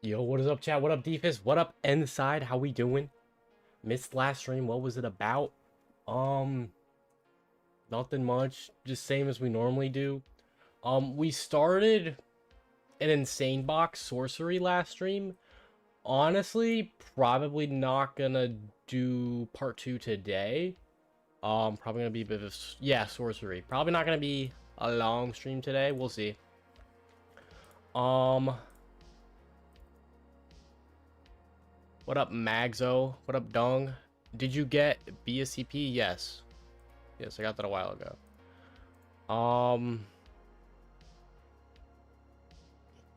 Yo, what is up, chat? What up, Deefus? What up, Inside? How we doing? Missed last stream. What was it about? Um, Nothing much. Just same as we normally do. We started an insane box sorcery last stream. Honestly, probably not gonna do part 2 today. Probably gonna be a bit of sorcery. Probably not gonna be a long stream today. We'll see. What up, Magzo? What up, Dung? Did you get BSCP? Yes. Yes, I got that a while ago.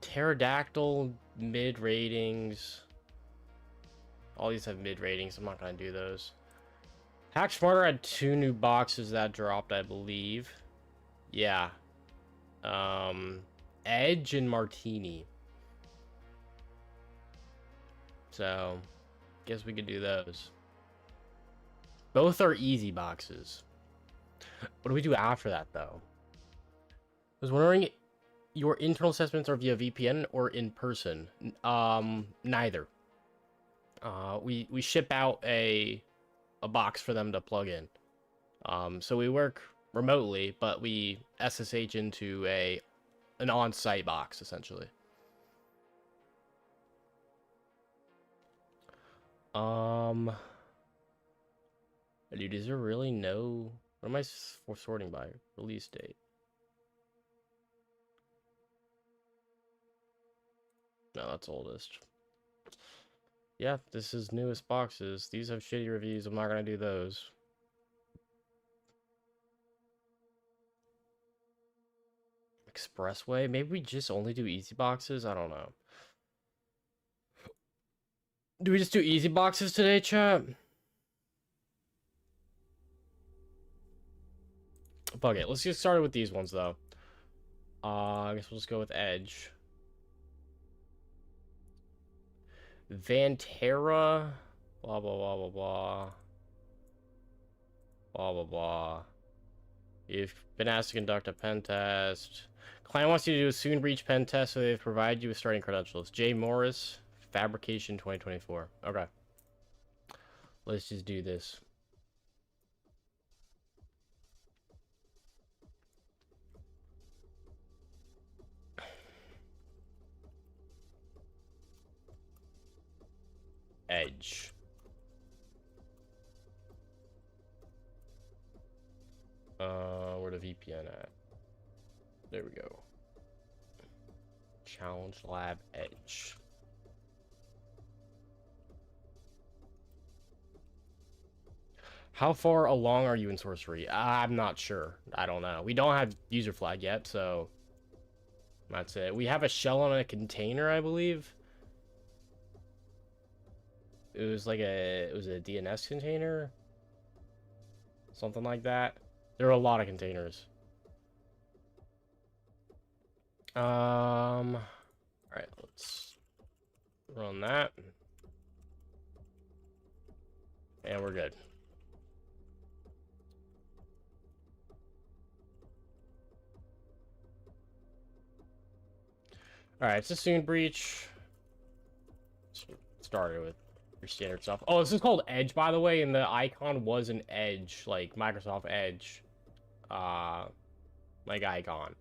Pterodactyl, mid ratings. All these have mid ratings. I'm not gonna do those. Hack Smarter had 2 new boxes that dropped, I believe. Yeah. Edge and Martini. So, guess we could do those. Both are easy boxes. What do we do after that, though? I was wondering, your internal assessments are via VPN or in person? Neither. We ship out a box for them to plug in. So we work remotely, but we SSH into an on-site box, essentially. Dude, is there really no... What am I sorting by? Release date. No, that's oldest. Yeah, this is newest boxes. These have shitty reviews. I'm not gonna do those. Expressway? Maybe we just only do easy boxes? I don't know. Do we just do easy boxes today, chat? Fuck it. Let's get started with these ones, though. I guess we'll just go with Edge. Vantera. Blah, blah, blah, blah, blah. Blah, blah, blah. You've been asked to conduct a pen test. Client wants you to do a soon breach pen test, so they've provided you with starting credentials. J. Morris, Fabrication 2024. Okay. Let's just do this. Edge. Where the VPN at? There we go. Challenge Lab Edge. How far along are you in sorcery? I'm not sure. I don't know. We don't have user flag yet, so that's it. We have a shell on a container, I believe. It was like a DNS container, something like that. There are a lot of containers. All right, let's run that, and we're good. All right, it's a soon breach. Started with your standard stuff. Oh, this is called Edge, by the way, and the icon was an Edge, like Microsoft Edge, like icon.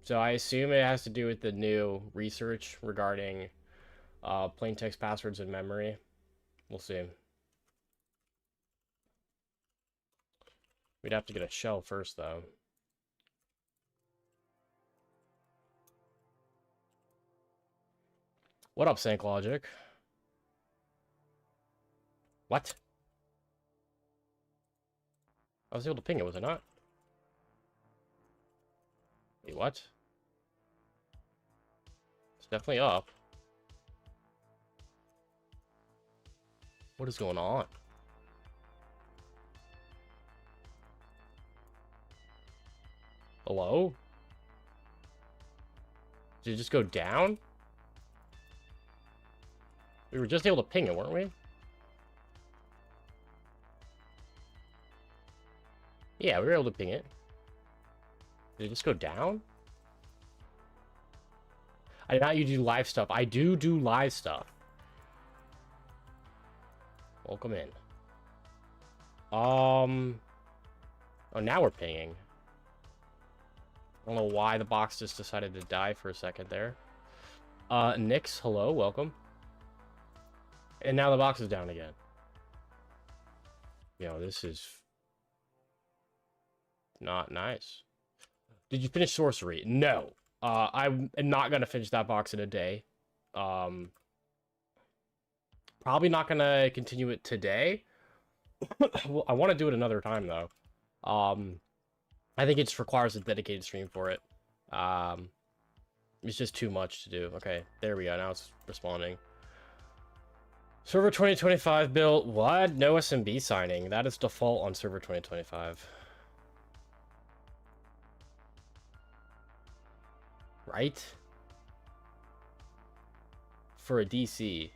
So I assume it has to do with the new research regarding plain text passwords in memory. We'll see. We'd have to get a shell first, though. What up, Sync Logic? What? I was able to ping it, was I not? Wait, what? It's definitely up. What is going on? Hello? Did it just go down? We were just able to ping it, weren't we? Yeah, we were able to ping it. Did it just go down? I thought you do live stuff. I do live stuff. Welcome in. Oh, now we're pinging. I don't know why the box just decided to die for a second there. Nix, hello, welcome. And now the box is down again. Yo, this is not nice. Did you finish sorcery? No. I'm not gonna finish that box in a day. Probably not gonna continue it today. Well, I want to do it another time though. I think it just requires a dedicated stream for it. It's just too much to do. Okay, there we go. Now it's responding. Server 2025 built. What? No SMB signing. That is default on server 2025. Right? For a DC.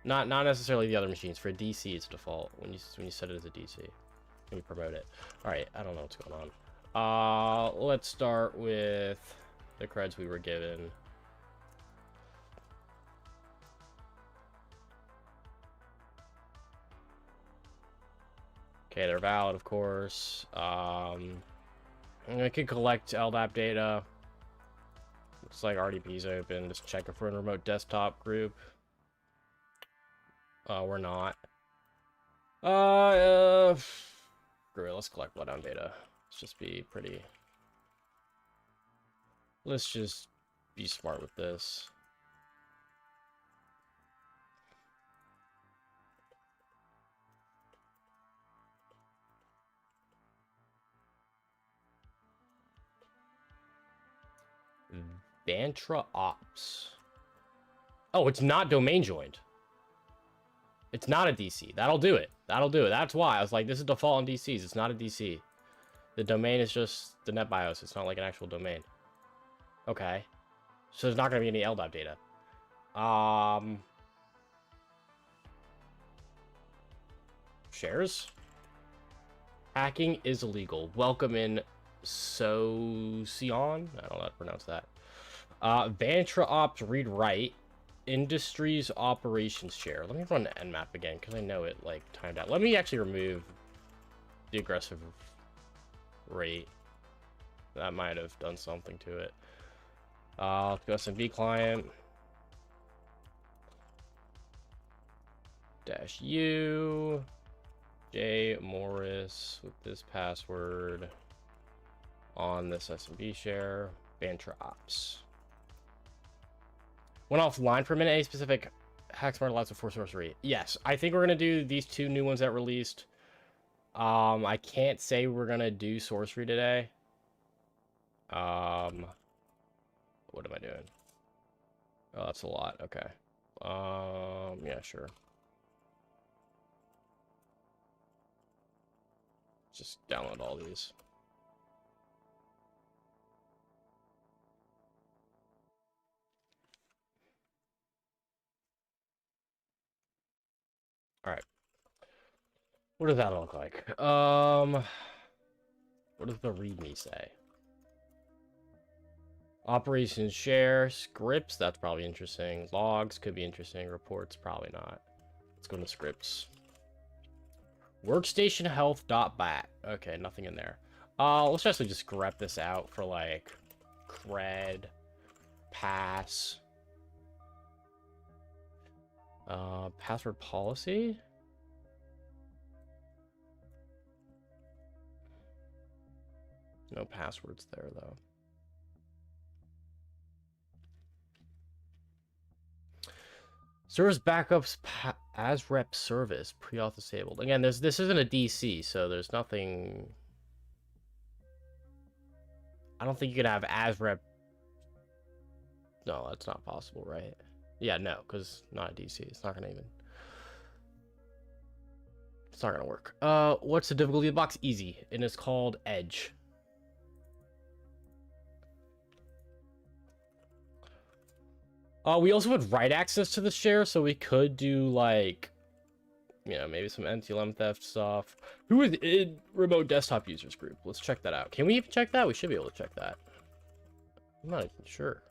Not necessarily the other machines. For a DC, it's default when you set it as a DC. When you promote it. Alright, I don't know what's going on. Let's start with the creds we were given. Okay, they're valid, of course. I can collect LDAP data. Looks like RDP's open. Just check if we're in remote desktop group. We're not. Screw it, let's collect bloodhound data. Let's just be pretty. Let's just be smart with this. Vantra Ops. Oh, it's not domain joined. It's not a DC. That'll do it. That'll do it. That's why I was like, this is default on DCs. It's not a DC. The domain is just the NetBIOS. It's not like an actual domain. Okay. So there's not going to be any LDAP data. Shares? Hacking is illegal. Welcome in Socion. I don't know how to pronounce that. Vantra Ops read write. Industries operations share. Let me run the nmap again because I know it like timed out. Let me actually remove the aggressive rate. That might have done something to it. Let's go SMB client. -U J Morris with this password on this SMB share. Vantra Ops. Went offline for a minute. Any specific hack smart allows before sorcery? Yes, I think we're gonna do these two new ones that released. I can't say we're gonna do sorcery today. What am I doing? Oh, that's a lot. Okay. Yeah, sure. Just download all these. All right. What does that look like? What does the README say? Operations share, scripts, that's probably interesting. Logs could be interesting. Reports, probably not. Let's go to scripts. Workstation health.bat. Okay, nothing in there. Let's actually just grep this out for like cred, pass. Password policy? No passwords there, though. Service backups as rep service pre-auth disabled. Again, this isn't a DC, so there's nothing. I don't think you could have as rep. No, that's not possible, right? Yeah, no, because not a DC. It's not gonna even. It's not gonna work. What's the difficulty of the box? Easy, and it's called Edge. We also have write access to the share, so we could do like, you know, maybe some NTLM theft stuff. Who is in remote desktop users group? Let's check that out. Can we even check that? We should be able to check that. I'm not even sure.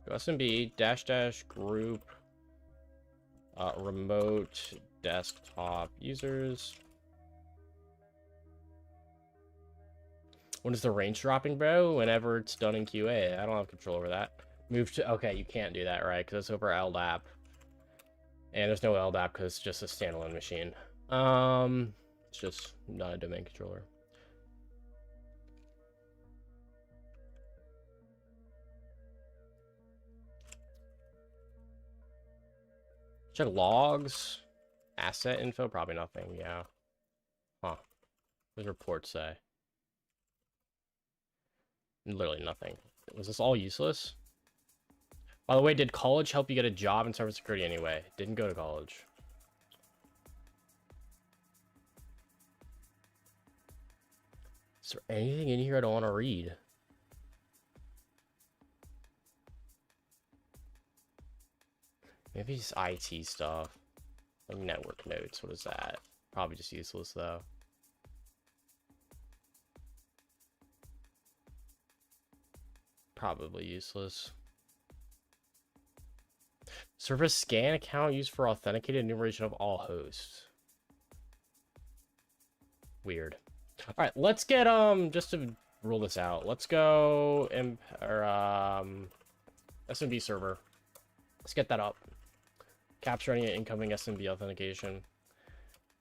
Go SMB dash dash group remote desktop users. When is the range dropping, bro? Whenever it's done in QA. I don't have control over that. Move to... Okay, you can't do that, right? Because it's over LDAP. And there's no LDAP because it's just a standalone machine. It's just not a domain controller. Check logs. Asset info? Probably nothing, yeah. Huh. What does report say? Literally nothing. Was this all useless? By the way, did college help you get a job in cybersecurity anyway? Didn't go to college. Is there anything in here I don't want to read? Maybe it's IT stuff. Like network notes. What is that? Probably just useless though. Probably useless. Service scan account used for authenticated enumeration of all hosts. Weird. All right, let's get just to rule this out. Let's go SMB server. Let's get that up. Capture any incoming SMB authentication.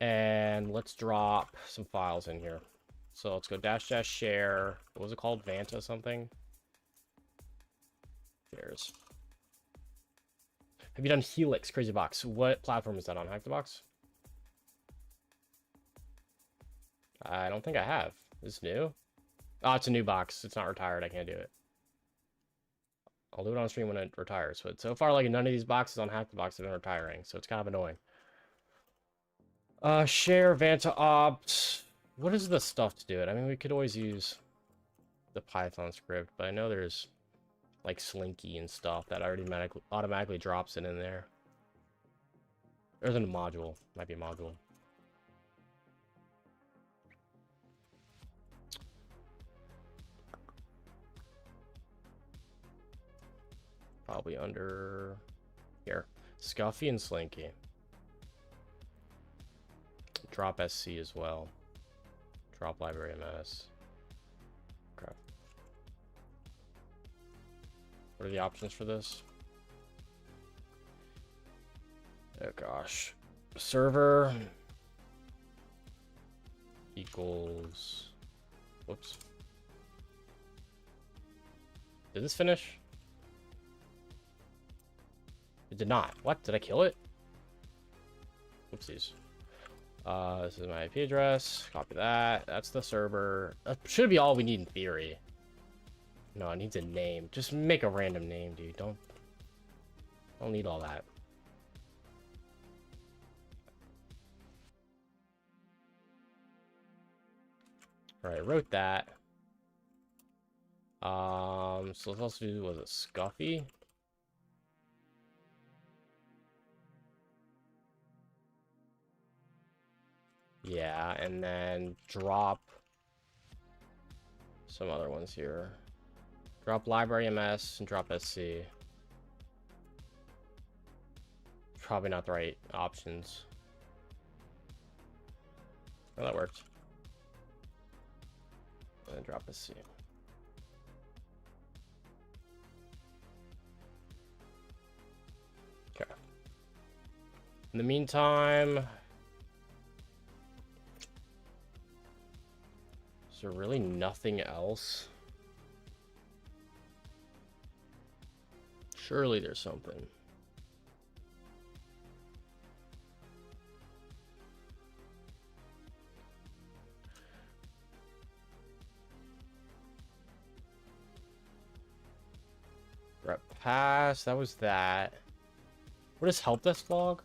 And let's drop some files in here. So let's go dash dash share. What was it called? Vanta something? Shares. Have you done Helix Crazy Box? What platform is that on? Hack the Box? I don't think I have. Is it new? Oh, it's a new box. It's not retired. I can't do it. I'll do it on stream when it retires. But so far, like, none of these boxes on Hack the Box have been retiring, so it's kind of annoying. Share Vanta opt. What is the stuff to do it? I mean, we could always use the Python script, but I know there's like Slinky and stuff that already automatically drops it in there. There's a module. Might be a module. Probably under here. Scuffy and Slinky. Drop SC as well. Drop library MS. Okay. What are the options for this? Oh gosh. Server equals... Whoops. Did this finish? It did not. What? Did I kill it? Oopsies. This is my IP address. Copy that. That's the server. That should be all we need in theory. No, it needs a name. Just make a random name, dude. Don't need all that. All right, wrote that. So let's also do, was it Scuffy? Yeah, and then drop some other ones here. Drop library MS and drop SC. Probably not the right options. Oh, that worked. And then drop SC. Okay. In the meantime, is there really nothing else? Surely there's something. Rep pass, that was that. What is help desk log?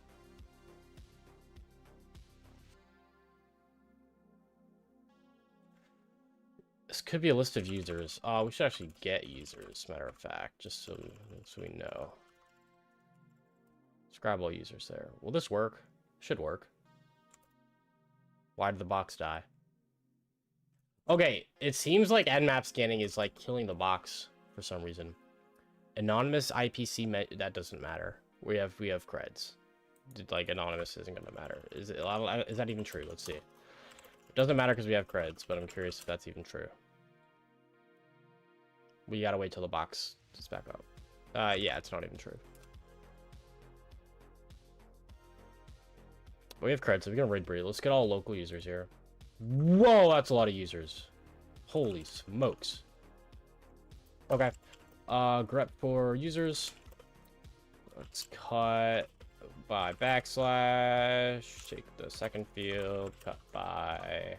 This could be a list of users. We should actually get users, matter of fact, just so we know. Let's grab all users there. Will this work? Should work. Why did the box die? Okay, it seems like nmap scanning is like killing the box for some reason. Anonymous IPC, that doesn't matter. We have creds. Like, anonymous isn't going to matter. Is that even true? Let's see. It doesn't matter because we have creds, but I'm curious if that's even true. We gotta wait till the box is back up. Yeah, it's not even true. We have creds, so we're gonna raid breed. Let's get all local users here. Whoa, that's a lot of users. Holy smokes. Okay. Grep for users. Let's cut by backslash. Take the second field. Cut by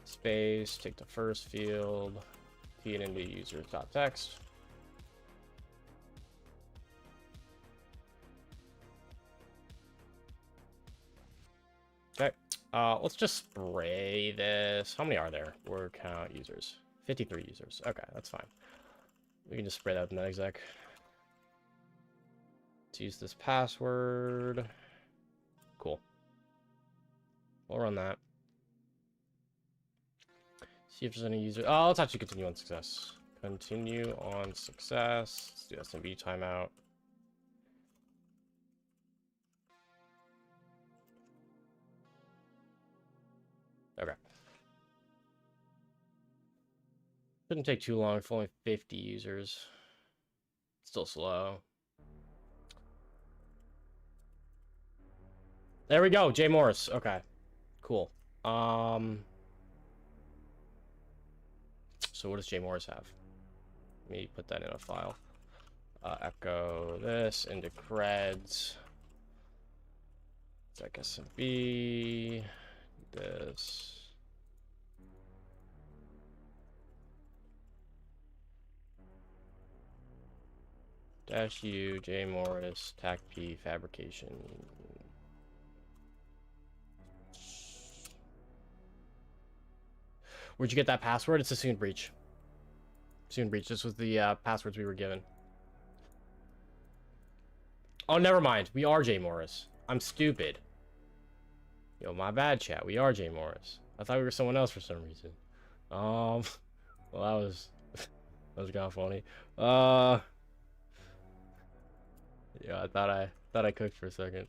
space. Take the first field. Feed into users.text. Okay. Let's just spray this. How many are there? Word count users. 53 users. Okay, that's fine. We can just spray that with NetExec. Let's use this password. Cool. We'll run that. See if there's any user. Oh, let's actually continue on success. Continue on success. Let's do SMB timeout. Okay. Shouldn't take too long for only 50 users. Still slow. There we go, Jay Morris. Okay. Cool. So what does Jay Morris have? Let me put that in a file. Echo this into creds. It's like SMB. This. Dash U, J Morris, TAC P, fabrication. Where'd you get that password? It's a soon breach. Soon breach. This was the passwords we were given. Oh, never mind. We are J Morris. I'm stupid. Yo, my bad, chat. We are J Morris. I thought we were someone else for some reason. Well, that was kind of funny. Yeah, I thought I cooked for a second.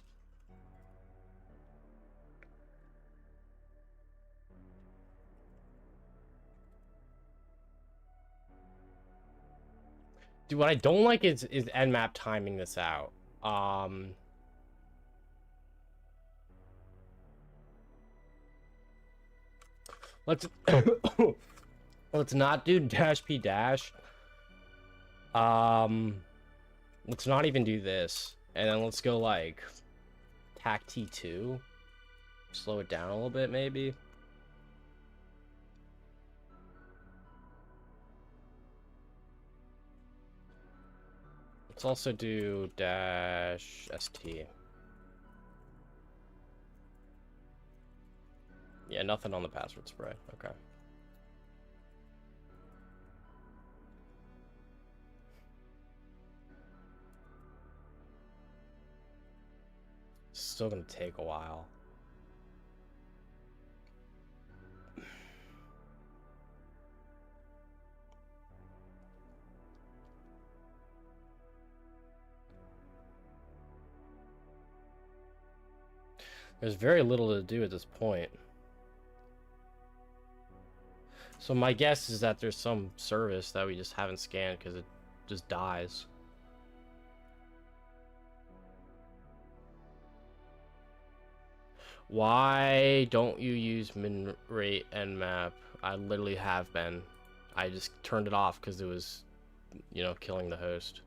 Dude, what I don't like is Nmap timing this out. Let's let's not do dash p dash. Let's not even do this, and then let's go like tac t2. Slow it down a little bit, maybe. Let's also do dash st. Yeah, nothing on the password spray. Okay. Still gonna take a while. There's very little to do at this point. So my guess is that there's some service that we just haven't scanned because it just dies. Why don't you use min rate nmap? I literally have been. I just turned it off because it was, you know, killing the host.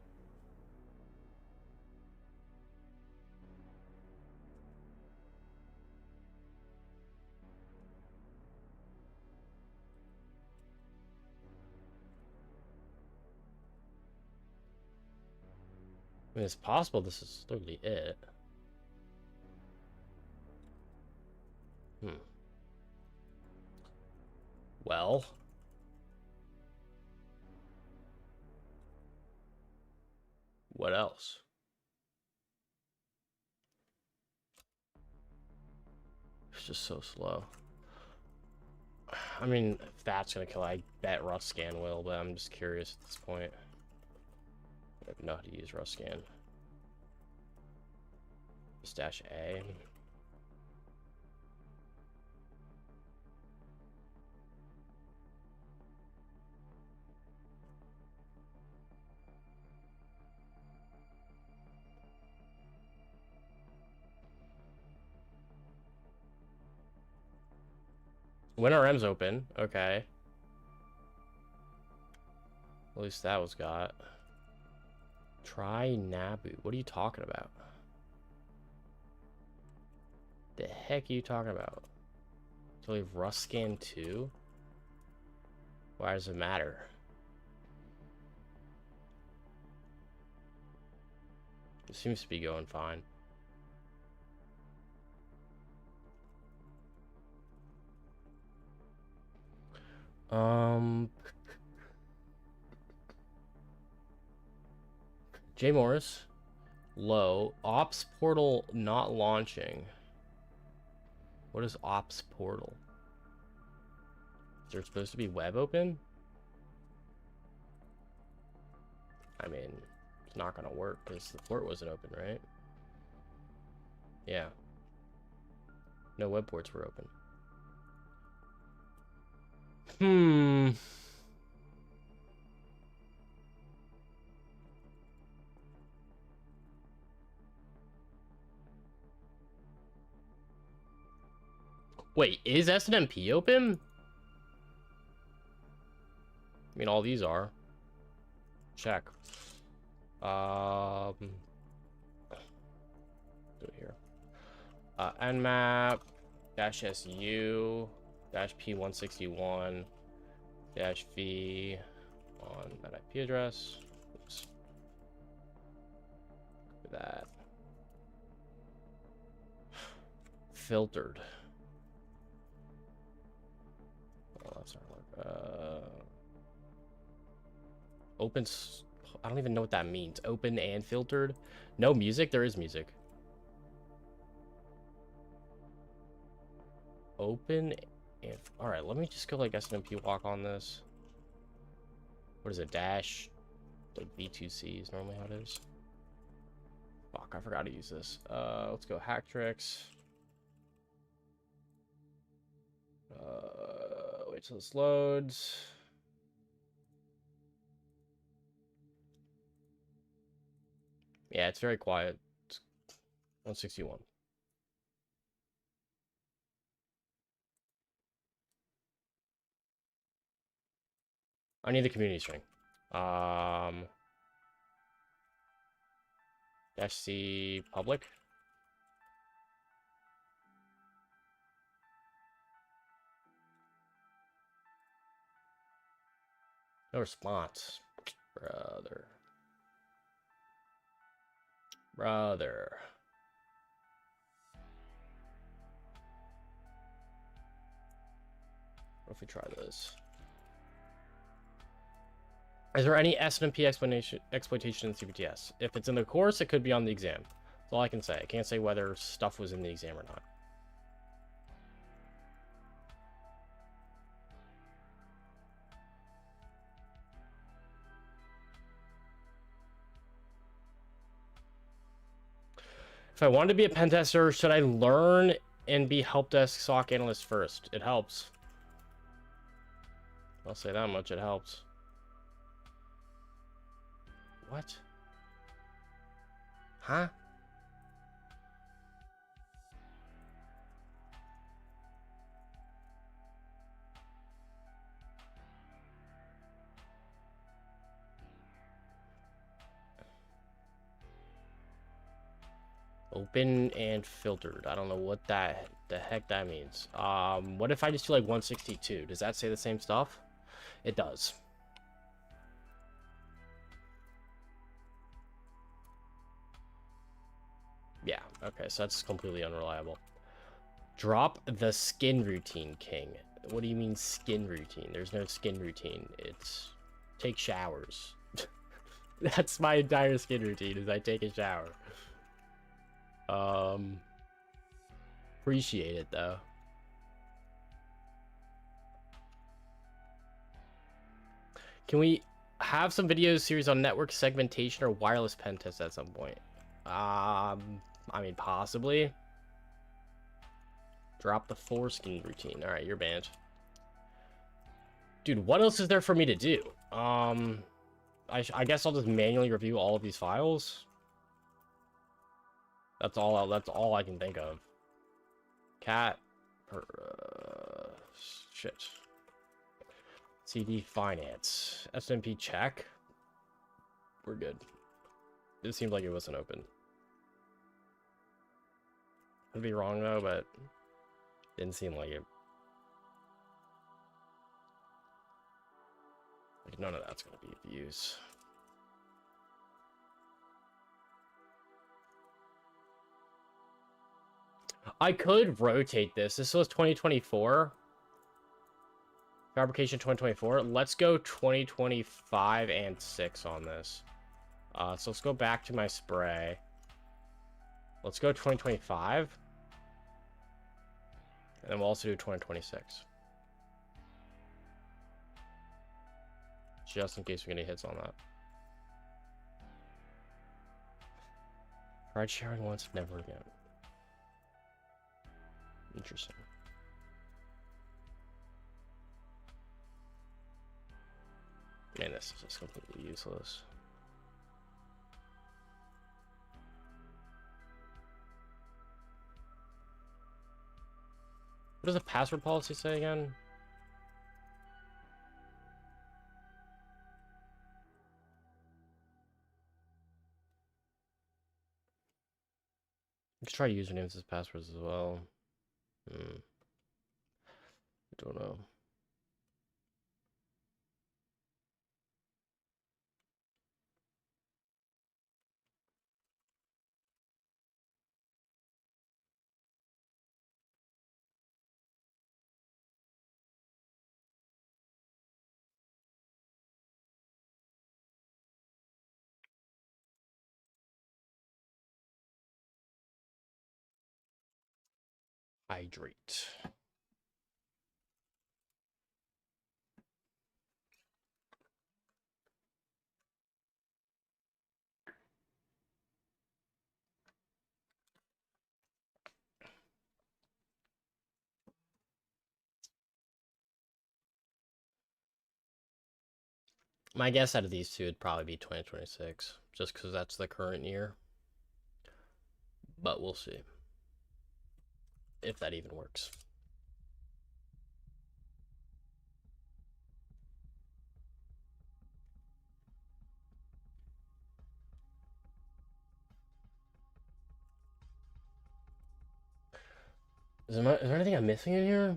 I mean, it's possible this is literally it. Well. What else? It's just so slow. I mean, if that's gonna kill, I bet rough scan will, but I'm just curious at this point. don't know how to use Ruscan. Just dash A. When RM's open, okay. At least that was got. Try Nabu. What are you talking about? The heck are you talking about? To leave Ruscan 2? Why does it matter? It seems to be going fine. J Morris. Low. Ops portal not launching. What is Ops portal? Is there supposed to be web open? I mean, it's not gonna work because the port wasn't open, right? Yeah. No web ports were open. Wait, is SNMP open? I mean, all these are. Check. Do it here. Nmap -su -p161 -v on that IP address. Oops. Look at that. Filtered. Oh, that's not work. Open. I don't even know what that means. Open and filtered. No music. There is music. Open and all right. Let me just go like SNMP walk on this. What is it? Dash. Like B2C is normally how it is. Fuck, I forgot to use this. Let's go hack tricks. Wait till this loads. Yeah, it's very quiet. It's 161. I need the community string. -c public. No response. Brother. What if we try this? Is there any SNMP exploitation in CPTS? If it's in the course, it could be on the exam. That's all I can say. I can't say whether stuff was in the exam or not. If I wanted to be a pen tester, should I learn and be help desk SOC analyst first? It helps. I'll say that much. It helps. What? Huh? Open and filtered. I don't know what the heck that means. What if I just do like 162? Does that say the same stuff? It does. Yeah, okay, so that's completely unreliable. Drop the skin routine, King. What do you mean skin routine? There's no skin routine. It's take showers. That's my entire skin routine, is I take a shower. Appreciate it though. Can we have some videos series on network segmentation or wireless pen tests at some point. I mean, possibly. Drop the foreskin routine. All right, you're banned. Dude, what else is there for me to do? I guess I'll just manually review all of these files. That's all I can think of. Cat. Shit. CD finance. SMP check. We're good. It seemed like it wasn't open. Could be wrong though, but didn't seem like it. Like none of that's gonna be views. I could rotate this. This was 2024. Fabrication 2024. Let's go 2025 and 6 on this. So let's go back to my spray. Let's go 2025. And then we'll also do 2026. Just in case we get any hits on that. Tried sharing once, never again. Interesting. Man, this is just completely useless. What does the password policy say again? Let's try usernames as passwords as well. I don't know. Hydrate. My guess out of these two would probably be 2026, just because that's the current year. But we'll see if that even works. Is there anything I'm missing in here?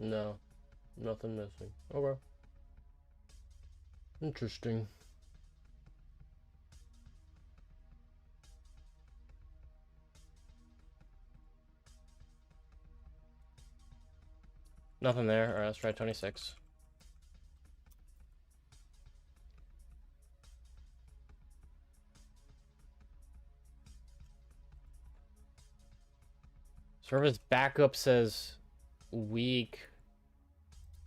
No, nothing missing. Okay. Interesting. Nothing there. Alright, let's try 26. Service backup says weak.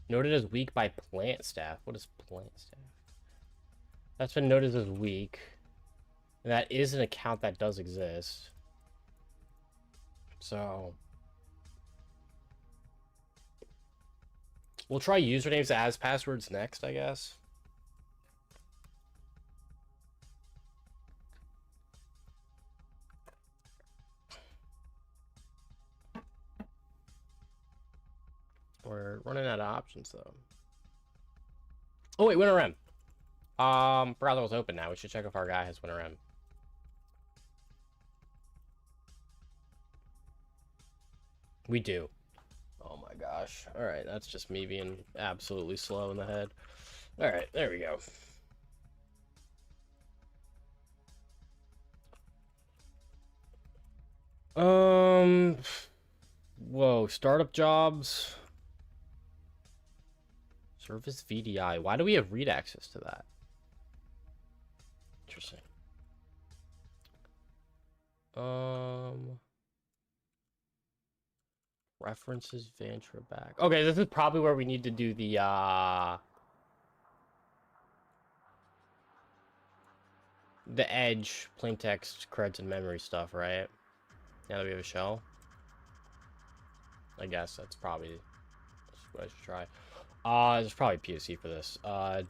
Noted as weak by plant staff. What is plant staff? That's been noted as weak. And that is an account that does exist. So we'll try usernames as passwords next, I guess. We're running out of options though. Oh wait, Winter M. Browser was open now. We should check if our guy has Winter M. We do. Oh my gosh. Alright, that's just me being absolutely slow in the head. Alright, there we go. Whoa, startup jobs. Service VDI. Why do we have read access to that? Interesting. References Ventura back. Okay, this is probably where we need to do the edge, plain text, creds, and memory stuff, right? Now that we have a shell. I guess that's probably what I should try. There's probably POC for this.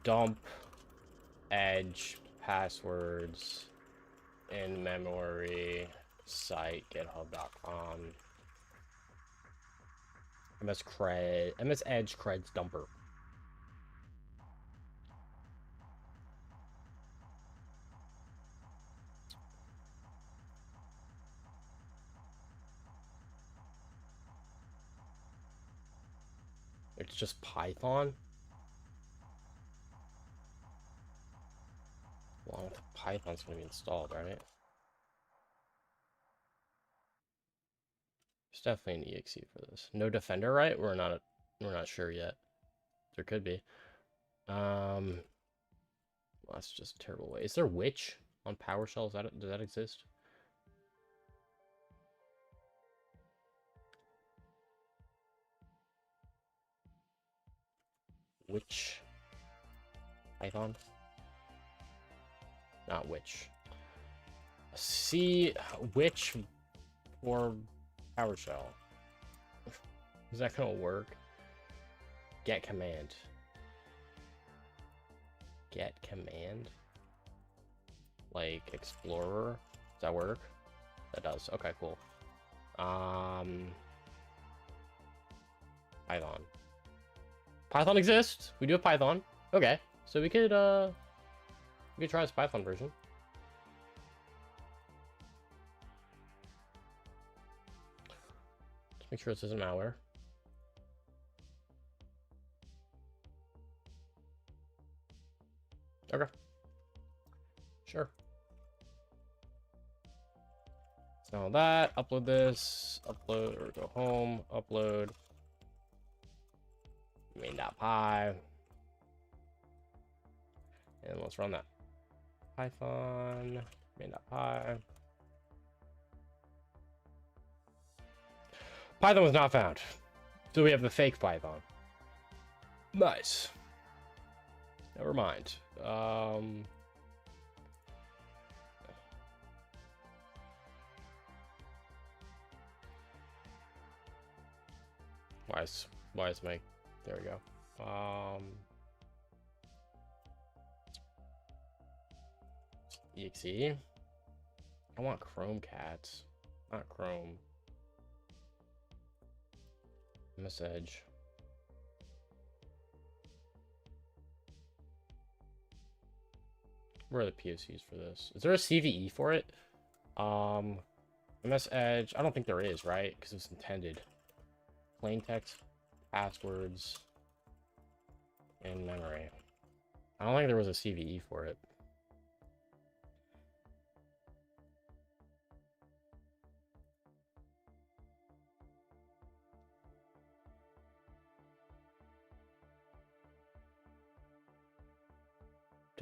Dump edge passwords in memory site github.com ms edge creds dumper. It's just Python. Well, Python's gonna be installed, right? There's definitely an exe for this. No defender, right? We're not sure yet. There could be. Well, that's just a terrible way. Is there witch on PowerShell? Does that exist? Witch Python? Not witch. See witch or PowerShell. Is that gonna work? Get command. Get command. Like Explorer. Does that work? That does. Okay, cool. Python. Python exists. We do have Python. Okay, so we could try this Python version. Just make sure this isn't malware. Okay. Sure. So that, upload this, upload or go home, upload main.py, and let's run that. Python main.py. Python was not found, so we have the fake Python. Nice. Never mind. Why is my, there we go. Exe. I want Chrome cats, not Chrome. Message. Where are the POCs for this? Is there a CVE for it? MS Edge. I don't think there is, right? Because it's intended. Plain text, passwords, in memory. I don't think there was a CVE for it.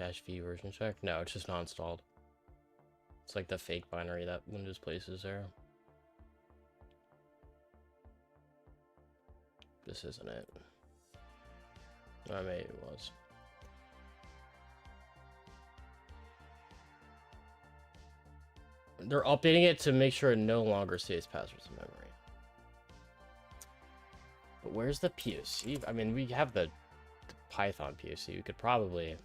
-v version check? No, it's just not installed. It's like the fake binary that Windows places there. This isn't it. Or maybe it was. They're updating it to make sure it no longer saves passwords in memory. But where's the POC? I mean, we have the Python POC. We could probably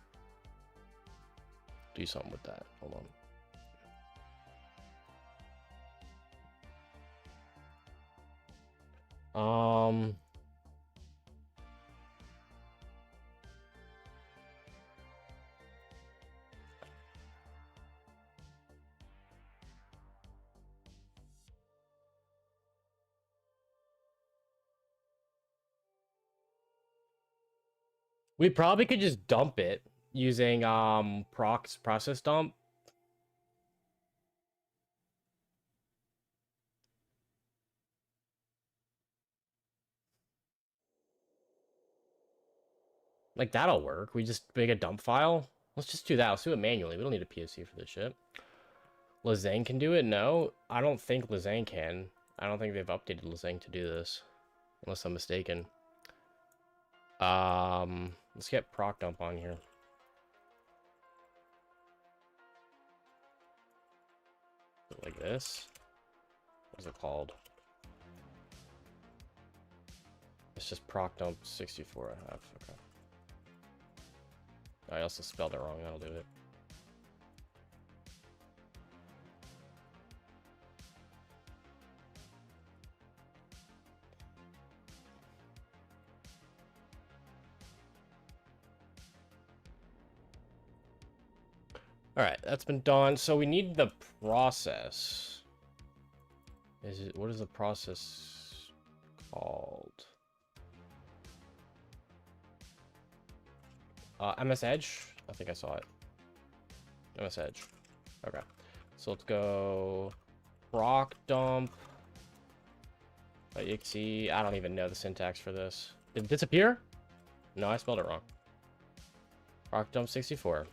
do something with that. Hold on. We probably could just dump it using process dump. Like that'll work. We just make a dump file. Let's just do that. Let's do it manually. We don't need a POC for this shit. Lazang can do it? No, I don't think Lazang can. I don't think they've updated Lazang to do this. Unless I'm mistaken. Let's get proc dump on here. Like this. What's it called? It's just proc dump 64 and a half. Okay. I also spelled it wrong. That'll do it. All right, that's been done. So we need the process. What is the process called? MS Edge? I think I saw it. MS Edge. Okay. So let's go proc dump. .exe. I don't even know the syntax for this. Did it disappear? No, I spelled it wrong. Proc dump 64.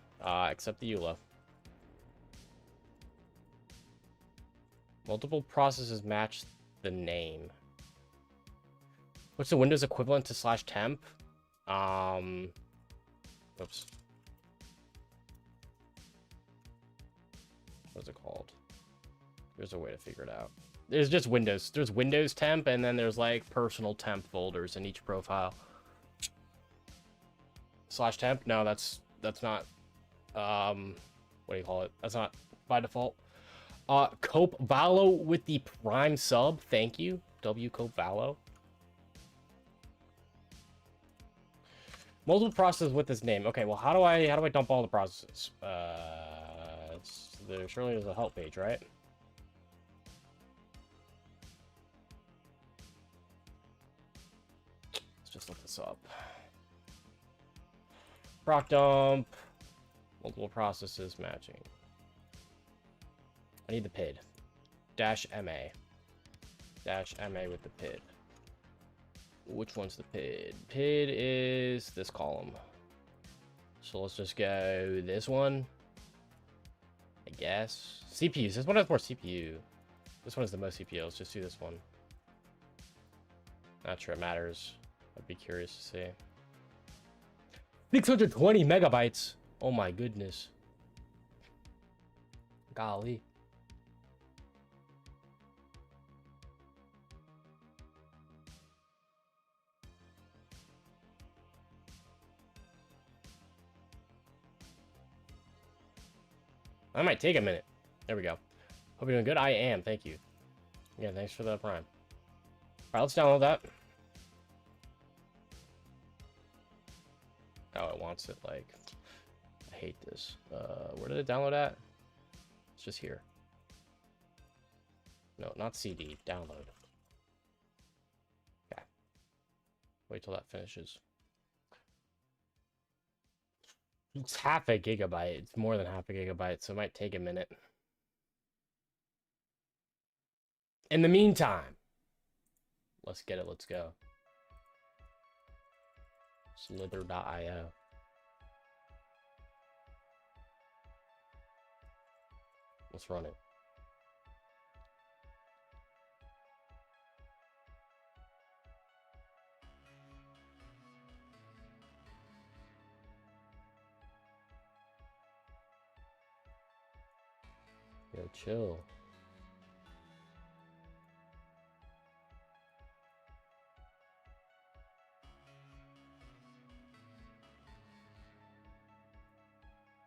Except the EULA. Multiple processes match the name. What's the Windows equivalent to /temp? Oops. What's it called? There's a way to figure it out. There's just Windows. There's Windows temp, and then there's like personal temp folders in each profile. /temp? No, that's not. What do you call it? That's not by default. Cope Valo with the Prime sub. Thank you. W Cope Valo. Multiple processes with this name. Okay, well, how do I dump all the processes? There surely is a help page, right? Let's just look this up. Proc dump. Multiple processes matching. I need the PID. -MA. -MA with the PID. Which one's the PID? PID is this column. So let's just go this one. I guess. CPUs. This one has more CPU. This one is the most CPU. Let's just do this one. Not sure it matters. I'd be curious to see. 620 megabytes. Oh my goodness. Golly. That might take a minute. There we go. Hope you're doing good. I am. Thank you. Yeah, thanks for the Prime. All right, let's download that. Oh, it wants it like... I hate this. Where did it download at? It's just here. No, not CD. Download. Okay. Wait till that finishes. It's half a gigabyte. It's more than half a gigabyte, so it might take a minute. In the meantime, let's get it. Let's go. Slither.io. Let's run it. Yo, chill.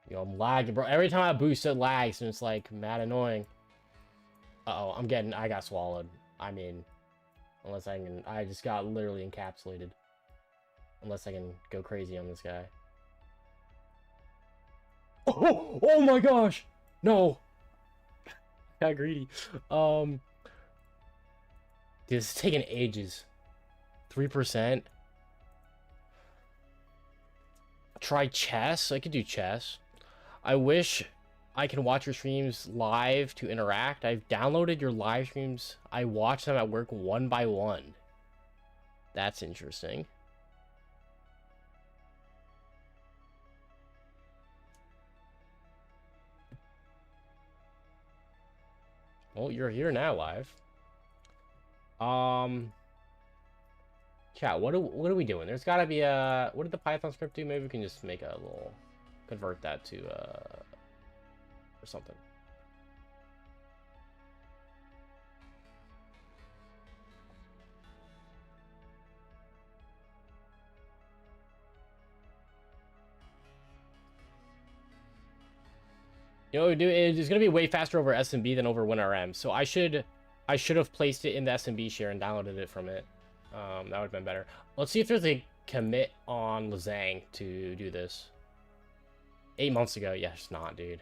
Yo, I'm lagging, bro. Every time I boost, it lags, and it's like mad annoying. Uh-oh, I got swallowed. I mean, unless I can, I just got literally encapsulated. Unless I can go crazy on this guy. Oh my gosh! No! Got greedy. Dude, this is taking ages. 3%. Try chess? I could do chess. I wish I can watch your streams live to interact. I've downloaded your live streams. I watch them at work one by one. That's interesting. Well, you're here now, live. Chat, what are we doing? There's gotta be a... What did the Python script do? Maybe we can just make a little... Convert that to, or something. You know what we do? It's gonna be way faster over SMB than over WinRM. So I should have placed it in the SMB share and downloaded it from it. That would have been better. Let's see if there's a commit on Lazang to do this. 8 months ago. Yes, not, dude.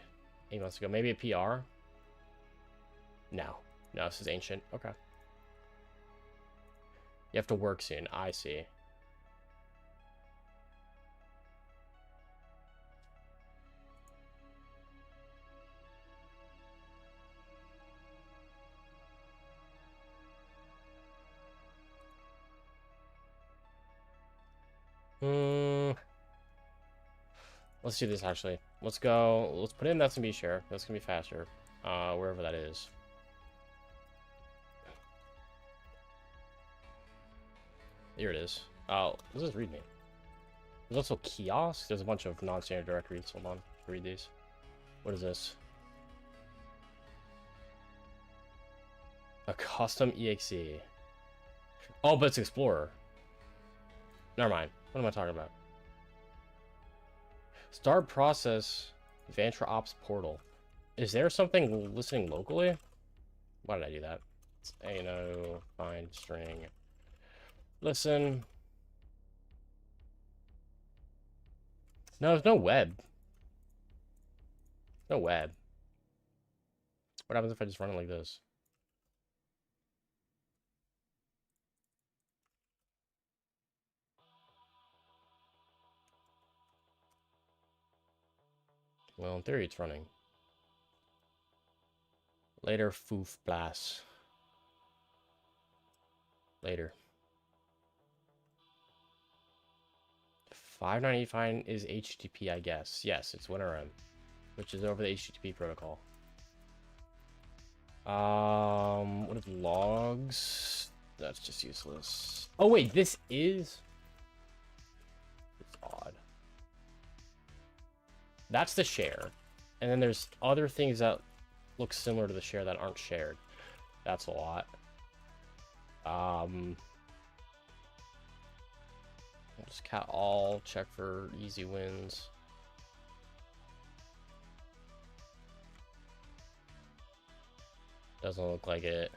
8 months ago. Maybe a PR? No. No, this is ancient. Okay. You have to work soon. I see. Let's do this, actually. Let's go. Let's put it in that SMB share. That's going to be faster. Wherever that is. Here it is. Oh, this is README. There's also kiosk. There's a bunch of non-standard directories. Hold on. Read these. What is this? A custom exe. Oh, but it's Explorer. Never mind. What am I talking about? Start process Vantra Ops portal. Is there something listening locally? Why did I do that? It's ANO find string. Listen. No, there's no web. No web. What happens if I just run it like this? Well, in theory, it's running. Later, foof blast. Later. 595 is HTTP, I guess. Yes, it's WinRM, which is over the HTTP protocol. What if logs? That's just useless. Oh wait, this is... It's odd. That's the share. And then there's other things that look similar to the share that aren't shared. That's a lot. I'll just cat all, check for easy wins. Doesn't look like it.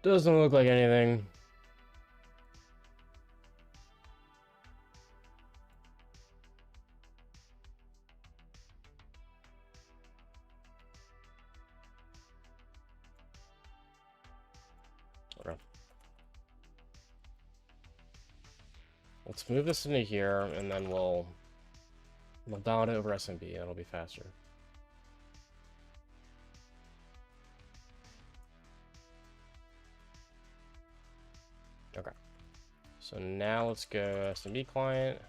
Doesn't look like anything. Okay. Let's move this into here, and then we'll download it over SMB. That'll be faster. Okay. So now let's go SMB client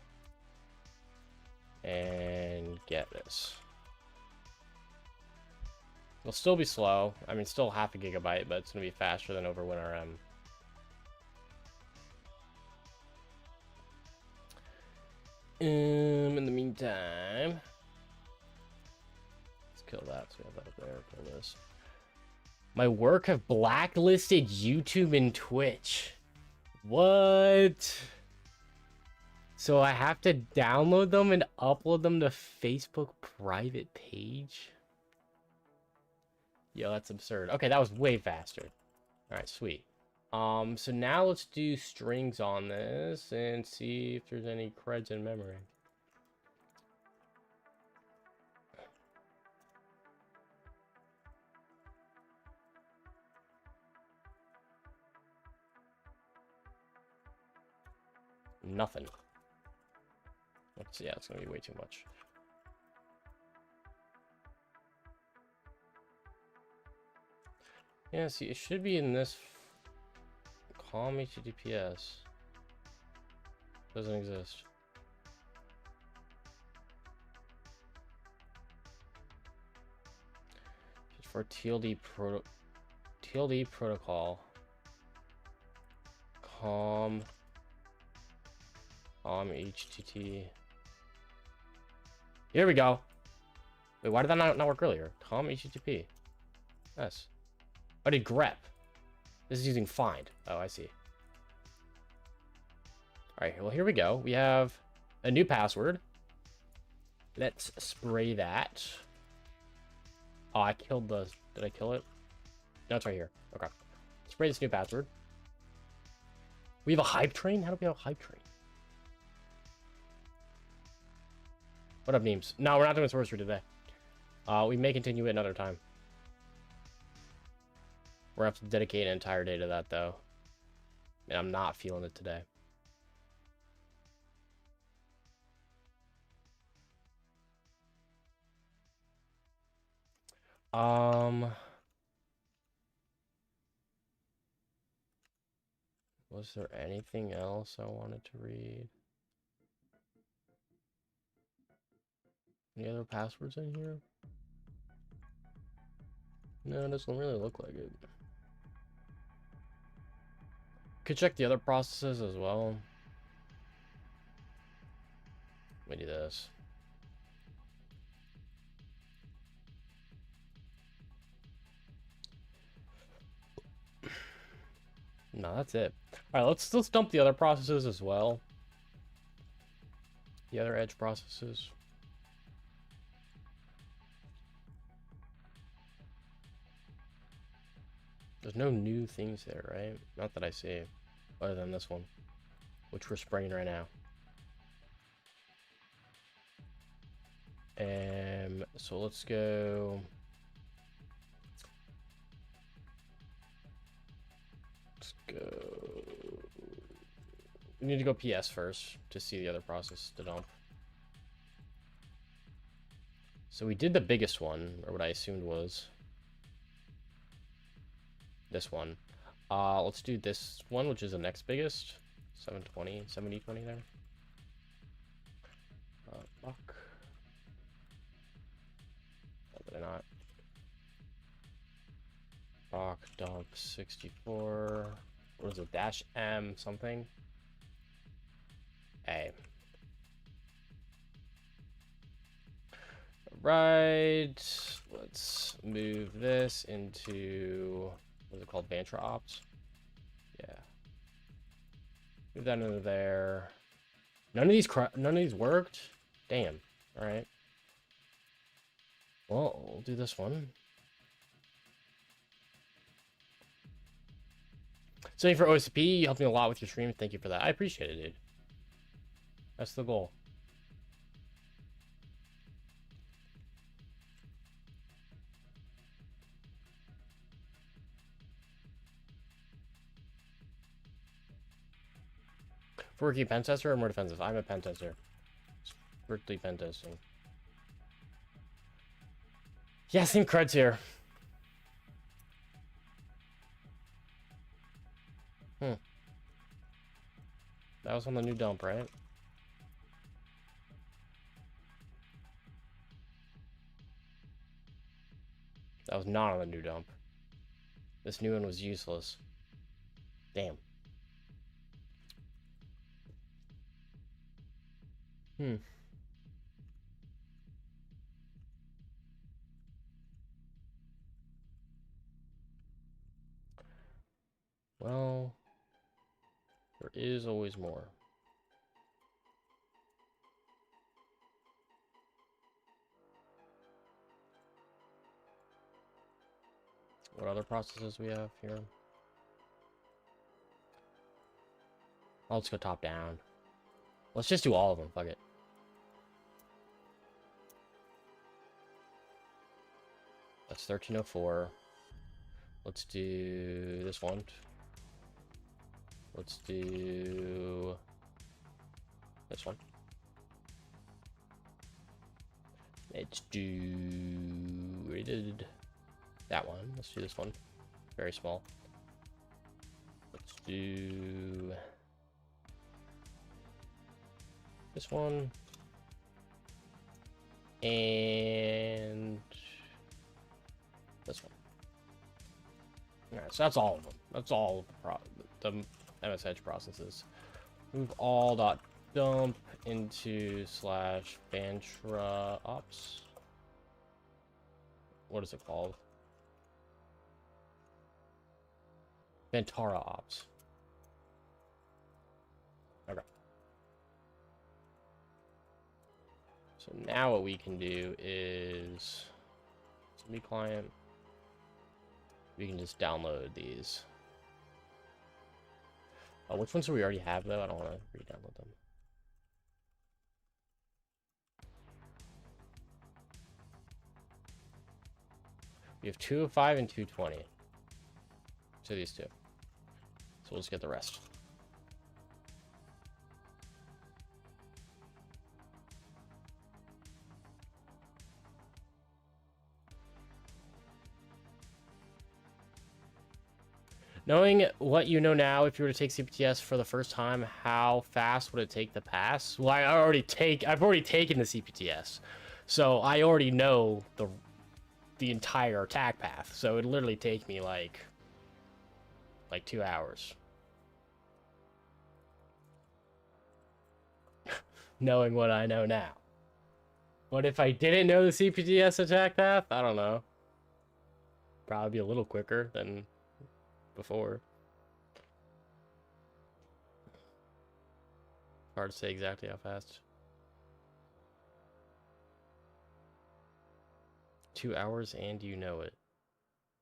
and get this. It'll still be slow. I mean, still half a gigabyte, but it's going to be faster than over WinRM. In the meantime, let's kill that. So we have that up there. Kill this. My work have blacklisted YouTube and Twitch. What? So I have to download them and upload them to Facebook private page? Yo, that's absurd. Okay, that was way faster. All right, sweet. So now let's do strings on this and see if there's any creds in memory. Nothing. Yeah, it's gonna be way too much. Yeah, see, it should be in this COM HTTPS doesn't exist. Just for TLD protocol. COM HTTP. Here we go. Wait, why did that not work earlier? COM HTTP. Yes. I did grep. This is using find. Oh, I see. All right, well, here we go. We have a new password. Let's spray that. Oh, I killed the... Did I kill it? No, it's right here. Okay. Spray this new password. We have a hype train? How do we have a hype train? What up, memes? No, we're not doing sorcery today. We may continue it another time. We're gonna have to dedicate an entire day to that, though. And I'm not feeling it today. Was there anything else I wanted to read? Any other passwords in here? No, it doesn't really look like it. Could check the other processes as well. Let me do this. No, that's it. All right, let's dump the other processes as well. The other edge processes. There's no new things there, right? Not that I see, other than this one, which we're spraying right now. So let's go. Let's go. We need to go PS first to see the other process to dump. So we did the biggest one, or what I assumed was this one. Let's do this one, which is the next biggest. 720, 7020 there. Fuck. Did I not? Rock dump 64. What is it? Dash M something. A. Right. Let's move this into, what is it called? Vantra ops. Yeah. Move that into there. None of these worked. Damn. All right. Well, we'll do this one. So for OSP, you helped me a lot with your stream. Thank you for that. I appreciate it, dude. That's the goal. For rookie pen tester or more defensive? I'm a pen tester. Strictly pen testing. Yeah, same creds here. That was on the new dump, right? That was not on the new dump. This new one was useless. Damn. Well, there is always more. What other processes we have here? Oh, let's go top down. Let's just do all of them. Fuck it. That's 1304. Let's do this one. Let's do this one. Let's do that one. Let's do this one. Very small. Let's do this one and this one. All right, so that's all of them. That's all the MSH processes. Move all dot dump into slash Bantra ops. What is it called? Ventara ops. Okay. So now what we can do is new client. We can just download these. Oh, which ones do we already have though? I don't want to re-download them. We have 205 and 220. So these two. So we'll just get the rest. Knowing what you know now, if you were to take CPTS for the first time, how fast would it take to pass? Well, I've already taken the CPTS, so I already know the entire attack path. So it'd literally take me like 2 hours. Knowing what I know now. But if I didn't know the CPTS attack path, I don't know. Probably be a little quicker than before. Hard to say exactly how fast. 2 hours and you know it.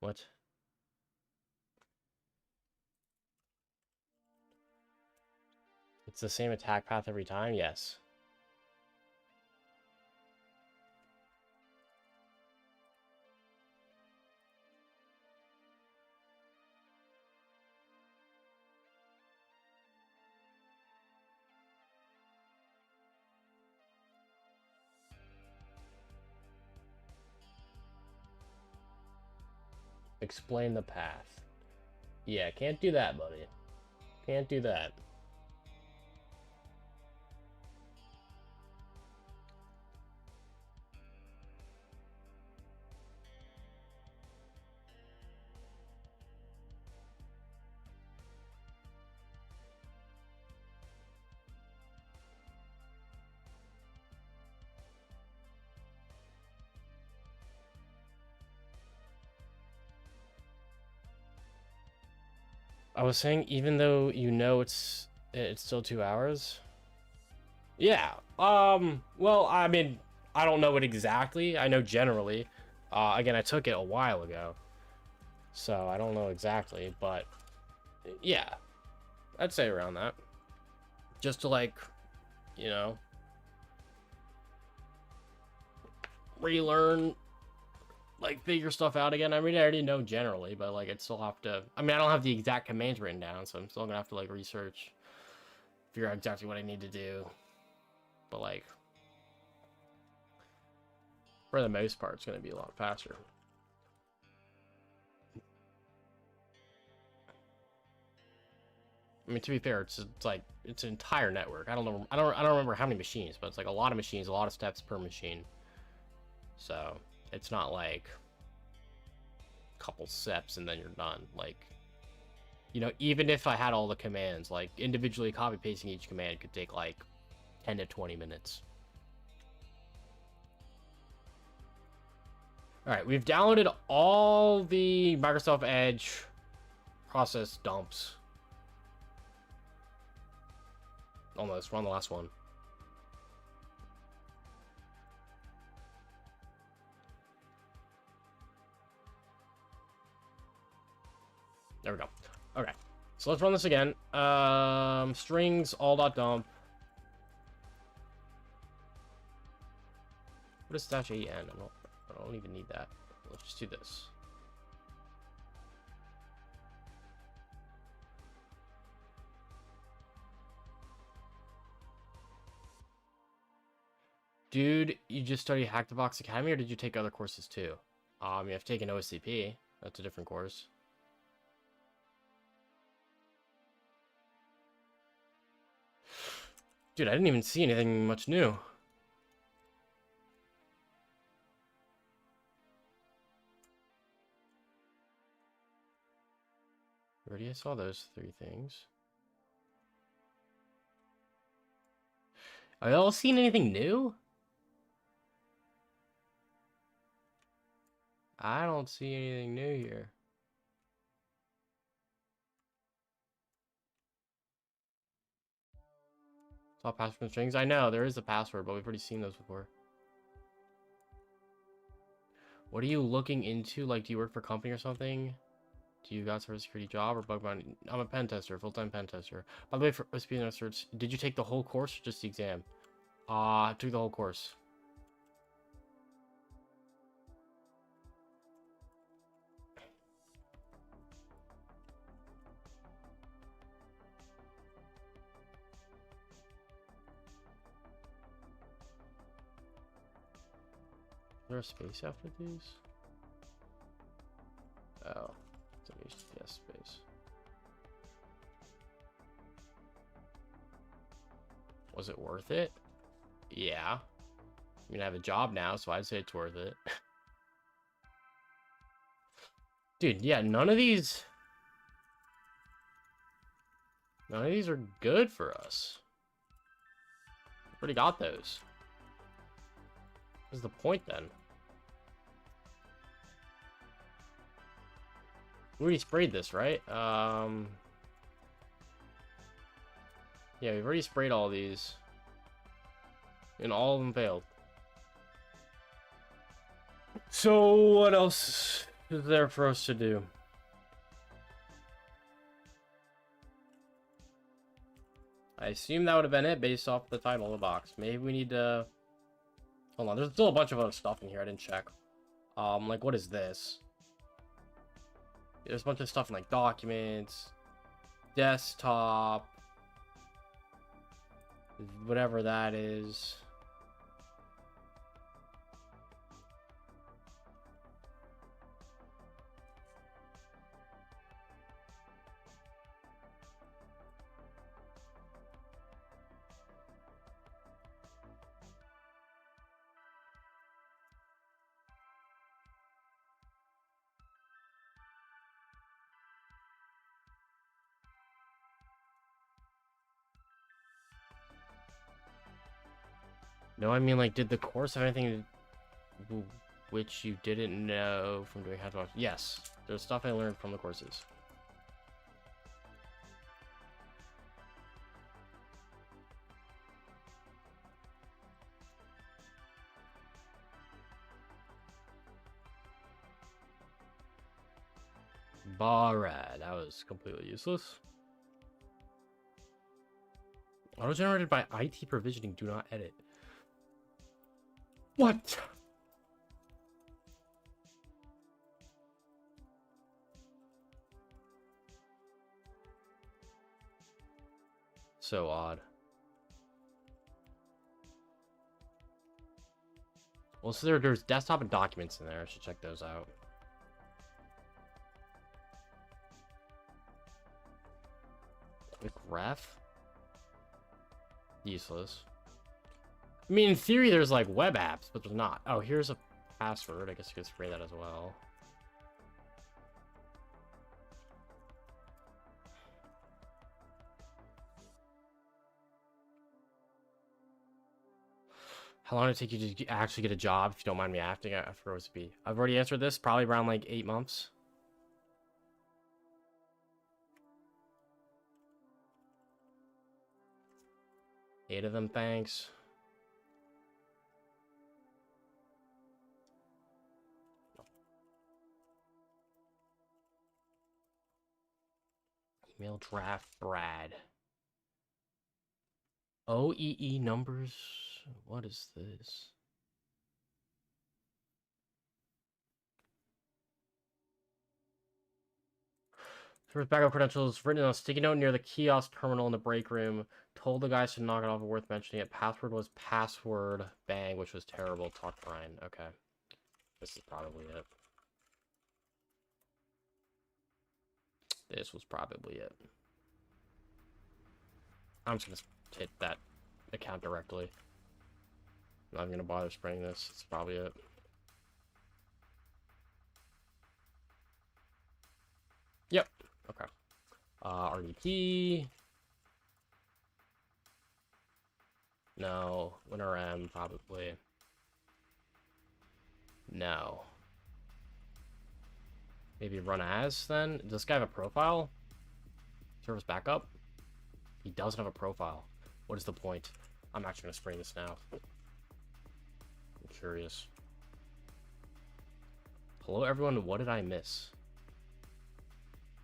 What? It's the same attack path every time? Yes. Explain the path. Yeah, can't do that, buddy. Can't do that. I was saying, even though you know it's still 2 hours. Yeah. Well, I mean, I don't know it exactly. I know generally. Again, I took it a while ago, so I don't know exactly, but yeah, I'd say around that. Just to, like, you know, relearn, like, figure stuff out again. I mean, I already know generally, but like, I'd still have to. I mean, I don't have the exact commands written down, so I'm still gonna have to like research, figure out exactly what I need to do. But like, for the most part, it's gonna be a lot faster. I mean, to be fair, it's like it's an entire network. I don't know. I don't remember how many machines, but it's like a lot of machines, a lot of steps per machine. So it's not like a couple steps and then you're done. Like, you know, even if I had all the commands, like individually copy pasting each command could take like 10 to 20 minutes. All right, we've downloaded all the Microsoft Edge process dumps. Almost, we're on the last one. There we go. Okay, so let's run this again. Strings all.dump. What is -AN? I don't even need that. Let's just do this. Dude, you just studied Hack the Box Academy, or did you take other courses too? I've taken OSCP. That's a different course. Dude, I didn't even see anything much new. Already I saw those 3 things. Have y'all seen anything new? I don't see anything new here. Saw password strings. I know there is a password, but we've already seen those before. What are you looking into? Like, do you work for a company or something? Do you got a security job or bug bounty? I'm a pen tester, full-time pen tester. By the way, for speaking search, did you take the whole course or just the exam? I took the whole course. Is there a space after these? Oh, it's an HTS space. Was it worth it? Yeah. I mean, I have a job now, so I'd say it's worth it. Dude, yeah, none of these are good for us. Already got those. What's the point then? We already sprayed this, right? Yeah, we've already sprayed all these. And all of them failed. So, what else is there for us to do? I assume that would have been it based off the title of the box. Maybe we need to... Hold on, there's still a bunch of other stuff in here I didn't check. Like, what is this? There's a bunch of stuff in, like, documents, desktop, whatever that is. No, I mean, like, did the course have anything to, which you didn't know from doing how to watch? Yes, there's stuff I learned from the courses. Barad, that was completely useless. Auto-generated by IT provisioning, do not edit. What? So odd. Well, so there's desktop and documents in there. I should check those out. Quick ref? Useless. I mean, in theory, there's like web apps, but there's not. Oh, here's a password. I guess you could spray that as well. How long did it take you to actually get a job, if you don't mind me asking? I forgot what it be. I've already answered this. Probably around like 8 months. Eight of them, thanks. Email draft Brad. OEE numbers. What is this? First backup credentials written on a sticky note near the kiosk terminal in the break room. Told the guys to knock it off, worth mentioning it. Password was password bang, which was terrible. Talk to Ryan. Okay. This is probably it. This was probably it. I'm just gonna hit that account directly. I'm not gonna bother spraying this. That's probably it. Yep. Okay. RDP. No. Winter M, probably. No. Maybe run as, then? Does this guy have a profile? Service backup? He doesn't have a profile. What is the point? I'm actually going to spray this now. I'm curious. Hello, everyone. What did I miss?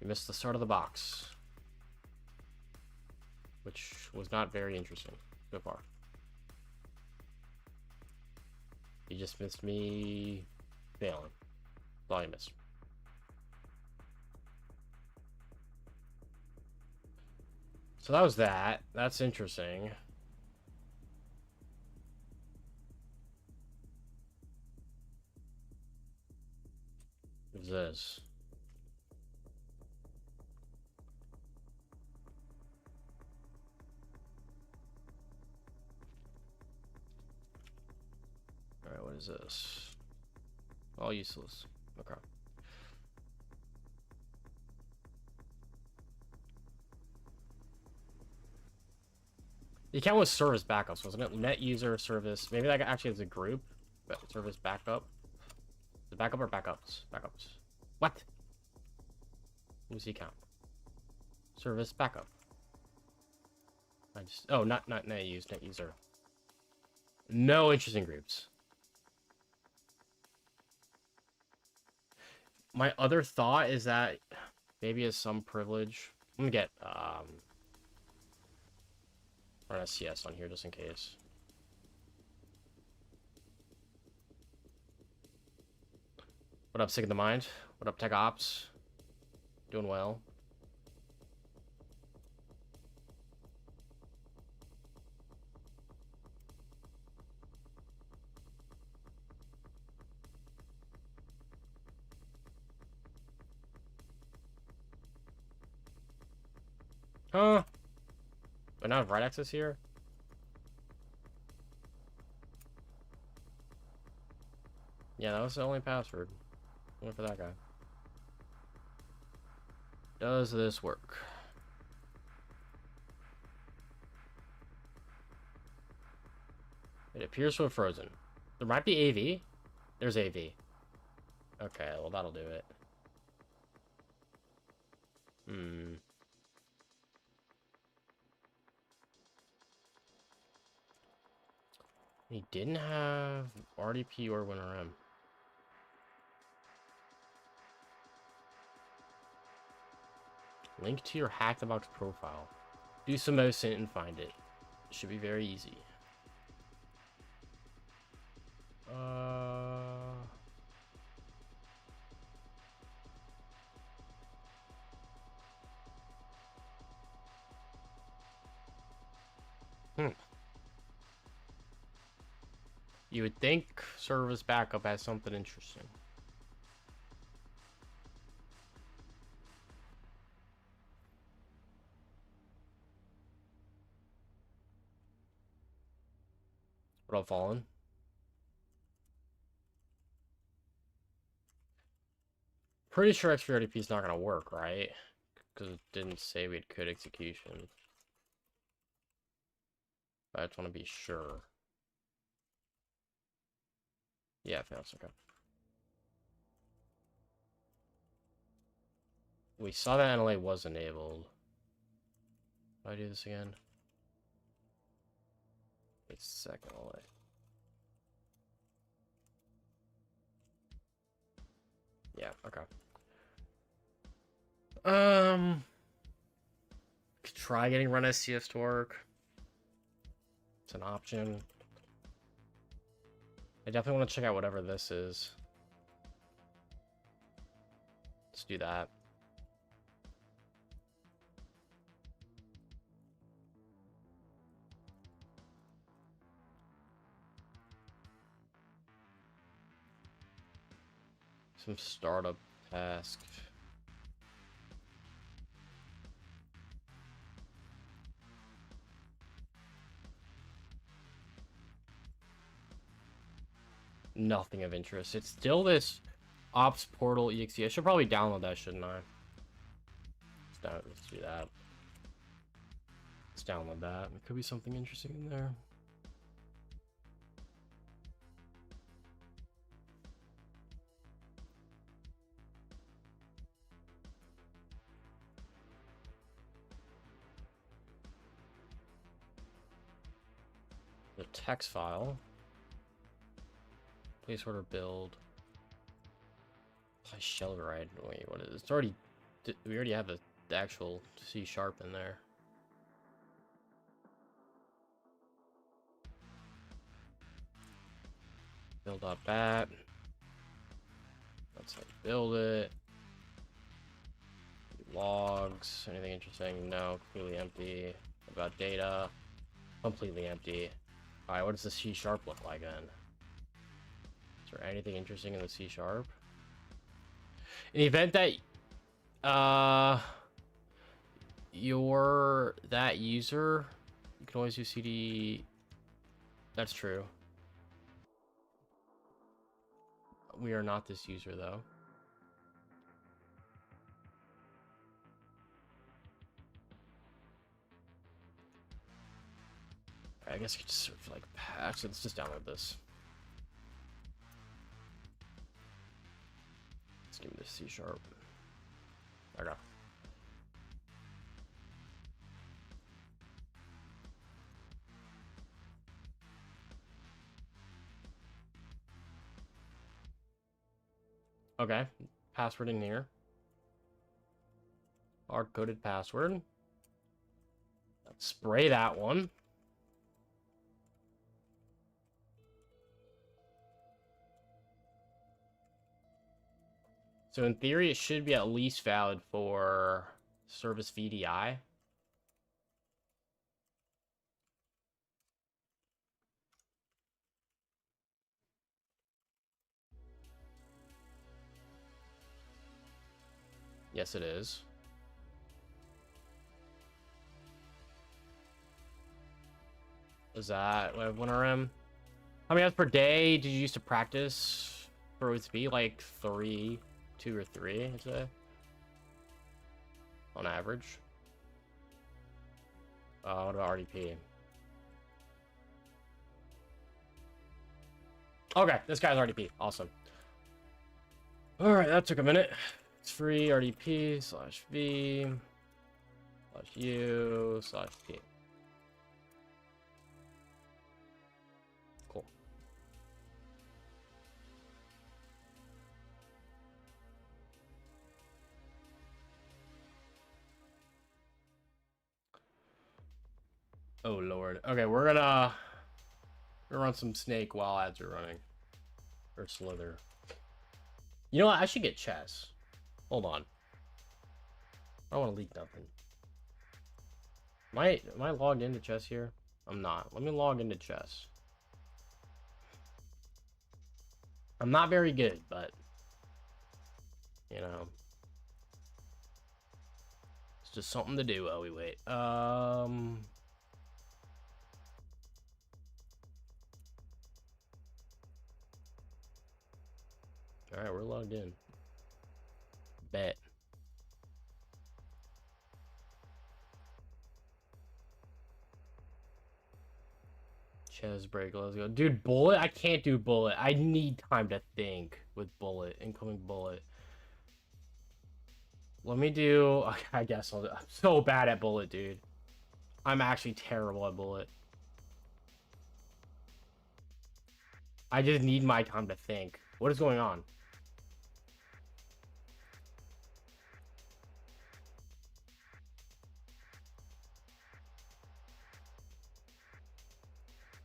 You missed the start of the box. Which was not very interesting so far. You just missed me failing. That's all you missed. So that was that. That's interesting. What's this? Alright, what is this? All useless. Okay. The account was service backups, wasn't it? Net user service. Maybe that actually is a group. But service backup. The backup or backups? Backups. What? Who's the account? Service backup. Oh, not net use, net user. No interesting groups. My other thought is that maybe as some privilege. I'm gonna get run a CS on here just in case. What up, Sick of the Mind? What up, Tech Ops? Doing well. Huh? But now I have right access here? Yeah, that was the only password. Went for that guy. Does this work? It appears to have frozen. There might be AV. There's AV. Okay, well that'll do it. He didn't have RDP or WinRM. Link to your Hack the Box profile. Do some OSINT and find it. It should be very easy. You would think service backup has something interesting. What up, Fallen? Pretty sure XP is not gonna work, right? Because it didn't say we had code execution. But I just want to be sure. Yeah, it fails. Okay. We saw that NLA was enabled. Do I do this again? Wait a second, NLA. Yeah, okay. Could try getting run SCS to work. It's an option. I definitely want to check out whatever this is. Let's do that. Some startup task. Nothing of interest. It's still this ops portal exe. I should probably download that, shouldn't I? Let's do that. Let's download that. There could be something interesting in there. The text file. Place order build. Play shell ride. Wait, what is it? It's already. We already have the actual C# in there. Build up that. That's how you build it. Logs. Anything interesting? No. Completely empty. About data. Completely empty. Alright, what does the C# look like then? Is there anything interesting in the C#? In the event that you're that user, you can always use CD. That's true. We are not this user though. I guess you could just sort of like actually let's just download this. Let's give me the C#. Okay. Okay. Password in here. Hard-coded password. Let's spray that one. So in theory, it should be at least valid for service VDI. Yes, it is. Is that WinRM? How many hours per day did you use to practice for OSB? Like 3, 2 or 3, I'd say. On average. What about RDP? Okay, this guy's RDP. Awesome. Alright, that took a minute. It's free RDP/V/U/P. Cool. Oh lord. Okay, we're gonna run some snake while ads are running. Or slither. You know what? I should get chess. Hold on. I don't want to leak nothing. Am I logged into chess here? I'm not. Let me log into chess. I'm not very good, but you know, it's just something to do while we wait. All right, we're logged in. Bet. Chess break, let's go. Dude, bullet? I can't do bullet. I need time to think with bullet. Incoming bullet. Let me do... Okay, I guess I'm so bad at bullet, dude. I'm actually terrible at bullet. I just need my time to think. What is going on?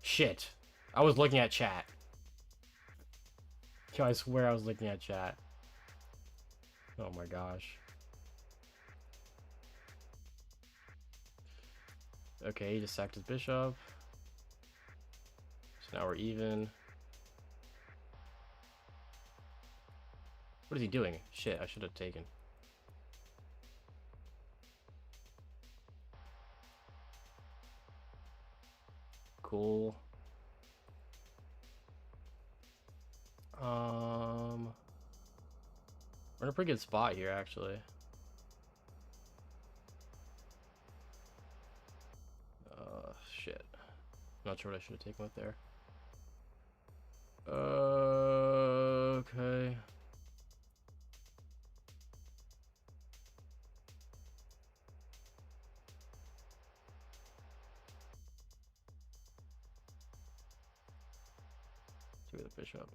Shit. I was looking at chat. Yo, I swear I was looking at chat. Oh my gosh. Okay, he just sacked his bishop. So now we're even. What is he doing? Shit, I should have taken. Cool. We're in a pretty good spot here, actually. Shit. Not sure what I should have taken with there. Okay. Take the bishop.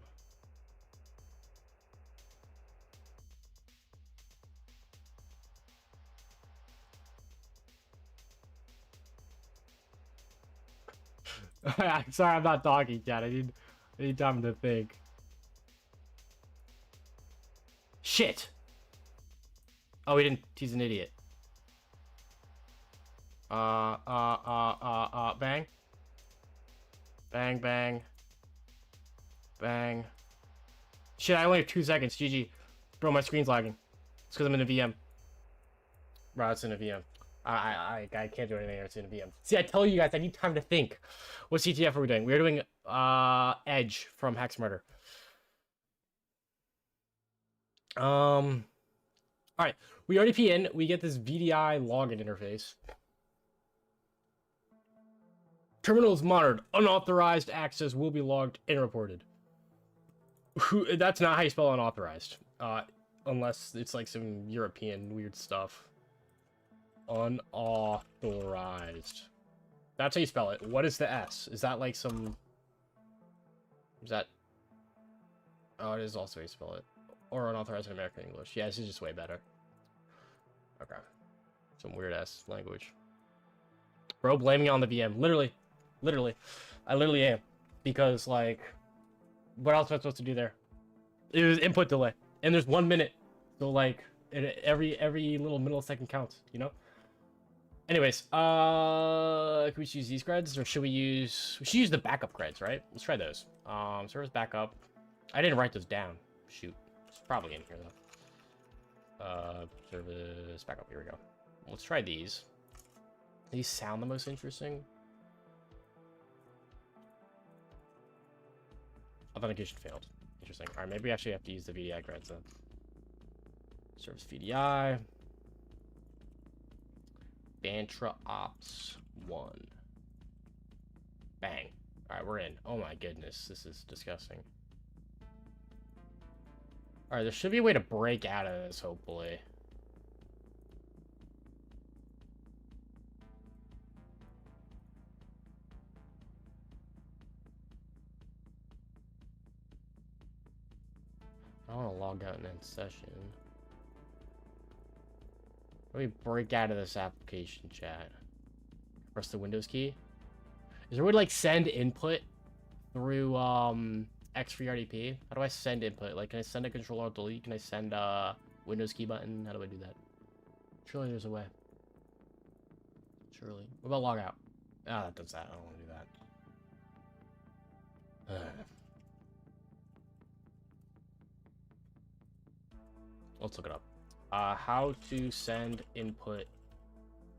Sorry, I'm not talking, Chad. I need time to think. Shit! Oh, he didn't. He's an idiot. Bang. Bang, bang. Bang. Shit, I only have 2 seconds. GG. Bro, my screen's lagging. It's because I'm in a VM. Bro, it's in a VM. I can't do anything. It's in a VM. See, I tell you guys, I need time to think. What CTF are we doing? We're doing Edge from Hex Murder. All right. We RDP in. We get this VDI login interface. Terminal is monitored. Unauthorized access will be logged and reported. That's not how you spell unauthorized. Unless it's like some European weird stuff. Unauthorized. That's how you spell it. What is the S? Is that like some... Is that... Oh, it is also how you spell it. Or unauthorized in American English. Yeah, this is just way better. Okay. Some weird ass language. Bro, blaming it on the VM. Literally. I literally am. Because, like... What else am I supposed to do there? It was input delay. And there's 1 minute. So, like, every little millisecond counts, you know? Anyways, can we use these creds? Or should we should use the backup creds, right? Let's try those. Service backup. I didn't write those down. Shoot. It's probably in here, though. Service backup. Here we go. Let's try these. These sound the most interesting. Authentication failed. Interesting. Alright, maybe we actually have to use the VDI creds then. Service VDI. Bantra Ops 1. Bang. Alright, we're in. Oh my goodness, this is disgusting. Alright, there should be a way to break out of this, hopefully. I want to log out and end session. Let me break out of this application chat. Press the Windows key. Is there a way to like send input through X3RDP? How do I send input? Like, can I send a Control-Alt-Delete? Can I send a Windows key button? How do I do that? Surely there's a way. Surely. What about log out? Ah, that does that. I don't want to do that. Let's look it up. How to send input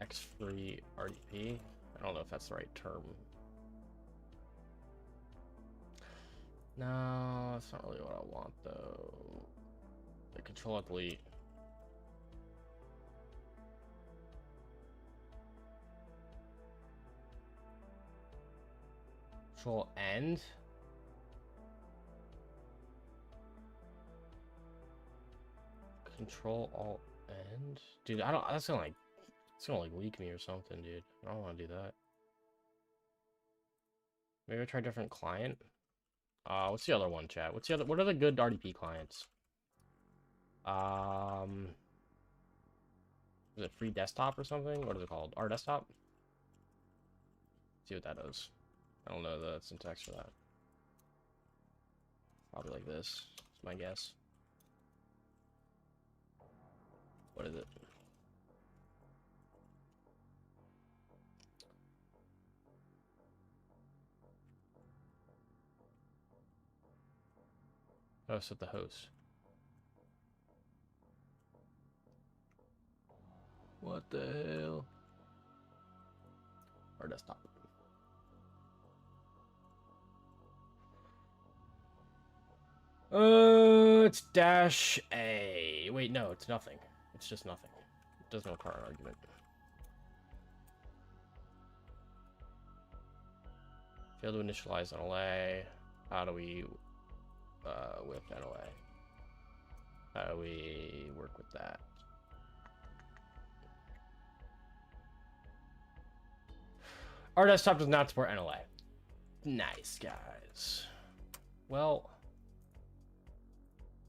X3 RDP. I don't know if that's the right term. No, that's not really what I want though. The Control-Alt-Delete. Control-End. Control-Alt-End. Dude, I don't. That's gonna like. It's gonna like leak me or something, dude. I don't want to do that. Maybe I try a different client. What's the other one, chat? What's the other? What are the good RDP clients? Is it Free Desktop or something? What is it called? R Desktop? See what that is. I don't know the syntax for that. Probably like this. That's my guess. What is it? Oh, set the host. What the hell? Our desktop. It's dash A. Wait, no, it's nothing. It's just nothing. It doesn't require an argument. Fail to initialize NLA. How do we with NLA? How do we work with that? Our desktop does not support NLA. Nice, guys. Well,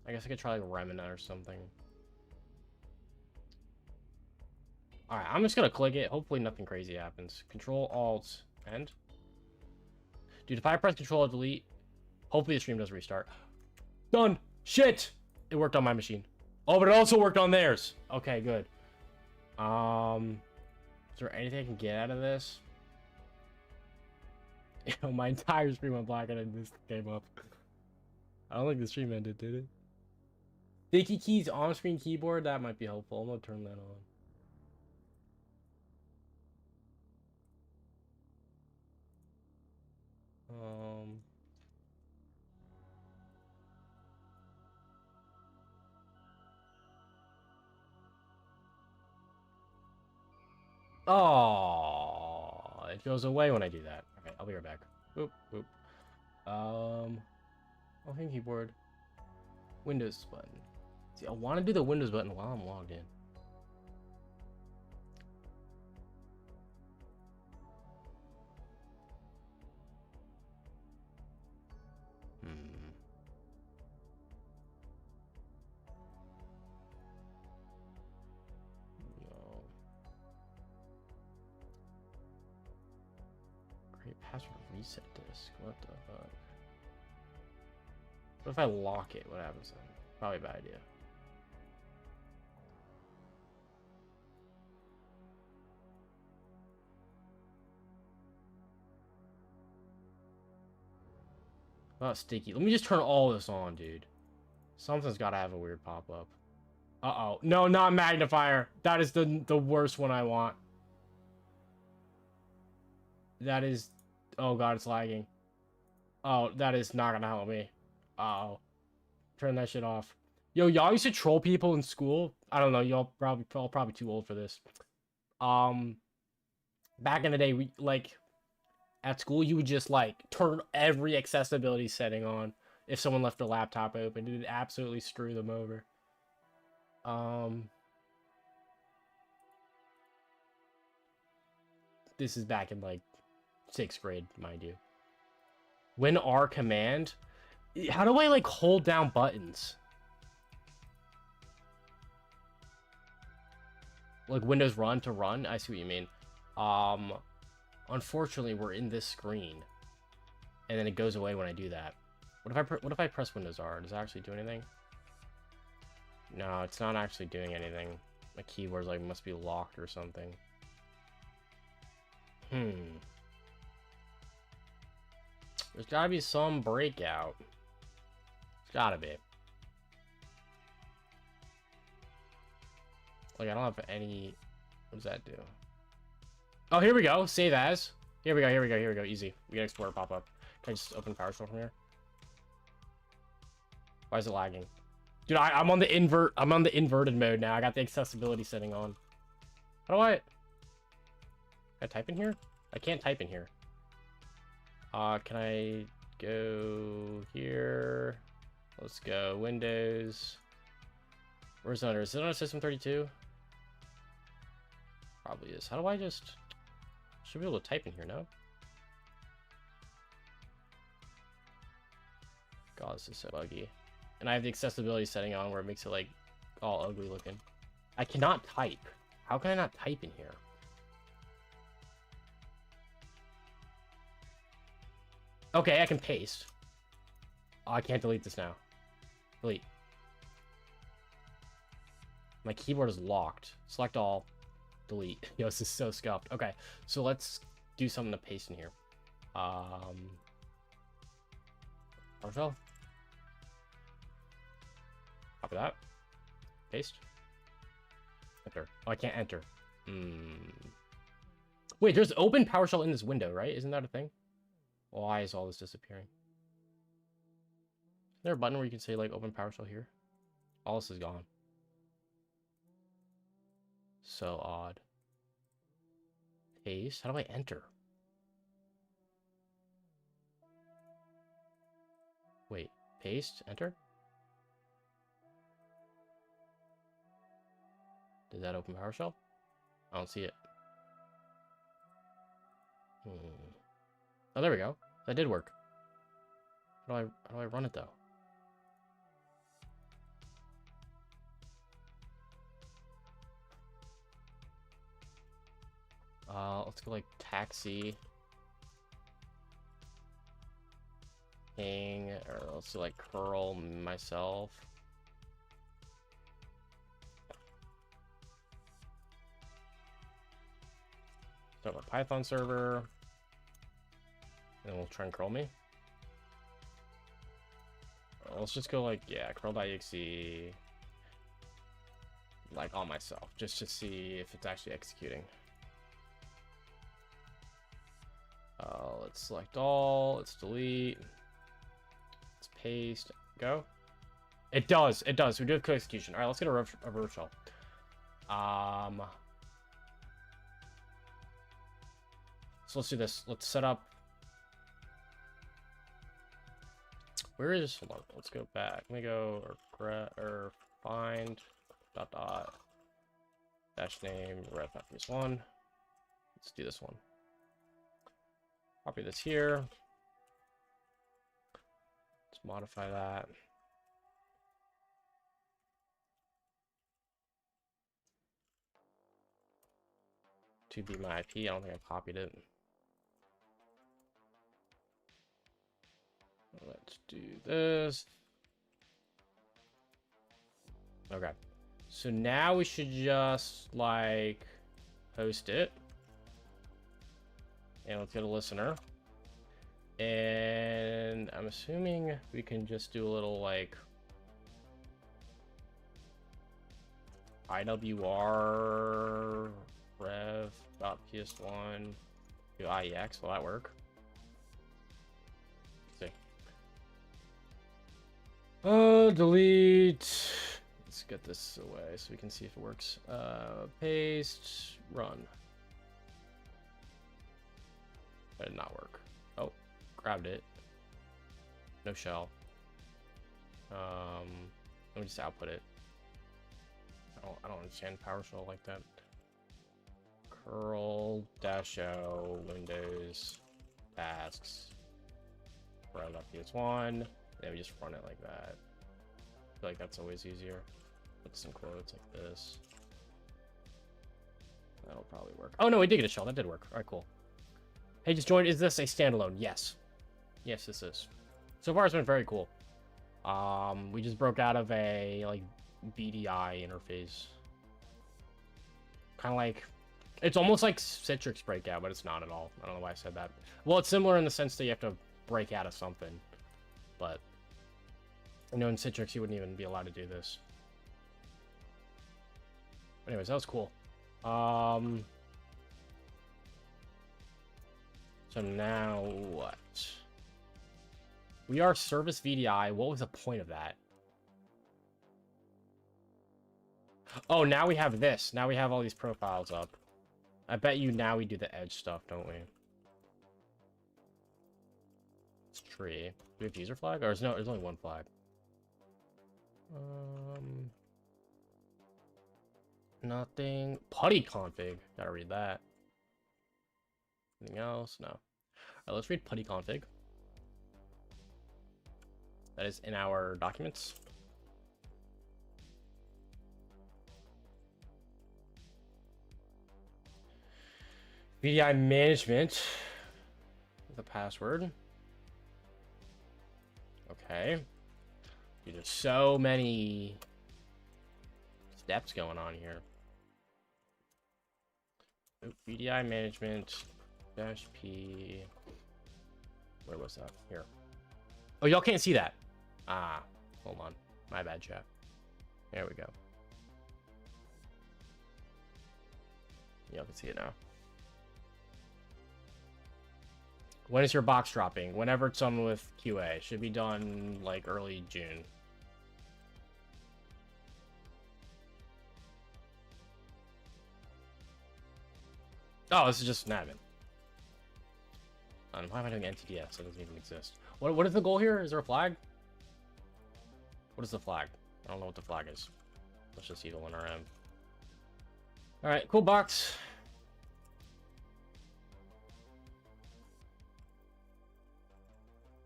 I guess I could try like Remina or something. Alright, I'm just gonna click it. Hopefully nothing crazy happens. Control Alt End. Dude, if I press Control Alt Delete, hopefully the stream does restart. Done! Shit! It worked on my machine. Oh, but it also worked on theirs. Okay, good. Is there anything I can get out of this? Yo, my entire stream went black and this came up. I don't think the stream ended, did it? Sticky keys on-screen keyboard? That might be helpful. I'm gonna turn that on. Oh, it goes away when I do that. Okay, I'll be right back. Boop, boop. Open keyboard. Windows button. See, I want to do the Windows button while I'm logged in. No. Create password reset disk. What the fuck? What if I lock it? What happens then? Probably a bad idea. Oh, sticky. Let me just turn all this on, dude. Something's got to have a weird pop-up. Uh-oh. No, not magnifier. That is the worst one I want. That is... Oh, God, it's lagging. Oh, that is not going to help me. Uh-oh. Turn that shit off. Yo, y'all used to troll people in school? I don't know. Y'all probably too old for this. Back in the day, we, like... At school, you would just, like, turn every accessibility setting on if someone left their laptop open. It would absolutely screw them over. This is back in, like, 6th grade, mind you. When R command? How do I, like, hold down buttons? Like, Windows run to run? I see what you mean. Unfortunately, we're in this screen, and then it goes away when I do that. What if I press Windows R? Does it actually do anything? No, it's not actually doing anything. My keyboard's like must be locked or something. There's gotta be some breakout. There's gotta be. Like I don't have any. What does that do? Oh, here we go. Save as. Here we go. Here we go. Here we go. Easy. We get Explorer pop up. Can I just open PowerShell from here? Why is it lagging? Dude, I'm on the inverted mode now. I got the accessibility setting on. How do I? Can I type in here? I can't type in here. Can I go here? Let's go Windows. Where's it under? Is it on System 32? Probably is. How do I just... Should be able to type in here, no? God, this is so buggy. And I have the accessibility setting on where it makes it, like, all ugly looking. I cannot type. How can I not type in here? Okay, I can paste. Oh, I can't delete this now. Delete. My keyboard is locked. Select all. Delete. Yo, this is so scuffed. Okay, so let's do something to paste in here. PowerShell. Copy that. Paste. Enter. Oh, I can't enter. Wait, there's open PowerShell in this window, right? Isn't that a thing? Why is all this disappearing? there a button where you can say like open PowerShell here? All this is gone. So odd. Paste. How do I enter? Wait. Paste. Enter. Does that open PowerShell? I don't see it. Oh, there we go. That did work. How do I run it though? Let's go like taxi. Ping, or let's do like curl myself. Start a Python server. And then we'll try and curl me. Let's just go like, yeah, curl.exe. Like on myself, just to see if it's actually executing. Let's select all, let's delete, let's paste, go. It does, we do have code execution. All right, let's get a reverse shell. So let's do this. Let's set up. Where is, hold on, let's go back. Let me go, or find, dot, dash name, ref.ps1. Let's do this one. Copy this here. Let's modify that. To be my IP. I don't think I copied it. Let's do this. Okay. So now we should just like host it. And let's get a listener. And I'm assuming we can just do a little like IWR rev.ps1 do IEX. Will that work? Let's see. Delete. Let's get this away so we can see if it works. Paste, run. That did not work. Oh, grabbed it. No shell. Let me just output it. I don't understand PowerShell like that. Curl -o Windows tasks run.ps1. Then we just run it like that. I feel like that's always easier. Put some quotes like this. That'll probably work. Oh no, we did get a shell. That did work. All right, cool. Hey, just joined. Is this a standalone? Yes. Yes, this is. So far, it's been very cool. We just broke out of a like BDI interface. Kind of like, it's almost like Citrix breakout, but it's not at all. I don't know why I said that. Well, it's similar in the sense that you have to break out of something, but you know, in Citrix you wouldn't even be allowed to do this. Anyways, that was cool. So now what? We are service VDI. What was the point of that? Oh, now we have this. Now we have all these profiles up. I bet you now we do the edge stuff, don't we? It's tree. Do we have user flag? Or is no, there's only one flag. Nothing. Putty config. Gotta read that. Anything else? No. Alright, let's read putty config. That is in our documents. VDI management. The password. Okay. Dude, there's so many steps going on here. VDI management dash P. Where was that? Here. Oh, y'all can't see that. Ah, hold on. My bad, chat. There we go. Y'all can see it now. When is your box dropping? Whenever it's done with QA. Should be done, like, early June. Oh, this is just an admin. Why am I doing NTDS? That doesn't even exist. What is the goal here? Is there a flag? What is the flag? I don't know what the flag is. Let's just evil RM. Alright, cool box.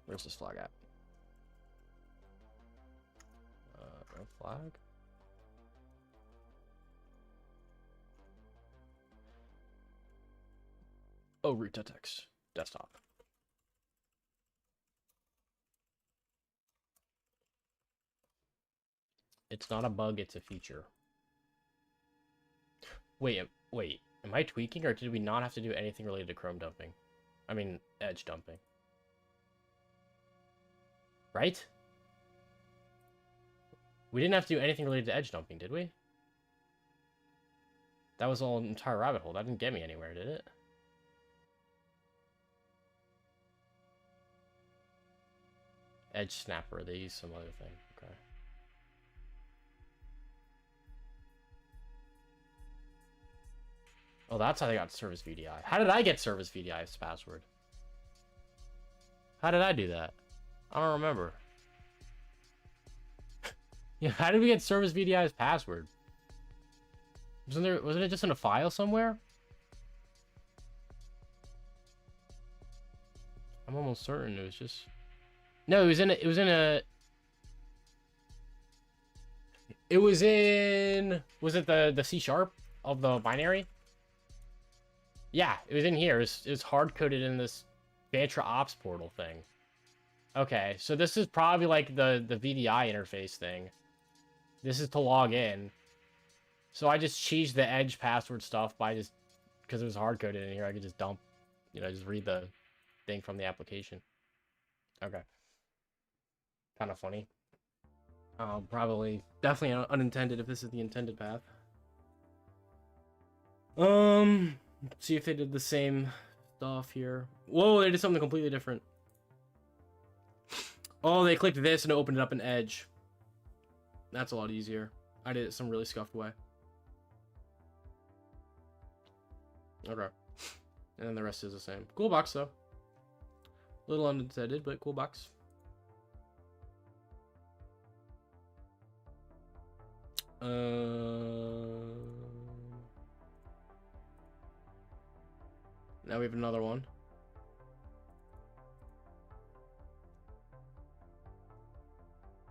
Where's this flag at? No flag? Oh, Rita text. Desktop. It's not a bug, it's a feature. Wait, am I tweaking, or did we not have to do anything related to Chrome dumping? I mean, edge dumping. Right? We didn't have to do anything related to edge dumping, did we? That was all an entire rabbit hole. That didn't get me anywhere, did it? Edge snapper, they use some other thing. Okay. Oh, that's how they got service VDI. How did I get service VDI as password? How did I do that? I don't remember. Yeah, how did we get service VDI as password? Wasn't it just in a file somewhere? I'm almost certain it was just... No, it was in was it the C# of the binary? Yeah, it was in here. It was hard-coded in this Bantra Ops portal thing. Okay, so this is probably like the VDI interface thing. This is to log in. So I just changed the edge password stuff by just... Because it was hard-coded in here, I could just dump... You know, just read the thing from the application. Okay. Kind of funny. Probably... Definitely unintended if this is the intended path. Let's see if they did the same stuff here. Whoa, they did something completely different. Oh, they clicked this and it opened it up in Edge. That's a lot easier. I did it some really scuffed way. Okay. And then the rest is the same. Cool box, though. A little unintended, but cool box. Now we have another one.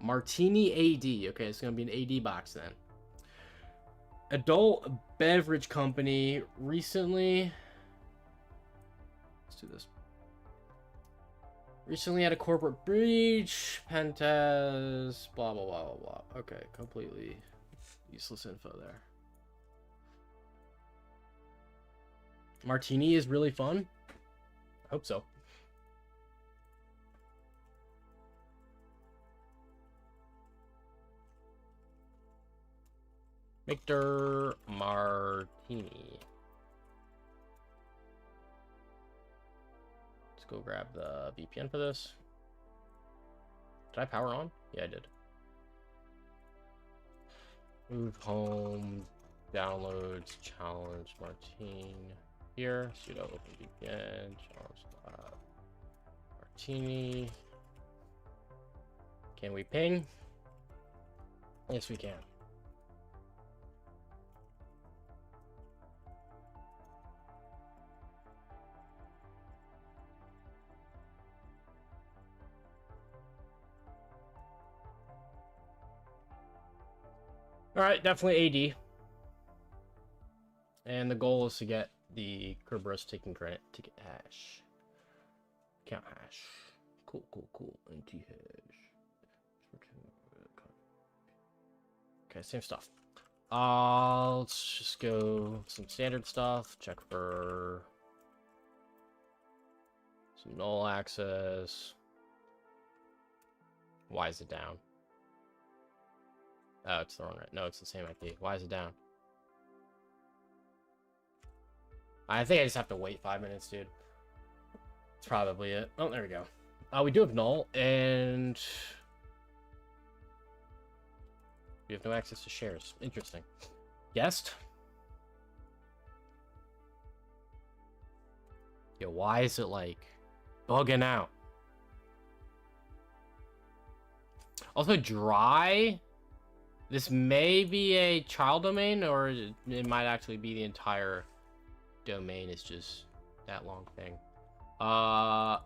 MartiniAD. Okay, it's gonna be an AD box then. Adult beverage company recently... Let's do this. Recently had a corporate breach, pen test, blah, blah, blah, blah, blah. Okay, completely useless info there. Martini is really fun. I hope so. Victor Martini. Let's go grab the VPN for this. Did I power on? Yeah, I did. Move home, downloads, challenge, Martini. Here, sudo open VPN, challenge Martini. Can we ping? Yes, we can. All right, definitely AD. And the goal is to get the Kerberos taking credit ticket hash. Count hash. Cool, cool, cool. NT hash. Okay, same stuff. Let's just go some standard stuff. Check for some null access. Why is it down? Oh, it's the wrong right. No, it's the same IP. Why is it down? I think I just have to wait 5 minutes, dude. That's probably it. Oh, there we go. We do have null, and we have no access to shares. Interesting. Guest? Yo, why is it, like, bugging out? Also, dry? This may be a child domain, or it might actually be the entire domain is just that long thing.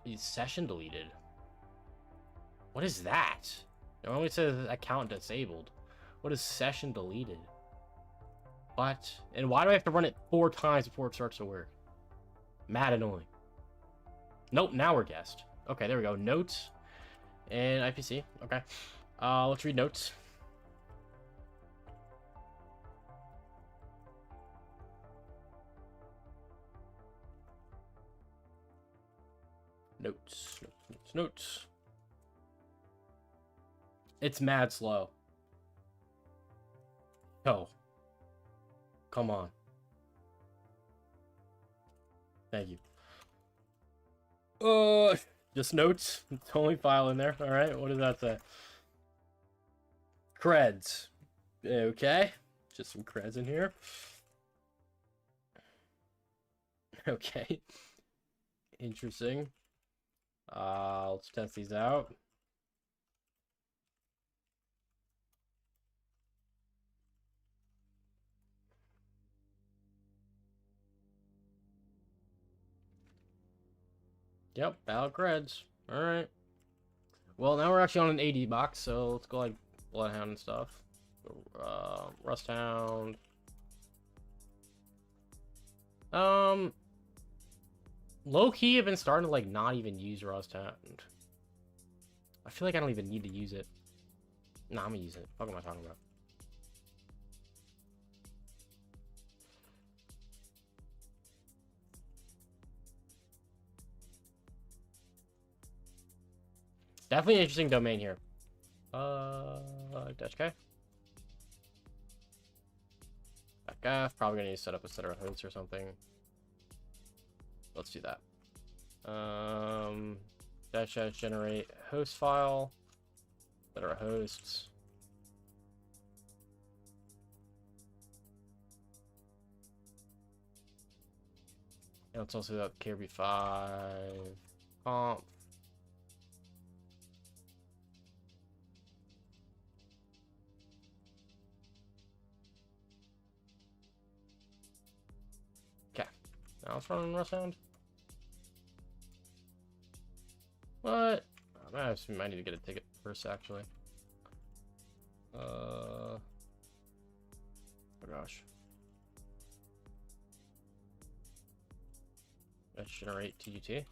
Is session deleted? What is that? It only says account disabled. What is session deleted? What? And why do I have to run it 4 times before it starts to work? Mad annoying. Nope, now we're guessed. Okay, there we go. Notes and IPC. Okay. Let's read notes. Notes. Notes. It's mad slow. Oh. Come on. Thank you. Just notes. It's the only file in there. Alright, what does that say? Creds. Okay. Just some creds in here. Okay. Interesting. Let's test these out. Yep, valid creds. Alright. Well, now we're actually on an AD box, so let's go like Bloodhound and stuff. Rusthound. Low-key, I've been starting to like not even use Rusthound. I feel like I don't even need to use it. Nah, I'm gonna use it. What am I talking about? Definitely an interesting domain here. Dash K. Back probably gonna need to set up a set of hosts or something. Let's do that. Dash generate host file. Set our hosts. And let's also do that KRB5 comp. Now let's run Rusthound. What? I might need to get a ticket first, actually. Oh gosh. Let's generate TUT. Okay,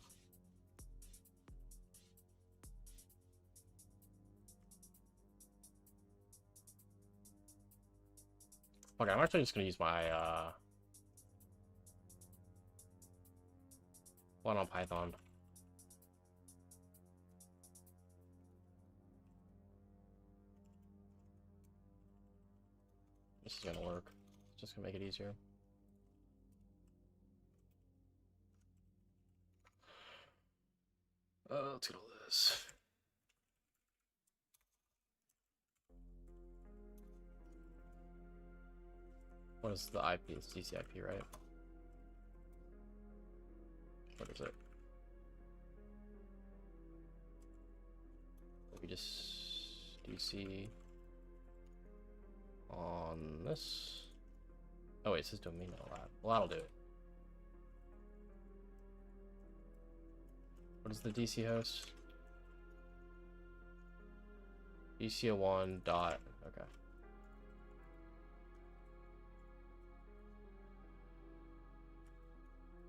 I'm actually just gonna use my one on Python. This is gonna work. It's just gonna make it easier. Let's get all this. What is the IP? It's TCP, right? What is it? We just DC on this. Oh wait, it says domain lab. Well, that'll do it. What is the DC host? DC01 dot. Okay.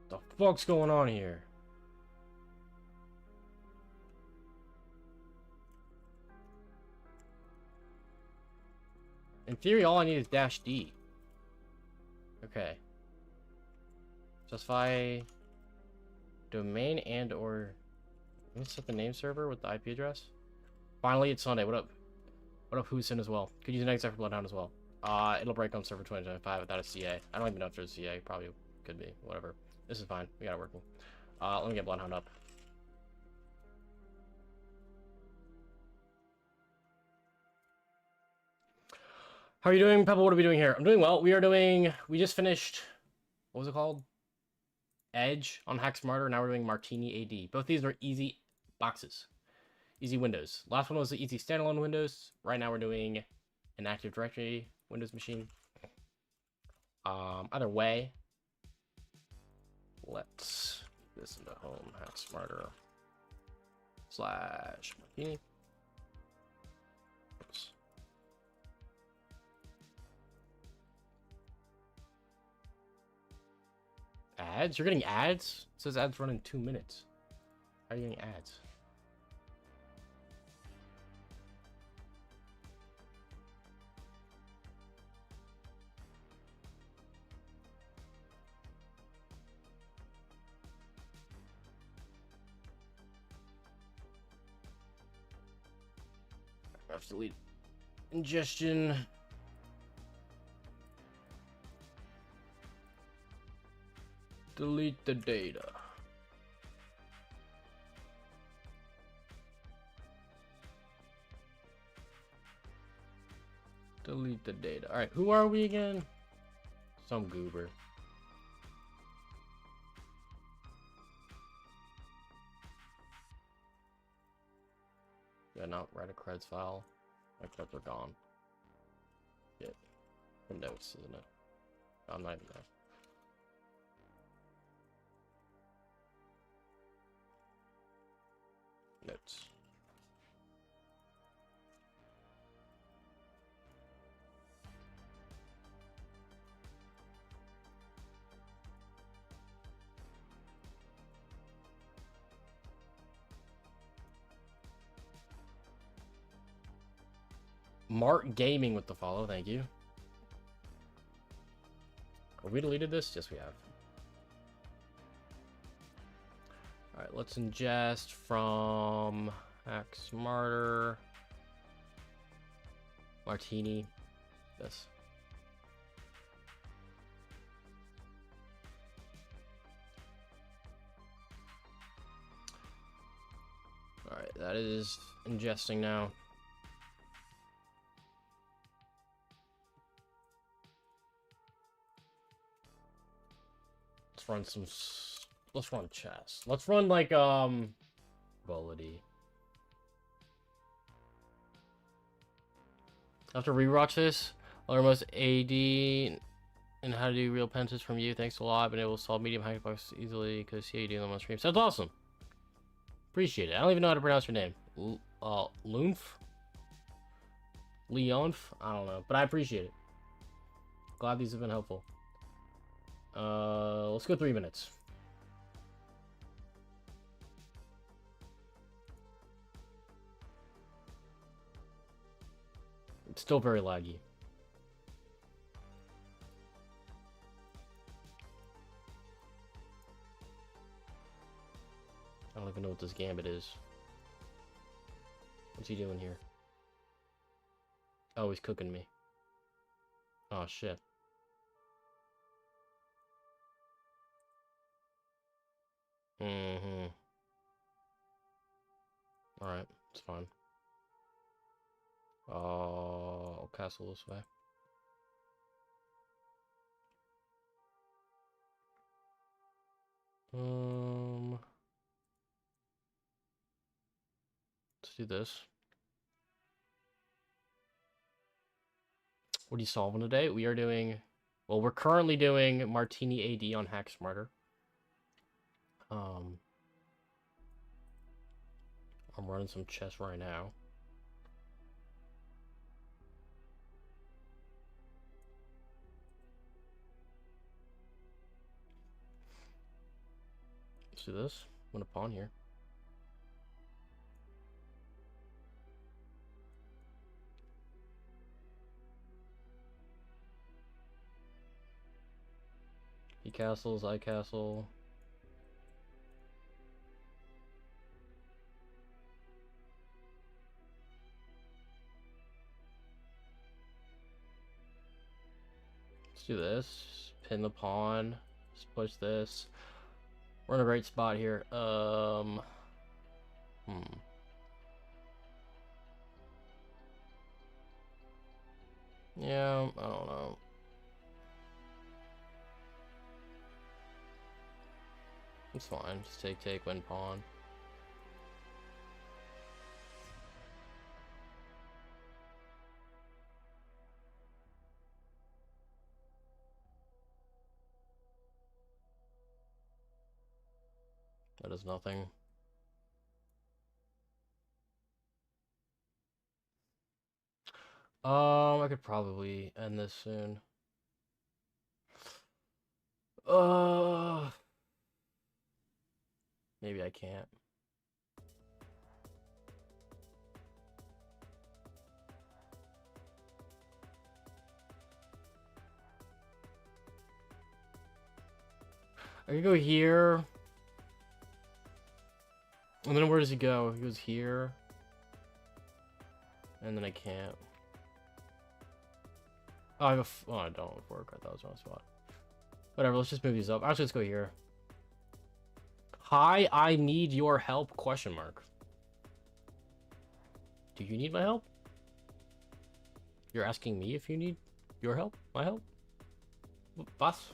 The fuck's going on here? In theory, all I need is -D. Okay. Justify domain and or let me set the name server with the IP address. Finally, it's Sunday. What up? What up, Houston as well? Could use an exec for Bloodhound as well. It'll break on server 2025 without a CA. I don't even know if there's a CA. Probably could be. Whatever. This is fine. We got it working. Let me get Bloodhound up. How are you doing, Pebble? What are we doing here? I'm doing well. We just finished, what was it called? Edge on Hack Smarter. Now we're doing MartiniAD. Both these are easy boxes. Easy Windows. Last one was the easy standalone Windows. Right now we're doing an Active Directory Windows machine. Either way, let's this into home Hack Smarter / Martini. Oops. Ads? You're getting ads? It says ads run in 2 minutes. How are you getting ads? I have to delete ingestion. Delete the data. Delete the data. All right, who are we again? Some goober. Yeah, not write a creds file. My creds are gone. Shit. For notes, isn't it? I'm not even there. Notes. Mart Gaming with the follow, thank you. Have we deleted this? Yes, we have. Alright, let's ingest from Hack Smarter. Martini. This. Alright, that is ingesting now. Let's run chess. Let's run like quality. After rewatch this, I'll learn most AD and how to do real pen tests from you. Thanks a lot. I've been able to solve medium high box easily because see how you do them on stream. Sounds awesome. Appreciate it. I don't even know how to pronounce your name. Loonf? Leonf? I don't know, but I appreciate it. Glad these have been helpful. Let's go 3 minutes. It's still very laggy. I don't even know what this gambit is. What's he doing here? Oh, he's cooking me. Oh, shit. Mm-hmm. Alright, it's fine. I'll castle this way. Let's do this. What are you solving today? We are doing... Well, we're currently doing MartiniAD on Hack Smarter. I'm running some chess right now. Let's do this. I'm gonna pawn here. He castles, I castle. Let's do this. Pin the pawn. Let's push this. We're in a great spot here. Hmm. 'Cause Yeah, I don't know. It's fine. Just take, win pawn. That is nothing. I could probably end this soon. Maybe I can't. I could go here. And then where does he go? He goes here. And then I can't. Oh, I have a oh, I don't have fork. I thought it was the wrong spot. Whatever, let's just move these up. Actually, let's go here. Hi, I need your help, question mark. Do you need my help? You're asking me if you need your help? My help? Boss?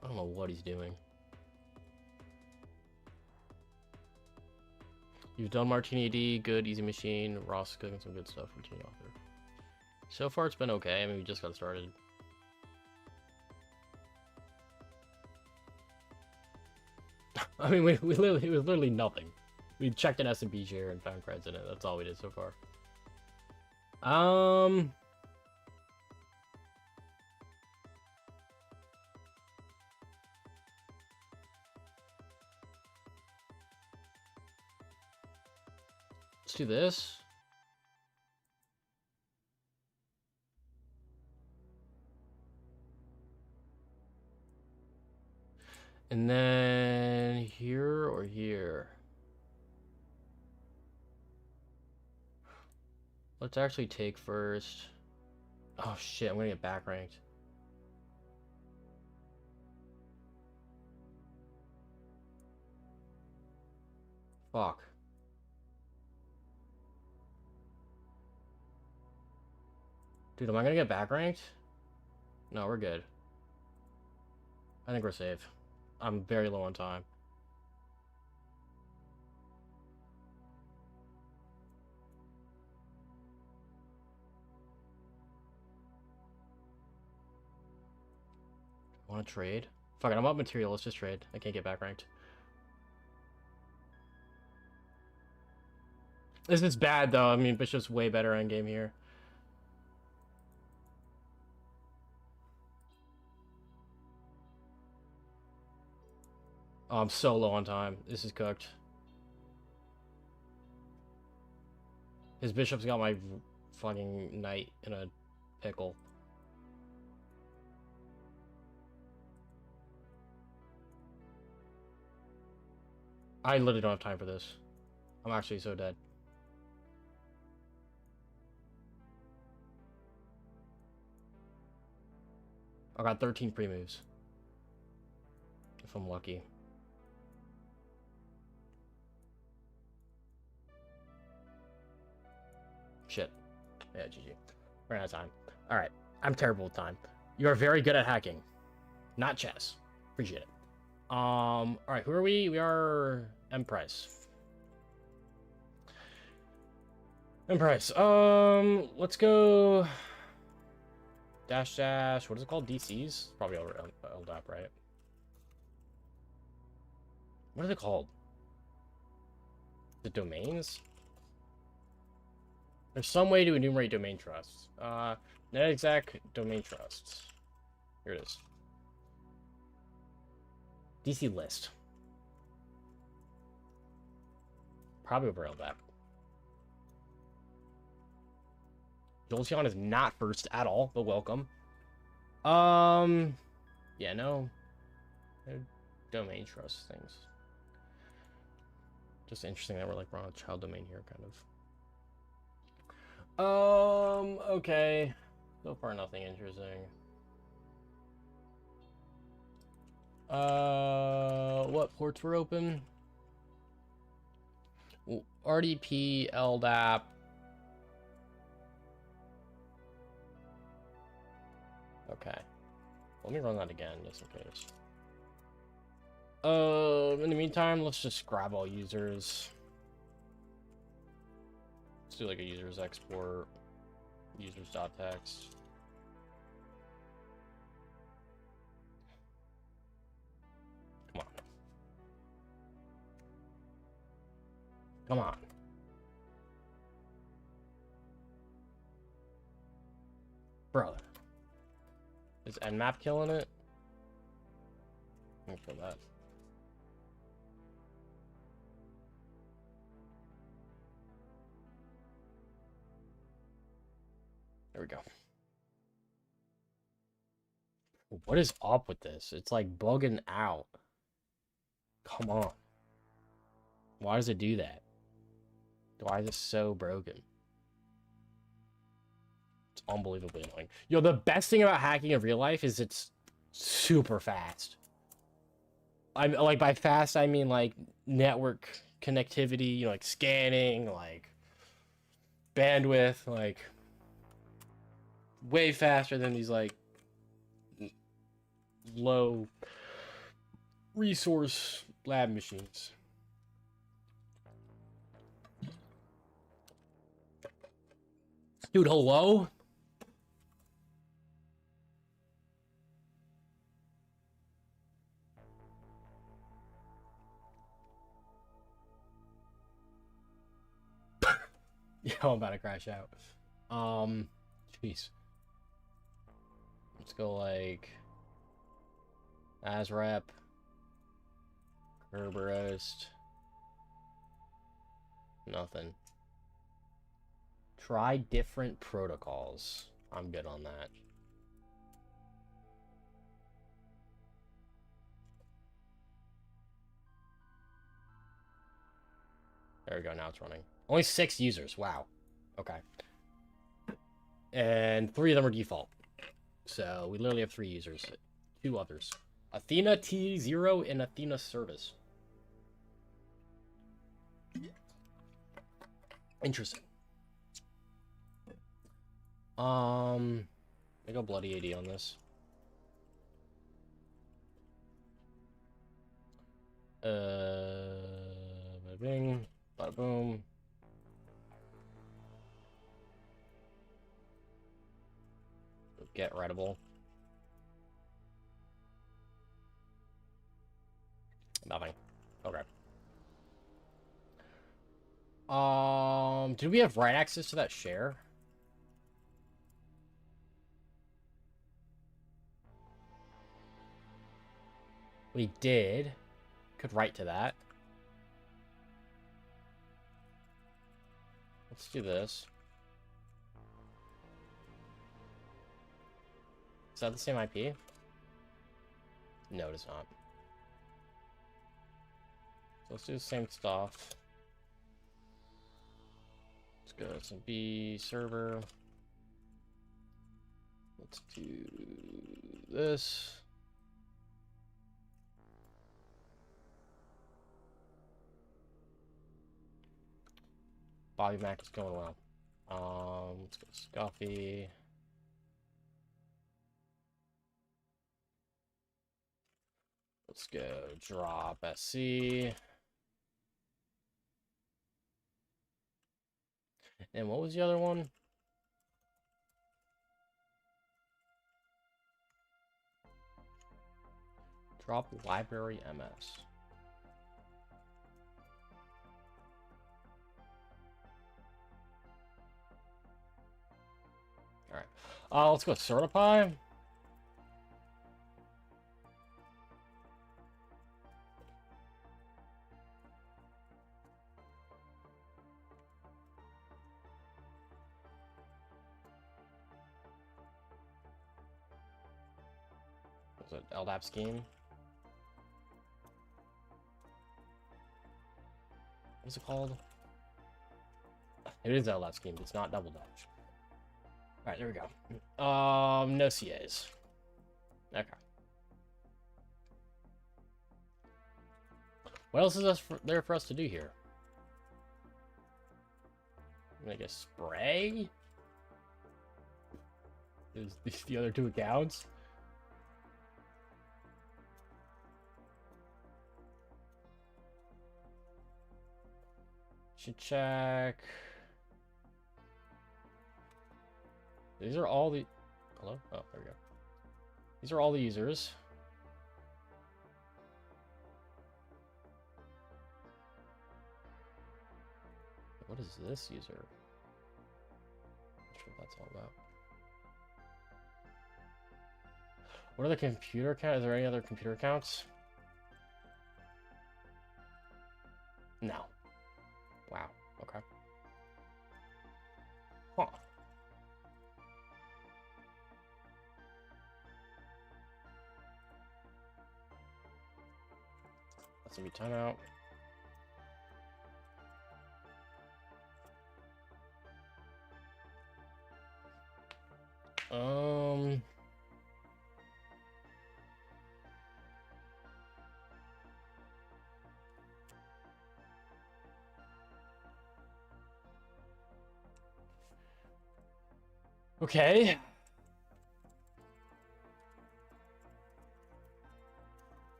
I don't know what he's doing. You've done MartiniAD, good, easy machine. Ross cooking some good stuff. Routine author. So far, it's been okay. I mean, we just got started. I mean, it was literally nothing. We checked an S&P share and found creds in it. That's all we did so far. Let's do this. And then here or here. Let's actually take first. Oh shit, I'm gonna get back ranked. Fuck. Dude, am I gonna get back ranked? No, we're good. I think we're safe. I'm very low on time. Want to trade? Fuck it, I'm up material. Let's just trade. I can't get back ranked. This is bad though. I mean, Bishop's way better endgame here. Oh, I'm so low on time. This is cooked. His bishop's got my fucking knight in a pickle. I literally don't have time for this. I'm actually so dead. I got 13 pre-moves. If I'm lucky. Shit. Yeah, GG. Ran out of time. Alright. I'm terrible with time. You are very good at hacking. Not chess. Appreciate it. Alright, who are we? We are Empress. Empress. Let's go dash dash. What is it called? DCs? Probably LDAP, right? What are they called? The domains? There's some way to enumerate domain trusts. NetExec domain trusts. Here it is. DC list. Probably over LDAP. Jolteon is not first at all, but welcome. Yeah, no. Domain trust things. Just interesting that we're like on a child domain here, kind of. Okay. So far, nothing interesting. What ports were open? RDP, LDAP. Okay. Let me run that again, just in case. In the meantime, let's just grab all users. Let's do like a users export, users.txt. Come on. Come on. Bro. Is Nmap killing it? Let me kill that. There we go. What is up with this? It's like bugging out. Come on. Why does it do that? Why is it so broken? It's unbelievably annoying. Yo, the best thing about hacking in real life is it's super fast. I'm like, by fast I mean like network connectivity, you know, like scanning, like bandwidth, like way faster than these like low resource lab machines. Dude, hello? Yeah, I'm about to crash out. Jeez. Let's go like ASREP, Kerberoast, nothing. Try different protocols. I'm good on that. There we go, now it's running. Only 6 users, wow. Okay. And 3 of them are default. So we literally have 3 users. 2 others. Athena T0 and Athena Service. Interesting. I go bloody AD on this. Bada bing, bada boom. Get readable. Nothing. Okay. Did we have write access to that share? We did. Could write to that. Let's do this. Is that the same IP? No, it is not. So let's do the same stuff. Let's go SMB server. Let's do this. Bobby Mac is going well. Let's go Scuffy. Let's go drop SC. And what was the other one? Drop library MS. Alright. Let's go certify. Was it LDAP scheme? What's it called? It is LDAP scheme. It's not double dash. All right, there we go. No CAs. Okay. What else is there for us to do here? Make a spray? Is the other two accounts? Should check. These are all the... Hello? Oh, there we go. These are all the users. What is this user? Not sure what that's all about. What are the computer accounts? Is there any other computer accounts? No. Wow. Okay. Huh. That's gonna be timeout. Okay.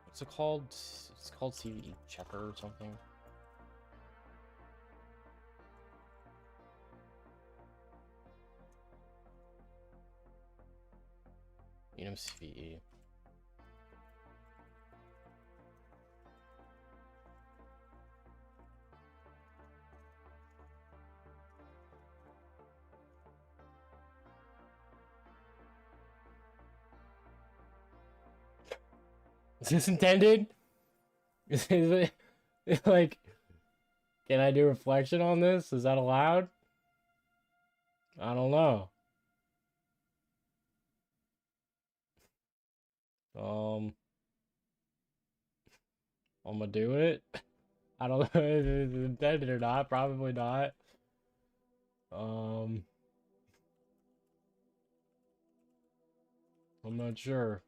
What's it called? It's called CVE checker or something. Enum CVE. Is this intended? Is it like, can I do reflection on this? Is that allowed? I don't know. I'm gonna do it. I don't know if it's intended or not. Probably not. I'm not sure.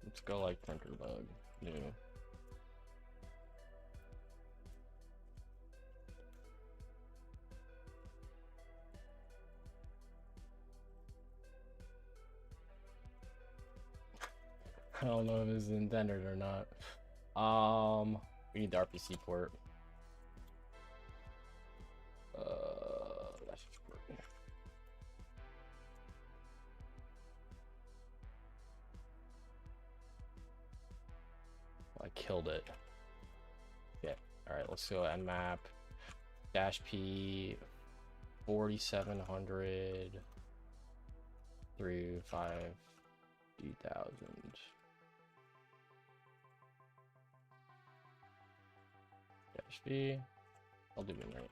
Let's go like printer bug. New. I don't know if this is intended or not. We need the RPC port. That's port. I killed it. Yeah. All right. Let's go nmap -p 4700 through 5000. -v. I'll do it right.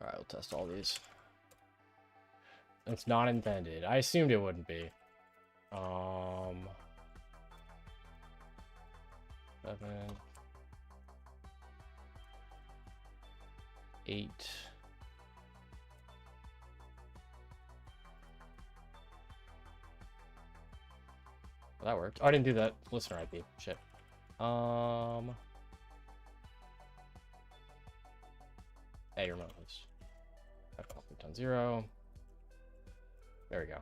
All right. We'll test all these. It's not intended. I assumed it wouldn't be. 7, 8. Well, that worked. Oh, I didn't do that listener IP. Shit. Hey, remote host. I've done 0. There we go.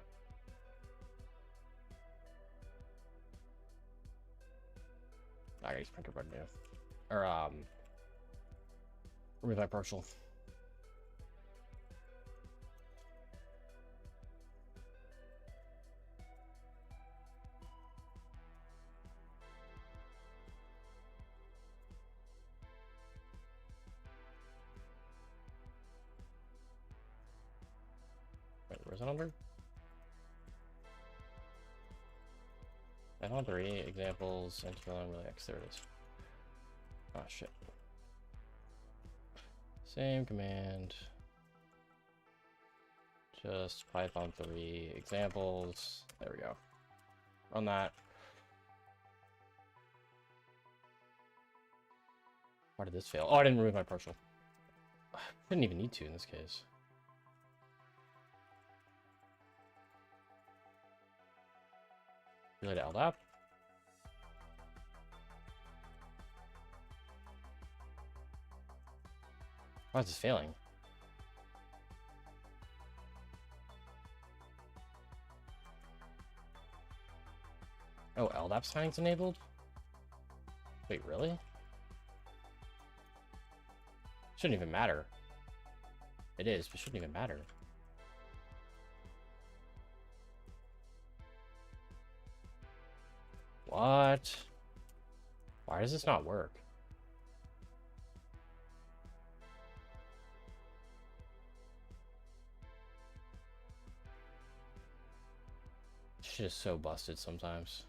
I gotta use printer button new. Or remove that partial. Wait, where's it under? I don't 3 examples and really X. There it is. Oh shit. Same command. Just Python 3 examples. There we go. on that. Why did this fail? Oh, I didn't remove my partial. Didn't even need to in this case. Relay to LDAP. Why is this failing? Oh, LDAP signing's enabled? Wait, really? Shouldn't even matter. It is, but shouldn't even matter. What? Why does this not work? Shit is so busted sometimes.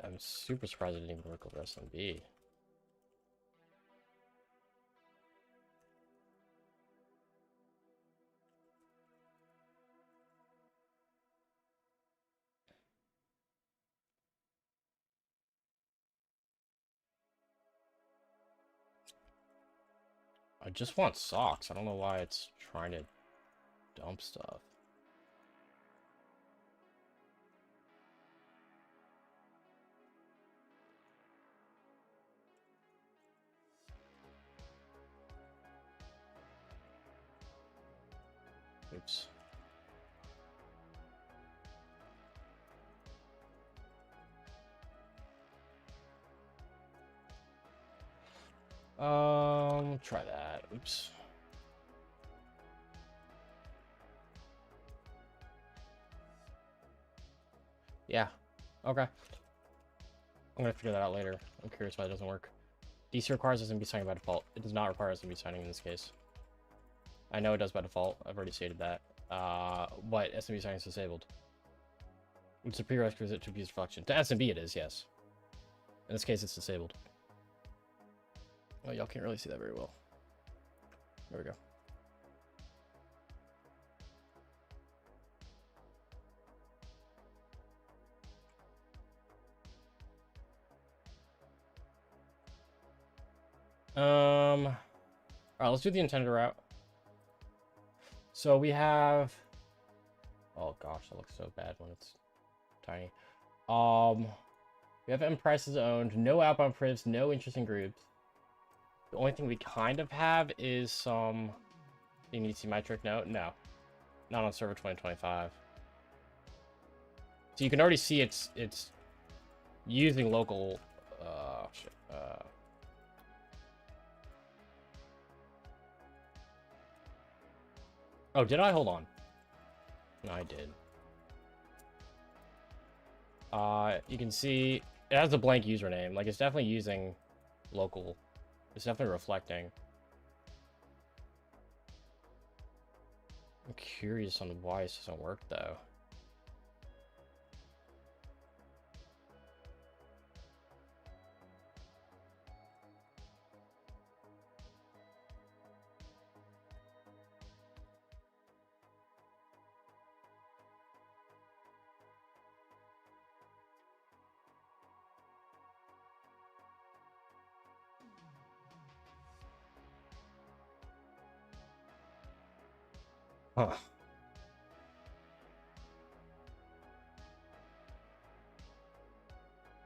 I'm super surprised it didn't even work over SMB. I just want socks. I don't know why it's trying to dump stuff. Oops. Try that. Oops. Yeah. Okay. I'm gonna figure that out later. I'm curious why it doesn't work. DC requires SMB signing by default. It does not require SMB signing in this case. I know it does by default. I've already stated that. But SMB signing is disabled. It's a prerequisite to abuse reflection. To SMB it is, yes. In this case, it's disabled. Oh, y'all can't really see that very well. There we go. All right, let's do the intended route. So we have, oh gosh, that looks so bad when it's tiny. We have M prices owned, no outbound privs, no interesting groups. The only thing we kind of have is some, you need to see my trick note? No, not on server 2025. So you can already see it's using local, shit, oh, did I? Hold on. No, I did. You can see it has a blank username. Like, it's definitely using local. It's definitely reflecting. I'm curious on why this doesn't work, though. Huh.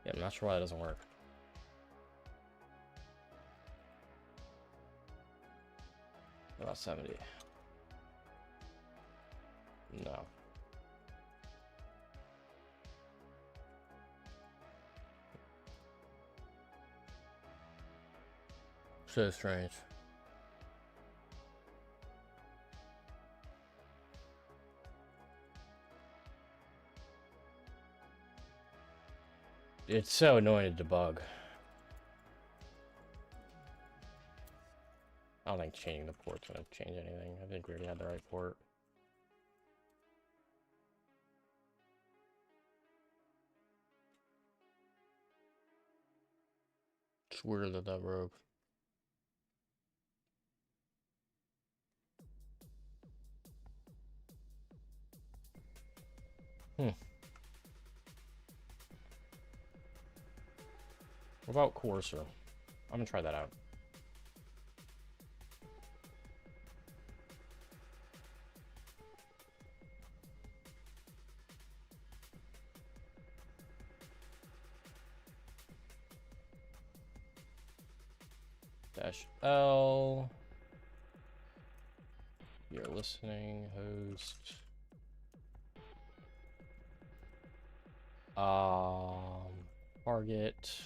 Yeah, I'm not sure why it doesn't work. About 70. No. So strange. It's so annoying to debug. I don't think changing the port's gonna change anything. I think we already had the right port. It's weird that that broke. What about Courser? I'm gonna try that out. -L. You're listening, host. Target.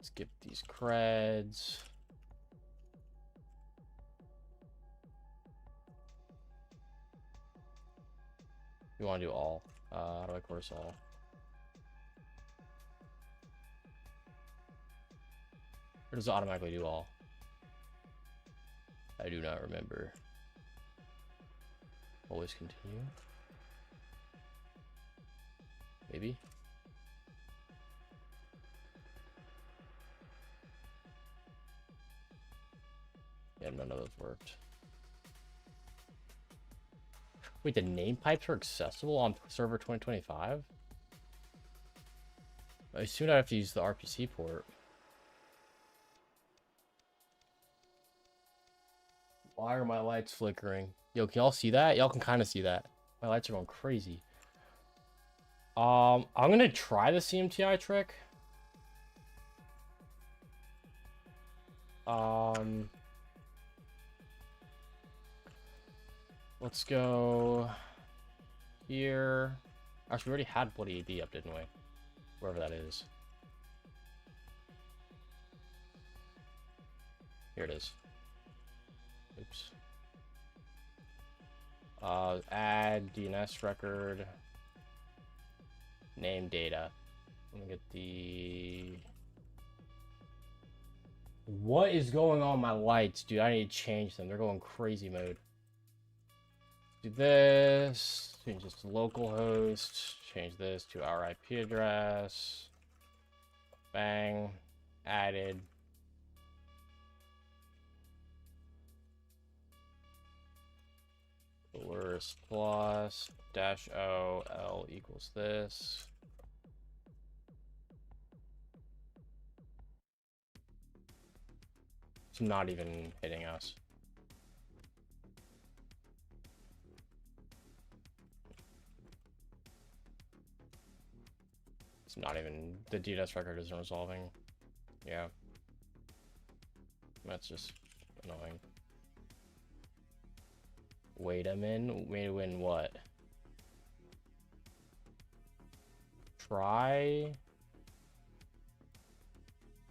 Skip these creds. You want to do all? How do I course all? Or does it automatically do all? I do not remember. Always continue. Maybe. Yeah, none of those worked. Wait, the name pipes are accessible on server 2025? I assume I have to use the RPC port. Why are my lights flickering? Yo, can y'all see that? Y'all can kind of see that. My lights are going crazy. I'm gonna try the CMTI trick. Let's go here. Actually, we already had Bloody AD up, didn't we? Wherever that is. Here it is. Oops. Add DNS record. Name data. Let me get the... What is going on with my lights, dude? I need to change them. They're going crazy mode. Do this. Change this to localhost. Change this to our IP address. Bang. Added. Worst plus -O L equals this. It's not even hitting us. It's not even, the DNS record isn't resolving. Yeah. That's just annoying. Wait a minute. Wait a minute, what? Try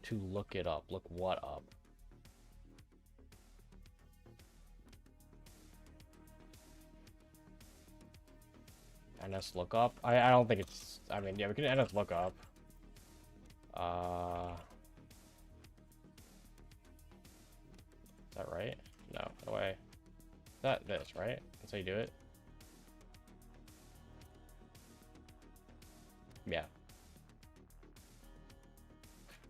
to look it up. Look what up? NS lookup? I don't think it's, I mean, yeah, we can NS lookup. Is that right? No, how do I? That this, right? That's how you do it. Yeah.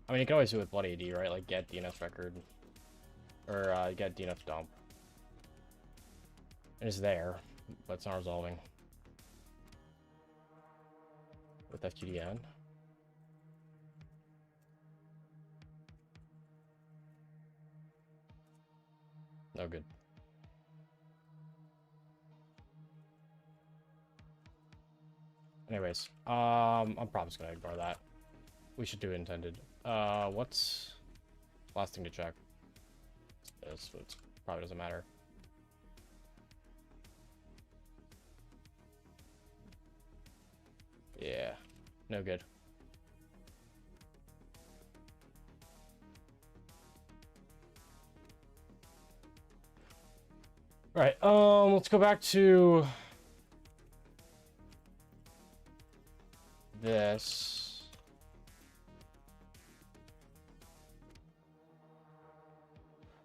I mean, you can always do it with Bloody AD, right? Like get DNS record, or get DNS dump. And it's there, but it's not resolving. With FQDN. No good. Anyways, I'm probably just gonna ignore that. We should do it intended. What's last thing to check? This, it probably doesn't matter. Yeah, no good. All right, let's go back to this.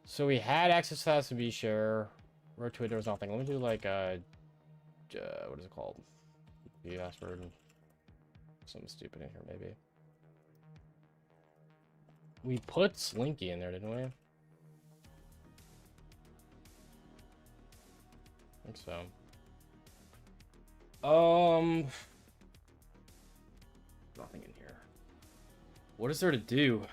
So we had access to SMB share. Wrote to it, there was nothing. Let me do like what is it called? The password. Something stupid in here, maybe. We put Slinky in there, didn't we? I think so. Nothing in here. What is there to do?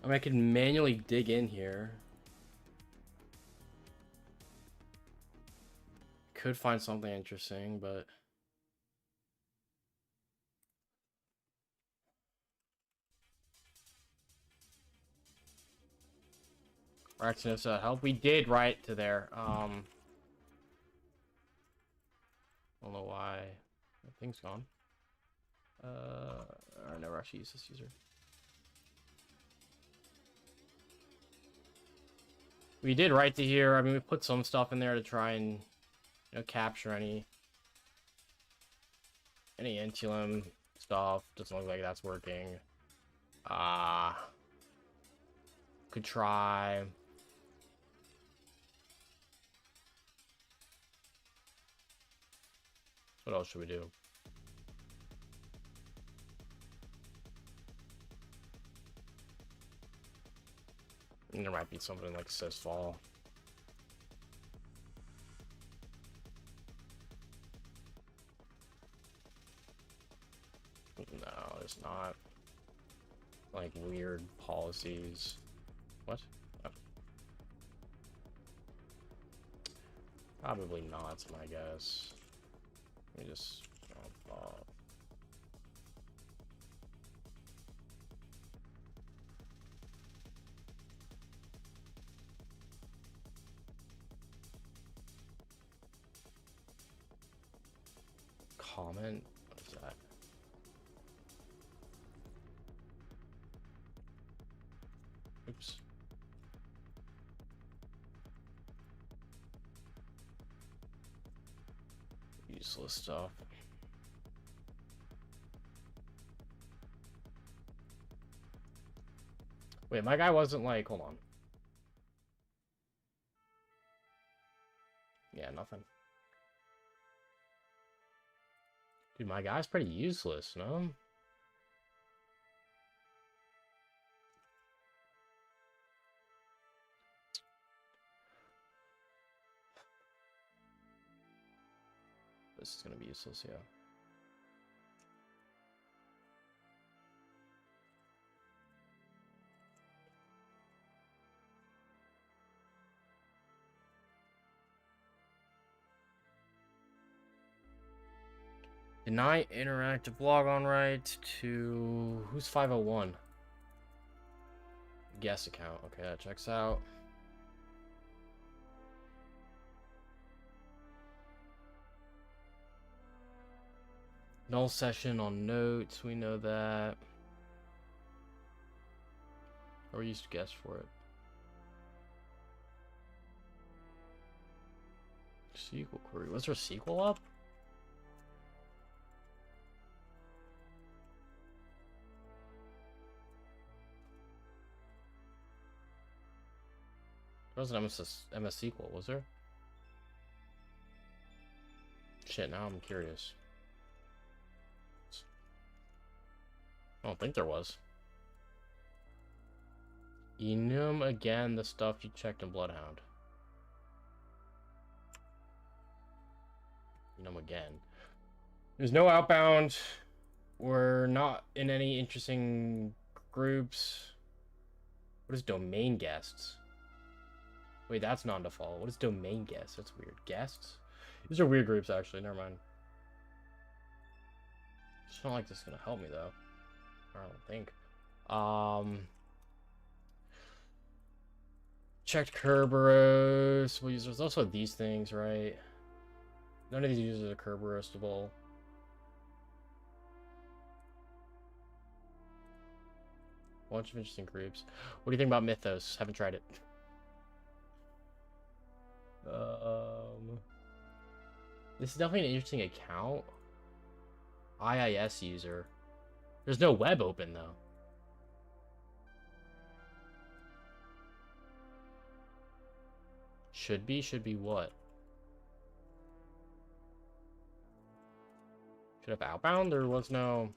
I mean, I can manually dig in here. Could find something interesting, but Actually, help. We did right to there. I don't know why. That thing's gone. I never actually used this user. We did right to here. I mean, we put some stuff in there to try and, capture any Intulum stuff. Doesn't look like that's working. Could try. What else should we do? There might be something like sysfall. No, it's not. Like weird policies. What? Oh. Probably not, my guess. Let me just jump off. Comment? What is that? Oops. Useless stuff. Wait, my guy wasn't like, hold on. Yeah, nothing. Dude, my guy's pretty useless, no? This is gonna be useless, yeah. Deny interactive logon right to... Who's 501? Guest account. Okay, that checks out. Null session on notes. We know that. Or we used to guess for it. SQL query. Was there a sequel up? There was an MS SQL, was there? Shit, now I'm curious. I don't think there was. Enum again, the stuff you checked in Bloodhound. Enum again. There's no outbound. We're not in any interesting groups. What is domain guests? Wait, that's non-default. What is domain guests? That's weird. Guests? These are weird groups, actually. Never mind. It's not like this is gonna help me, though. I don't think. Checked Kerberos. Well, there's also these things, right? None of these users are Kerberosable. Bunch of interesting groups. What do you think about Mythos? Haven't tried it. This is definitely an interesting account. IIS user. There's no web open though. Should be what? Did it have outbound? There was no...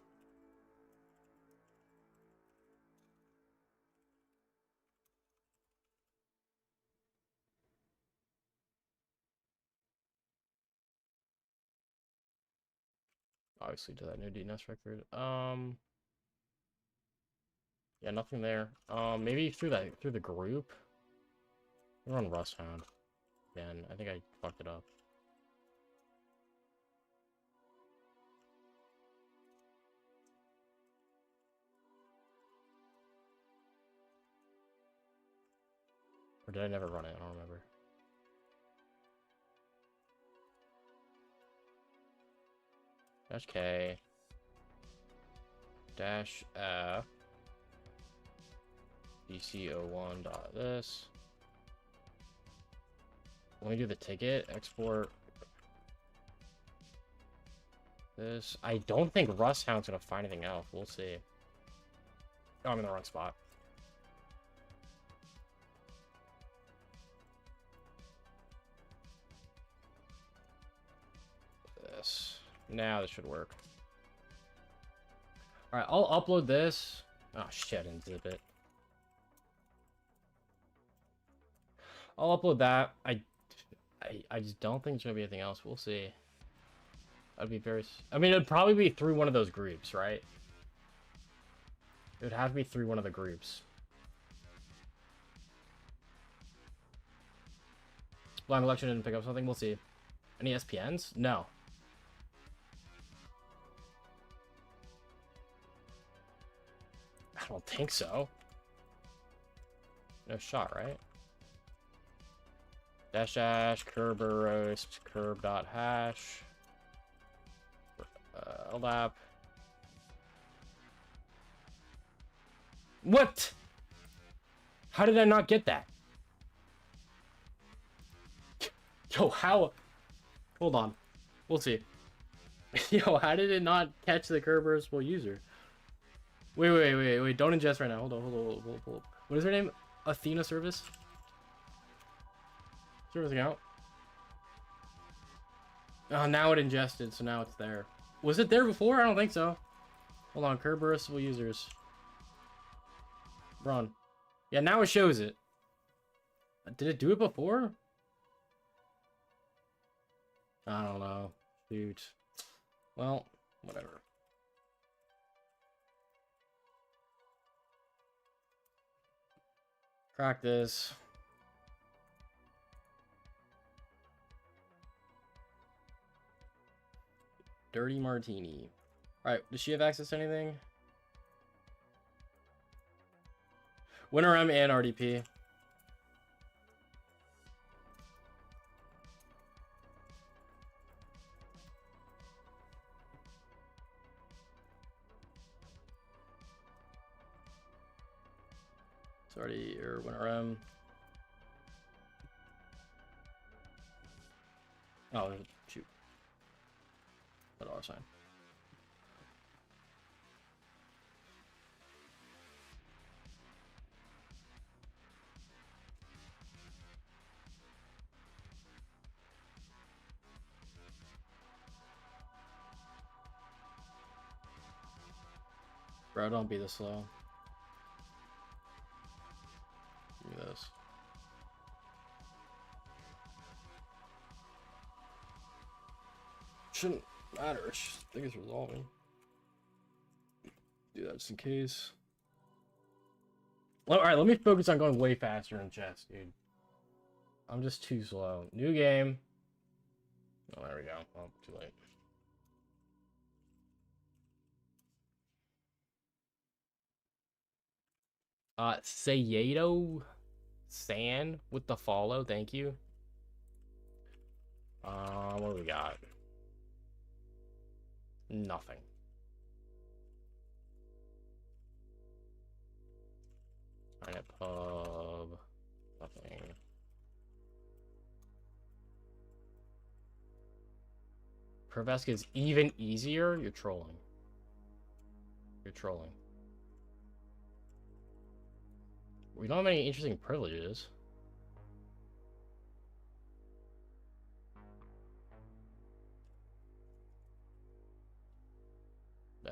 Obviously to that new DNS record. Yeah, nothing there. Maybe through the group. We're on Rust Hound. Again, I think I fucked it up. Or did I never run it? I don't remember. -K -F BC01 dot this. Let me do the ticket export this. I don't think Rust Hound's gonna find anything else. We'll see. Oh, I'm in the wrong spot. This. Now this should work. Alright, I'll upload this. Oh shit, and zip it. I'll upload that. I just don't think there's gonna be anything else. We'll see. I'd be very... I mean, it'd probably be through one of those groups, right? It would have to be through one of the groups. Blind election didn't pick up something. We'll see. Any SPNs? No. I don't think so. No shot, right? -- Kerber roast curb.hash lap. What? How did I not get that? Yo, how? Hold on. We'll see. Yo, how did it not catch the Kerbersable user? Wait. Don't ingest right now. Hold on. What is her name? Athena service? Service account. Oh, now it ingested, so now it's there. Was it there before? I don't think so. Hold on. Kerbersable users. Run. Yeah, now it shows it. Did it do it before? I don't know. Shoot. Well, whatever. Crack this. Dirty Martini. Alright, does she have access to anything? WinRM and RDP. It's already, or WinRM. Oh, shoot. $1 sign. Bro, don't be this slow. Give me this. Shouldn't matter. I think it's resolving. Do that just in case. Well, all right, let me focus on going way faster in chess, dude. I'm just too slow. New game. Oh, there we go. Oh, too late. Sayedo San with the follow. Thank you. What do we got? Nothing. Planet Pub. Nothing. Pervesk is even easier? You're trolling. You're trolling. We don't have any interesting privileges.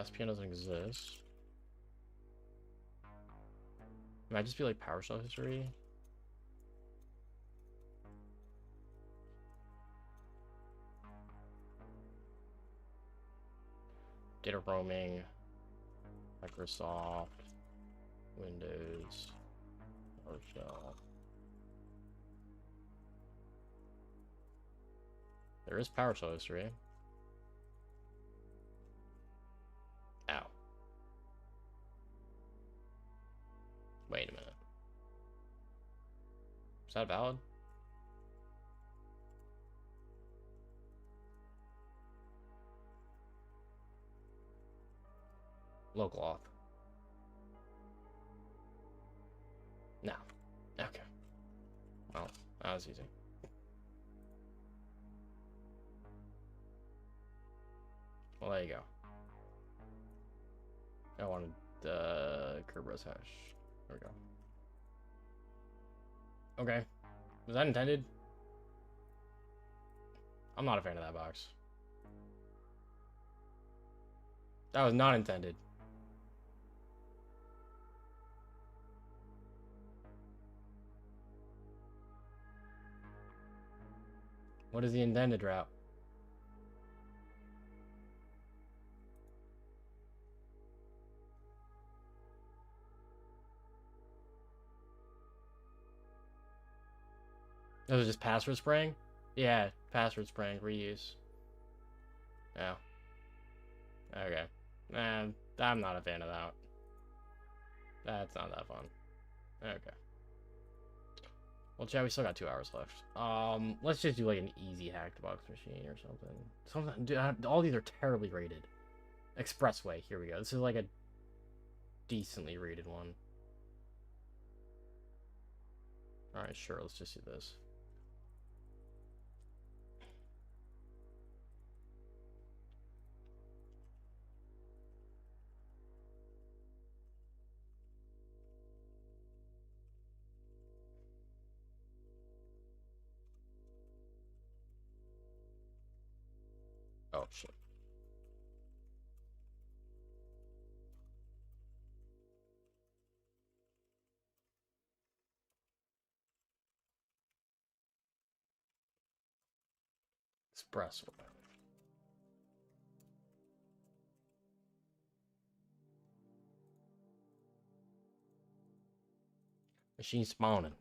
SPN doesn't exist. It might just be like PowerShell history. Data roaming, Microsoft, Windows, PowerShell. There is PowerShell history. Ow. Wait a minute. Is that valid? Local auth. No. Okay. Well, that was easy. Well, there you go. I wanted the Kerberos hash. There we go. Okay. Was that intended? I'm not a fan of that box. That was not intended. What is the intended route? That was just password spraying? Yeah, password spraying, reuse. Oh. Okay. Man, I'm not a fan of that. That's not that fun. Okay. Well, Chad, we still got 2 hours left. Let's just do like an easy hacked box machine or something. Something. Dude, all these are terribly rated. Expressway. Here we go. This is like a decently rated one. All right, sure. Let's just do this. Oh shit. Expressway. Machine spawning.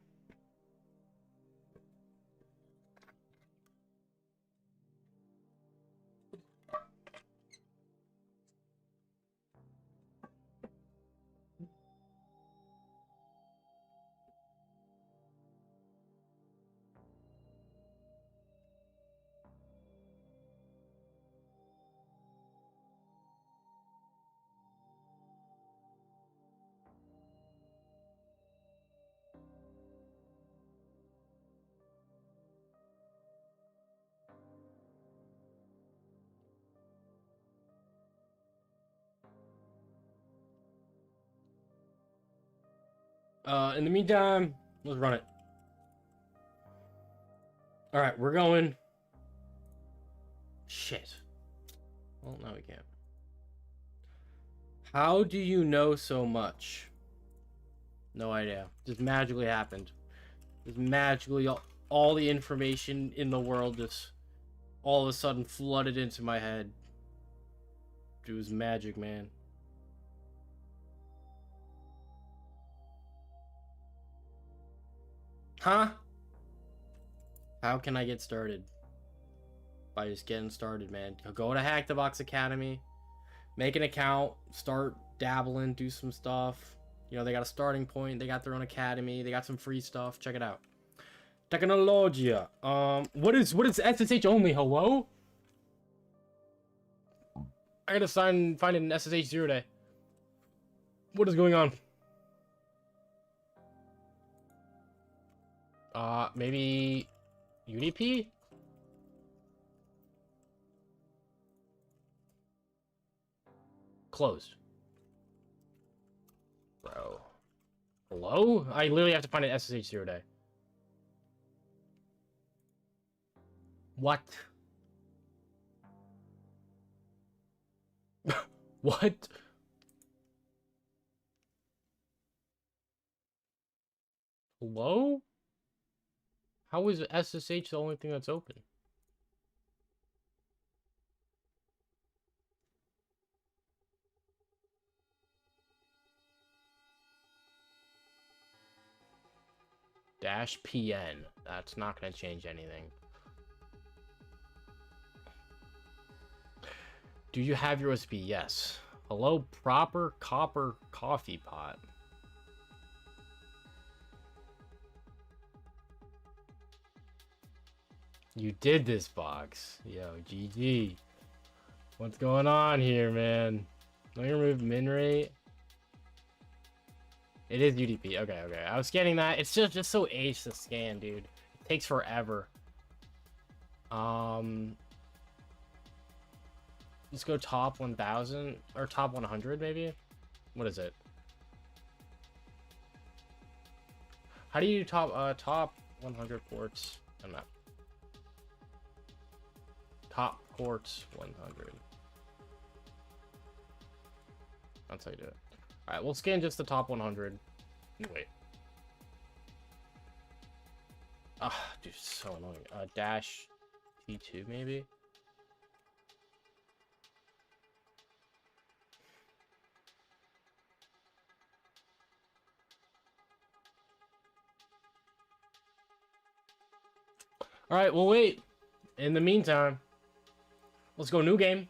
In the meantime, let's run it. All right, we're going. Shit. Well, no, we can't. How do you know so much? No idea. Just magically happened. Just magically, all the information in the world just all of a sudden flooded into my head. It was magic, man. Huh? How can I get started? By just getting started, man. Go to Hack the Box Academy, make an account, start dabbling, do some stuff. You know, they got a starting point, they got their own academy, they got some free stuff. Check it out. Technologia. What is SSH only? Hello? I gotta find an SSH 0 day. What is going on? Maybe UDP? Closed. Bro. Hello? I literally have to find an SSH 0 day. What? What? Hello? How is SSH the only thing that's open? -PN. That's not going to change anything. Do you have your USB? Yes. Hello, proper copper coffee pot. You did this, box. Yo, GG. What's going on here, man? Let me remove min rate. It is UDP. Okay, okay. I was scanning that. It's just so aged to scan, dude. It takes forever. Let's go top 1000 or top 100 maybe. What is it? How do you top 100 ports? I'm not. Top ports 100. That's how you do it. All right, we'll scan just the top 100. Wait. Ah, dude, so annoying. Dash T2 maybe. All right, we'll wait. In the meantime, let's go new game.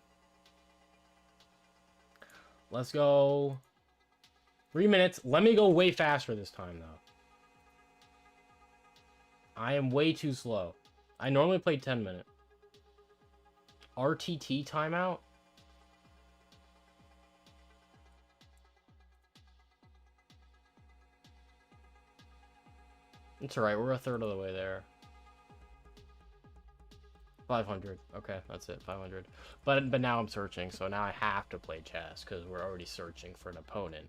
Let's go 3 minutes. Let me go way faster this time, though. I am way too slow. I normally play 10 minute. RTT timeout? It's alright, we're a third of the way there. 500. Okay, that's it, 500. But now I'm searching, so now I have to play chess, because we're already searching for an opponent.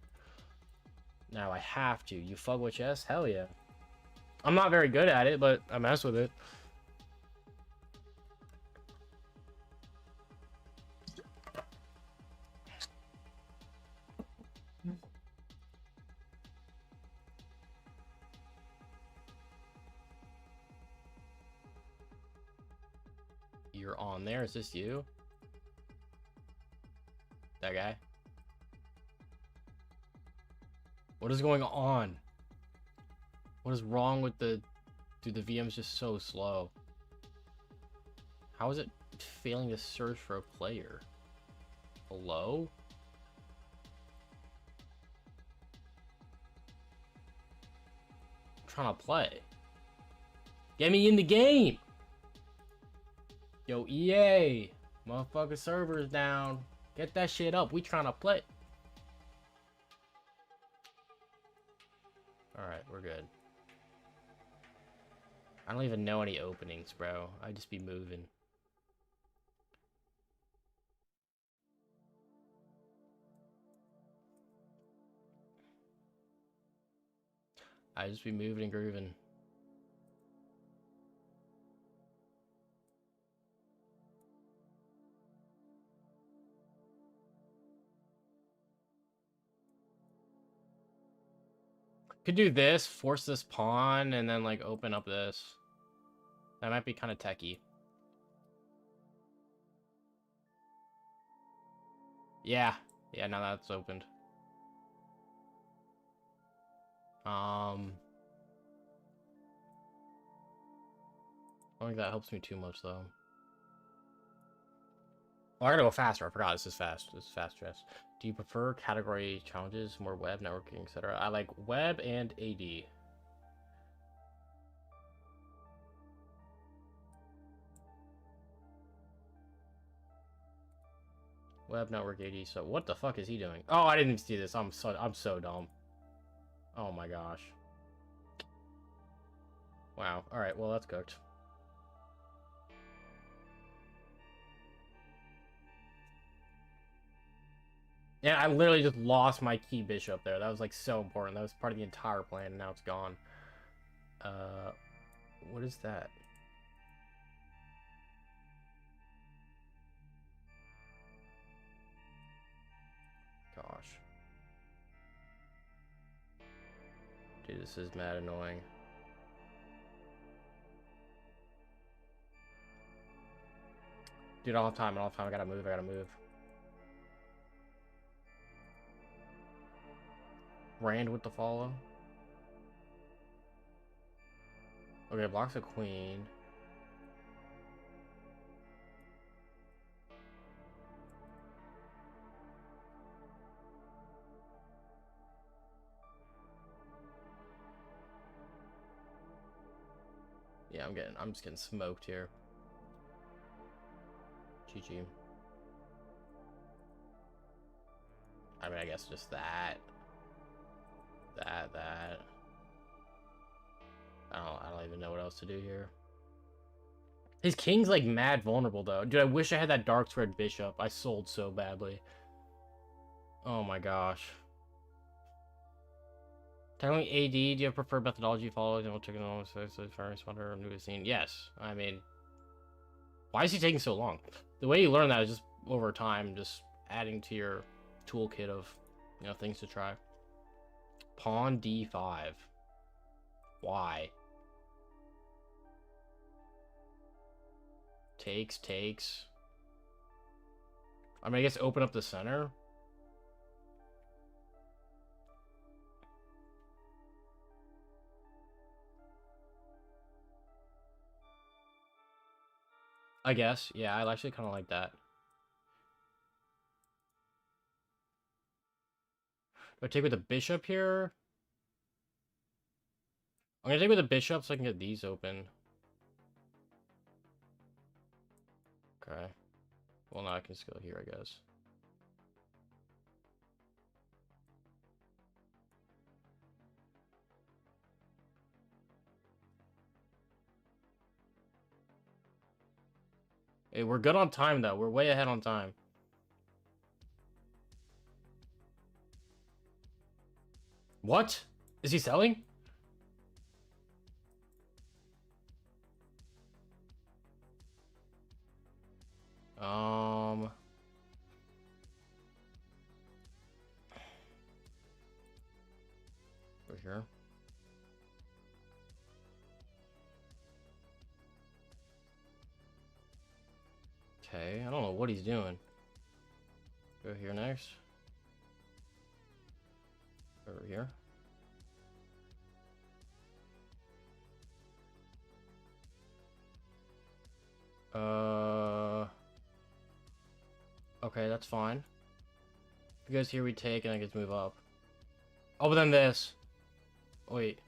Now I have to. You fuck with chess? Hell yeah. I'm not very good at it, but I mess with it. You're on there. Is this you? That guy? What is going on? What is wrong with the... Dude, the VM's just so slow. How is it failing to search for a player? Hello? I'm trying to play. Get me in the game! Yo, EA! Motherfucker server's down. Get that shit up. We trying to play. Alright, we're good. I don't even know any openings, bro. I just be moving. I just be moving and grooving. Could do this, force this pawn, and then like open up this. That might be kind of techie. Yeah, now that's opened. I don't think that helps me too much though. Oh, I gotta go faster. I forgot this is fast. This is fast chess. Do you prefer category challenges, more web, networking, etc.? I like web and AD. Web, network, AD. So what the fuck is he doing? Oh, I didn't see this. I'm so dumb. Oh my gosh. Wow. All right. Well, that's cooked. Yeah, I literally just lost my key bishop there. That was like so important. That was part of the entire plan, and now it's gone. What is that? Dude, this is mad annoying. Dude, I don't have time. I don't have time. I gotta move. I gotta move. Rand with the follow. Okay, blocks a queen. Yeah, I'm just getting smoked here. GG. I mean, I guess just that. That. I don't even know what else to do here. His king's like mad vulnerable though. Dude, I wish I had that dark thread bishop. I sold so badly. Oh my gosh. Telling AD, do you have preferred methodology you follow? And we'll check it on fire responder new scene. Yes. I mean, why is he taking so long? The way you learn that is just over time, just adding to your toolkit of, you know, things to try. Pawn D5. Why? Takes. I mean, I guess open up the center. I guess. Yeah, I actually kind of like that. Do I take with the bishop here? I'm gonna take with the bishop so I can get these open. Okay. Well, now I can just go here, I guess. Hey, we're good on time, though. We're way ahead on time. What? Is he selling? Over here. Okay, I don't know what he's doing. Go here next. Over here. Okay, that's fine. Because here we take and I get to move up. Oh, but then this. Wait.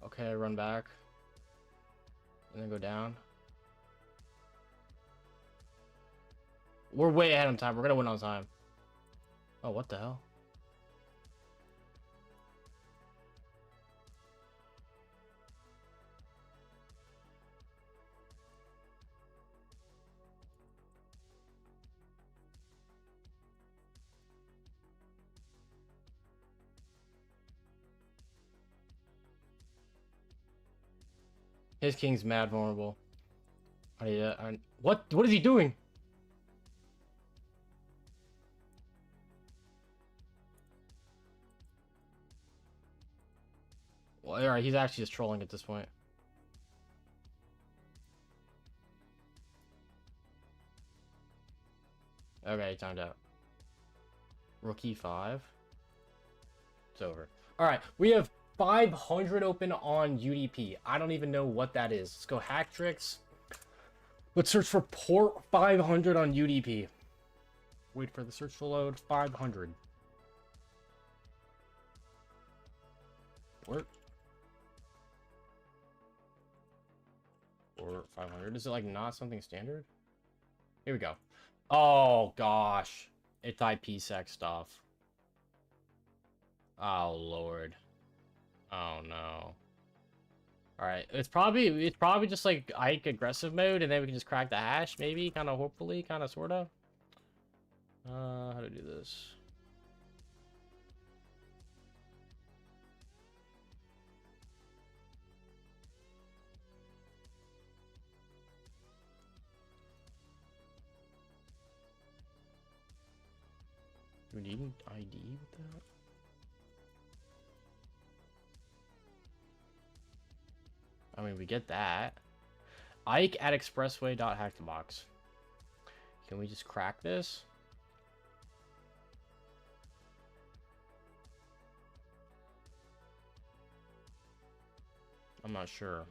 Okay, run back. And then go down. We're way ahead on time. We're gonna win on time. Oh, what the hell? His king's mad vulnerable. What is he doing? Well, alright, he's actually just trolling at this point. Okay, timed out. Rook E5. It's over. Alright, we have 500 open on UDP. I don't even know what that is. Let's go hack tricks. Let's search for port 500 on UDP. Wait for the search to load. 500. Port 500. Is it like not something standard? Here we go. Oh gosh, it's IPsec stuff. Oh lord. Oh no. Alright, it's probably just like Ike aggressive mode, and then we can just crack the hash, maybe, kind of, hopefully, kind of, sort of. How to do this? Do we need an ID with that? I mean, we get that. Ike at Expressway.hackthebox. Can we just crack this? I'm not sure.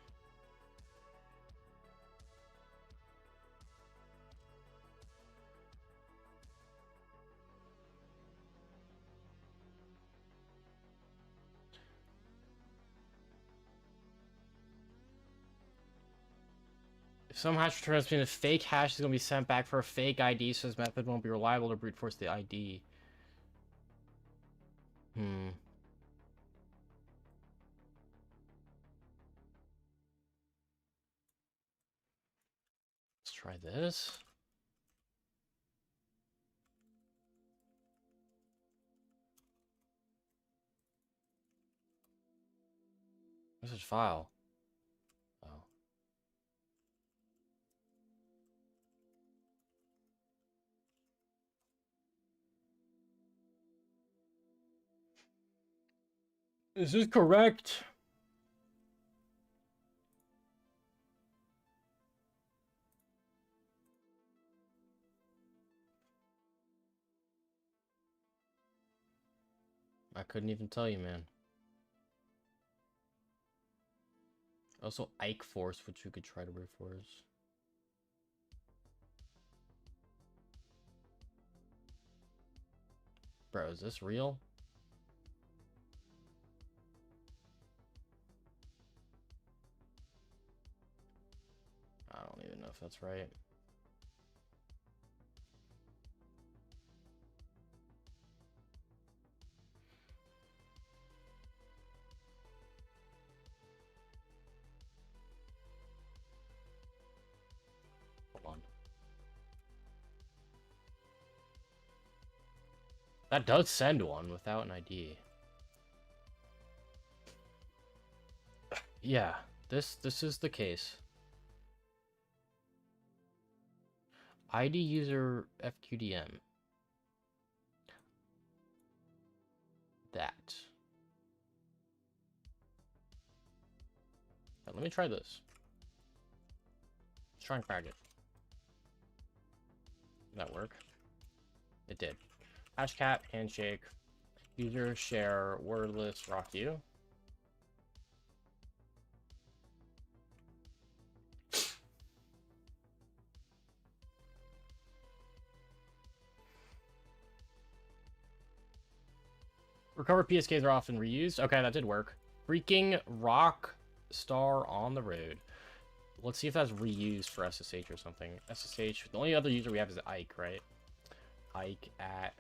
If some hash returns being a fake hash is going to be sent back for a fake ID, so this method won't be reliable to brute force the ID. Let's try this. Message file. Oh. This is correct. I couldn't even tell you, man. Also, Ike Force, which we could try to brute force. Bro, is this real? I don't even know if that's right. Hold on. That does send one without an ID. Yeah, this is the case. ID user FQDM. That. Now, let me try this. Let's try and crack it. Did that work? It did. Hashcat, handshake, user, share, wordless, rock you. Recovered PSKs are often reused. Okay, that did work. Freaking rock star on the road. Let's see if that's reused for SSH or something. SSH, the only other user we have is Ike, right? Ike at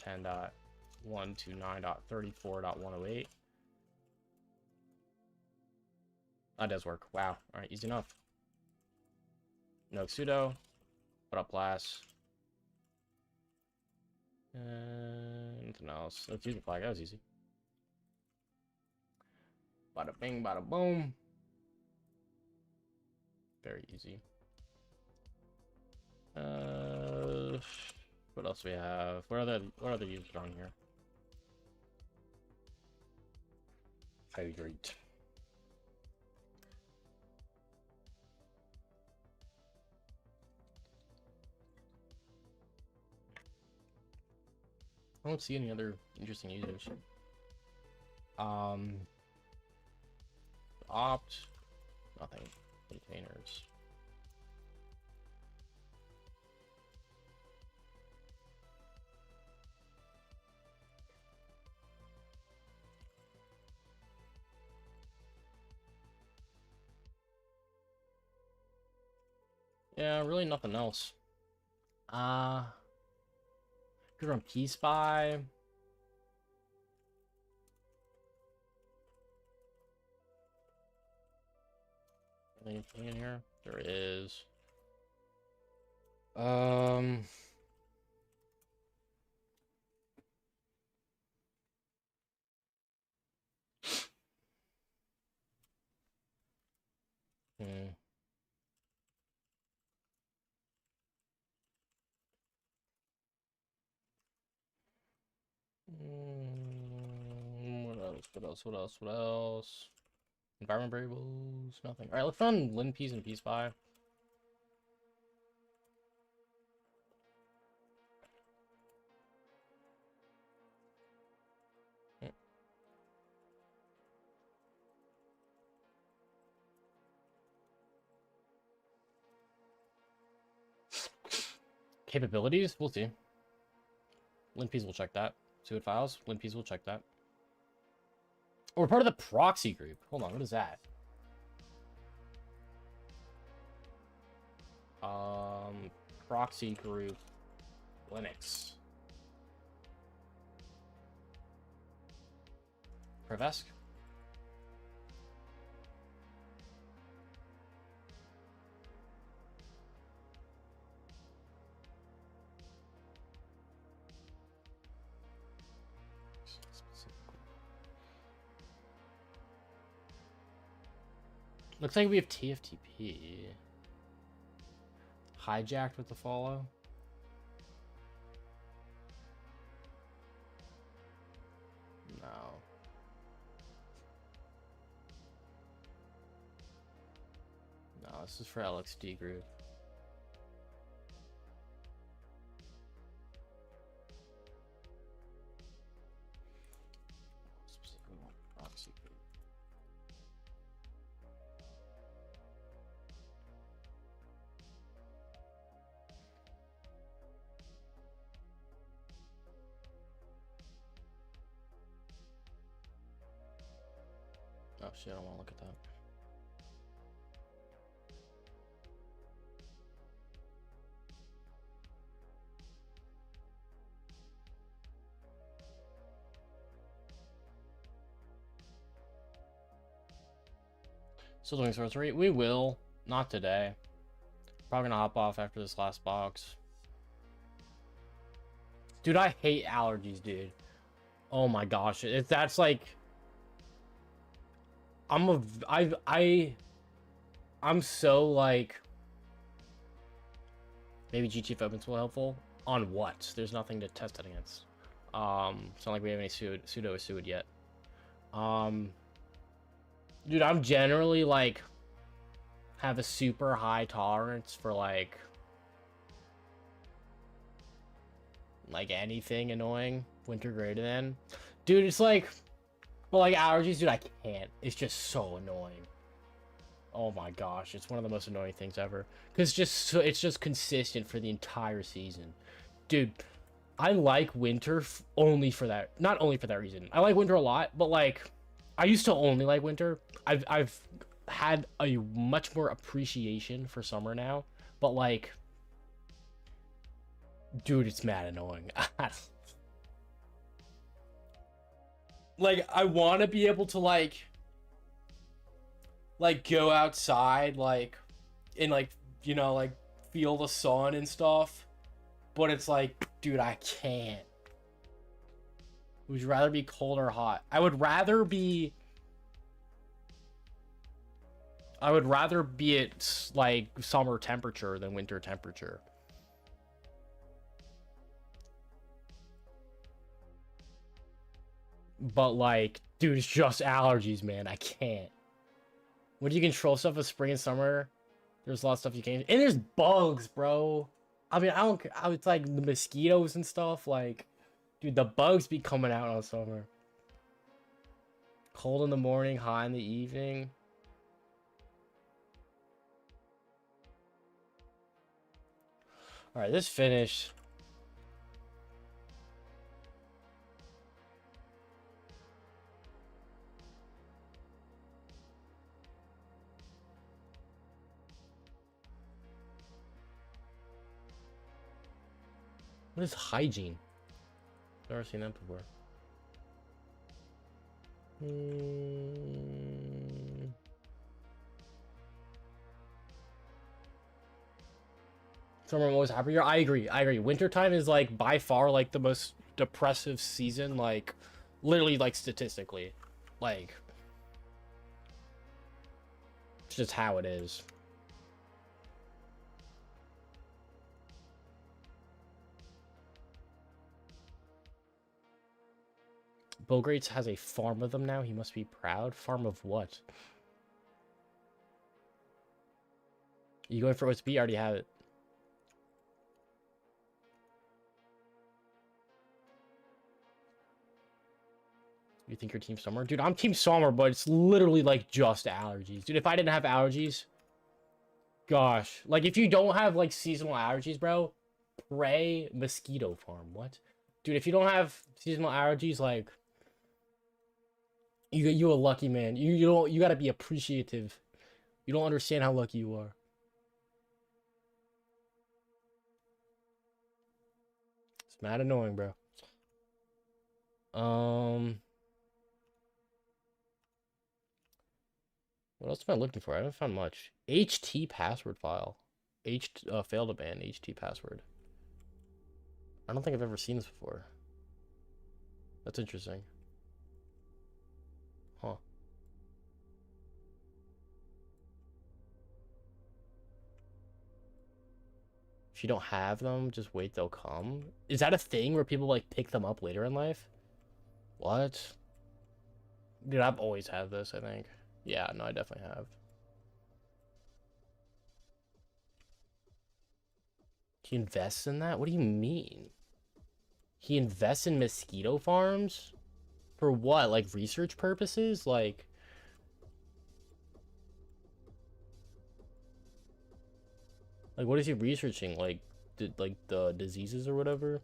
10.129.34.108. That does work. Wow. All right, easy enough. No sudo. What up, class? Nothing else. Let's use the flag. That was easy. Bada bing, bada boom. Very easy. What else do we have? What other users on here? Hydrate. I don't see any other interesting users. Opt, nothing. Containers. Yeah, really nothing else. Could run P-Spy. Anything in here? There is. What else? What else? What else? Environment variables, nothing. All right, let's run lin piece and piece by. Capabilities, we'll see. Lin piece will check that. Suit files, lin piece will check that. Oh, we're part of the proxy group. Hold on, what is that? Proxy group Linux. Prevesk? Looks like we have TFTP. Hijacked with the follow. No. No, this is for LXD group. Specifically proxy group. Oh shit, I don't want to look at that. Still doing sorcery? We will. Not today. Probably gonna hop off after this last box. Dude, I hate allergies, dude. Oh my gosh. That's like... I'm so like... Maybe GTF Opens will be helpful. On what? There's nothing to test it against. It's not like we have any pseudo or sued yet. Dude, I'm generally like have a super high tolerance for like anything annoying. Winter greater than. Dude, it's like, well, like allergies, dude, I can't. It's just so annoying. Oh my gosh, it's one of the most annoying things ever. Cause it's just consistent for the entire season, dude. I like winter only for that. Not only for that reason. I like winter a lot, but like, I used to only like winter. I've had a much more appreciation for summer now, but like, dude, it's mad annoying. Like, I want to be able to like go outside, and like, you know, like feel the sun and stuff, but it's like, dude, I can't. Would you rather be cold or hot? I would rather be at like summer temperature than winter temperature. But like, dude, it's just allergies, man. I can't. When you control stuff with spring and summer, there's a lot of stuff you can't. And there's bugs, bro. I mean, it's like the mosquitoes and stuff. Like, dude, the bugs be coming out on summer. Cold in the morning, hot in the evening. All right, this finished. What is hygiene? Never seen that before. Summer I'm always happier. I agree. Wintertime is like by far like the most depressive season, like literally like statistically. Like it's just how it is. Bogrates has a farm of them now. He must be proud. Farm of what? You going for OSB? I already have it. You think you're Team Summer? Dude, I'm Team Summer, but it's literally like just allergies. Dude, if I didn't have allergies, gosh. Like if you don't have like seasonal allergies, bro, pray mosquito farm. What? Dude, if you don't have seasonal allergies, like you a lucky man. You gotta be appreciative. You don't understand how lucky you are. It's mad annoying, bro. What else am I looking for? I haven't found much. HT password file. Failed to ban HT password. I don't think I've ever seen this before. That's interesting. Huh. If you don't have them, just wait, they'll come. Is that a thing where people like pick them up later in life? What? Dude, I've always had this, I think. Yeah, no, I definitely have. He invests in that? What do you mean? He invests in mosquito farms? For what? Like research purposes? Like what is he researching? Like the diseases or whatever?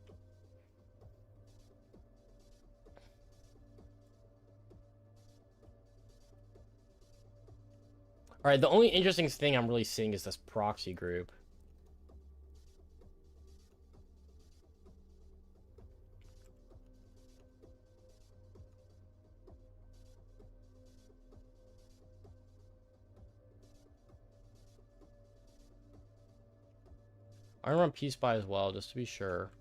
All right, the only interesting thing I'm really seeing is this proxy group. I run Peace Buy as well, just to be sure.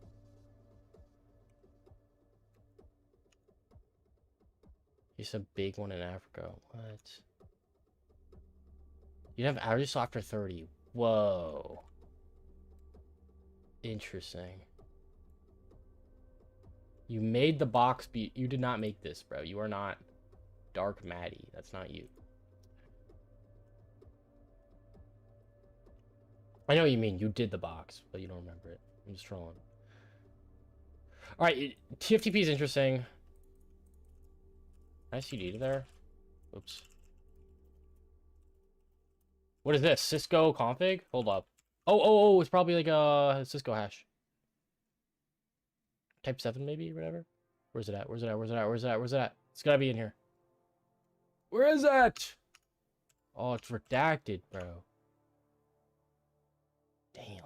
He's a big one in Africa. What? You have allergies after 30. Whoa. Interesting. You made the box be... You did not make this, bro. You are not Dark Maddie. That's not you. I know what you mean. You did the box, but you don't remember it. I'm just trolling. Alright, TFTP is interesting. ICD there? Oops. What is this? Cisco config? Hold up. Oh, it's probably like a Cisco hash. Type 7 maybe, or whatever. Where's it at? Where's it at? Where's it at? Where's it at? Where's it at? It's gotta be in here. Where is it? Oh, it's redacted, bro. Damn.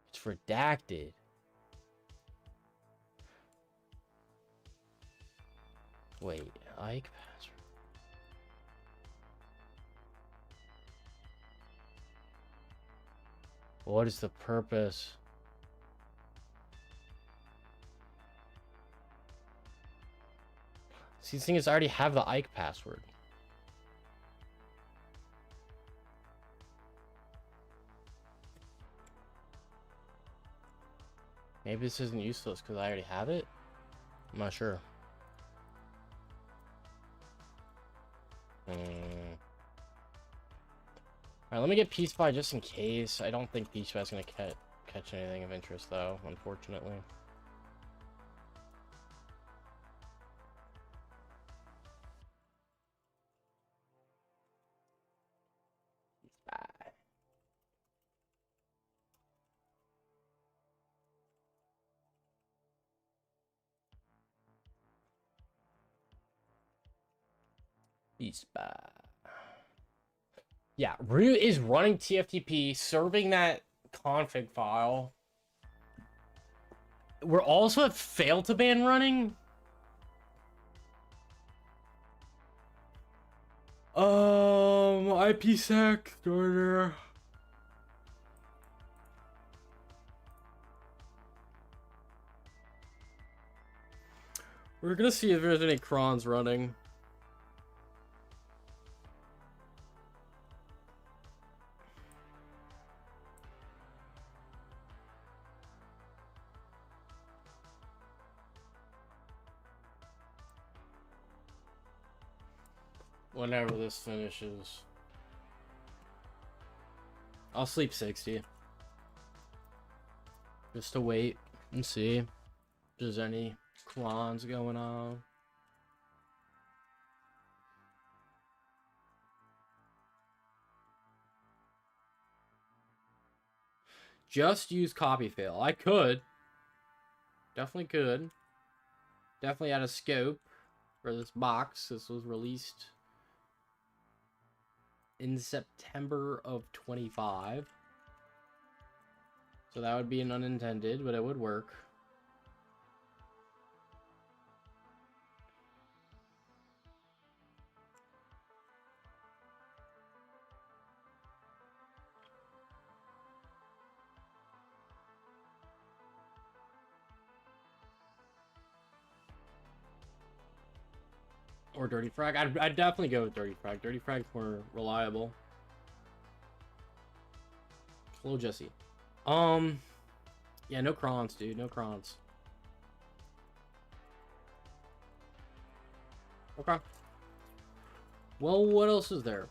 It's redacted. Wait, Ike password. What is the purpose? See, the thing is, I already have the Ike password. Maybe this isn't useless because I already have it? I'm not sure. Alright, let me get Peace Buy just in case. I don't think Peace Buy is going to catch anything of interest, though, unfortunately. Peace Buy. Peace Buy. Yeah, Ryu is running TFTP, serving that config file. We're also at fail to ban running. IPsec starter. We're gonna see if there's any crons running. Whenever this finishes. I'll sleep 60. Just to wait and see if there's any clans going on. Just use copy fail. I could. Definitely could. Definitely out of scope for this box. This was released in September of 25. So that would be an unintended, but it would work. Or Dirty Frag. I'd definitely go with Dirty Frag. Dirty Frag's more reliable. Hello, Jesse. Yeah, no crons, dude. No crons. Okay. Well, what else is there?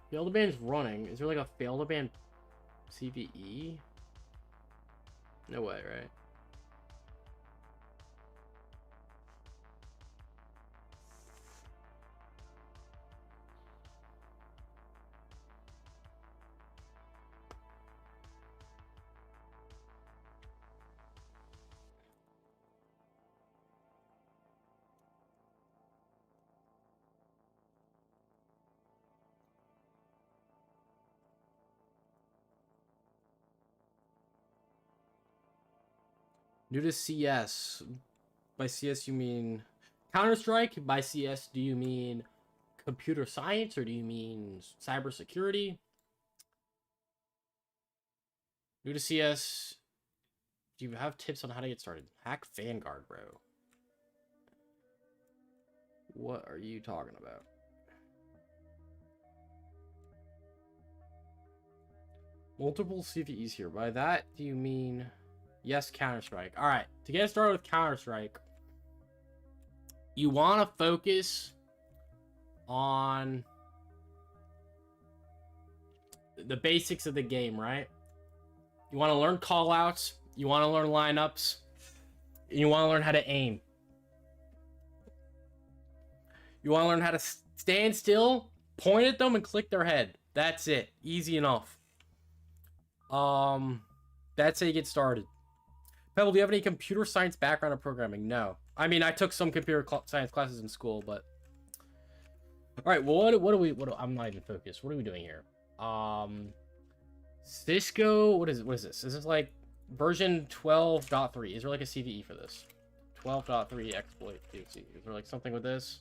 Fail to Ban's running. Is there like a Fail to Ban CVE? No way, right? New to CS. By CS, you mean Counter-Strike? By CS, do you mean computer science or do you mean cybersecurity? New to CS, do you have tips on how to get started? Hack Vanguard, bro. What are you talking about? Multiple CVEs here. By that, do you mean... Yes, Counter-Strike. Alright, to get started with Counter-Strike, you want to focus on the basics of the game, right? You want to learn callouts, you want to learn lineups, and you want to learn how to aim. You want to learn how to stand still, point at them, and click their head. That's it. Easy enough. That's how you get started. Pebble, do you have any computer science background in programming? No. I mean, I took some computer science classes in school, but... Alright, well, I'm not even focused. What are we doing here? Cisco... What is this? Is this like version 12.3? Is there like a CVE for this? 12.3 exploit. Is there like something with this?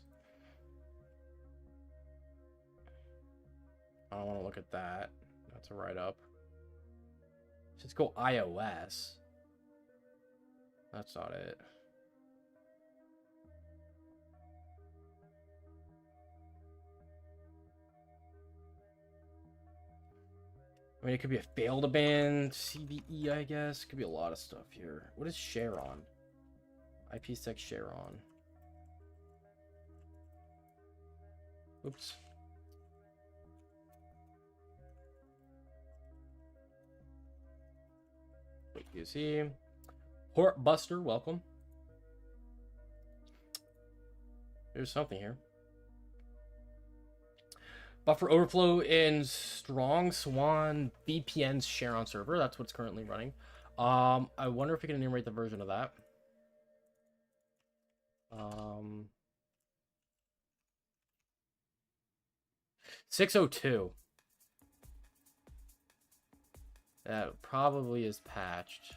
I don't want to look at that. That's a write-up. Cisco iOS. That's not it. I mean, it could be a fail to ban CVE, I guess. Could be a lot of stuff here. What is share on? IPsec share on. Oops. Wait, you see? Port Buster, welcome. There's something here. Buffer overflow in Strong Swan VPN's share on server. That's what's currently running. I wonder if we can enumerate the version of that. 602. That probably is patched.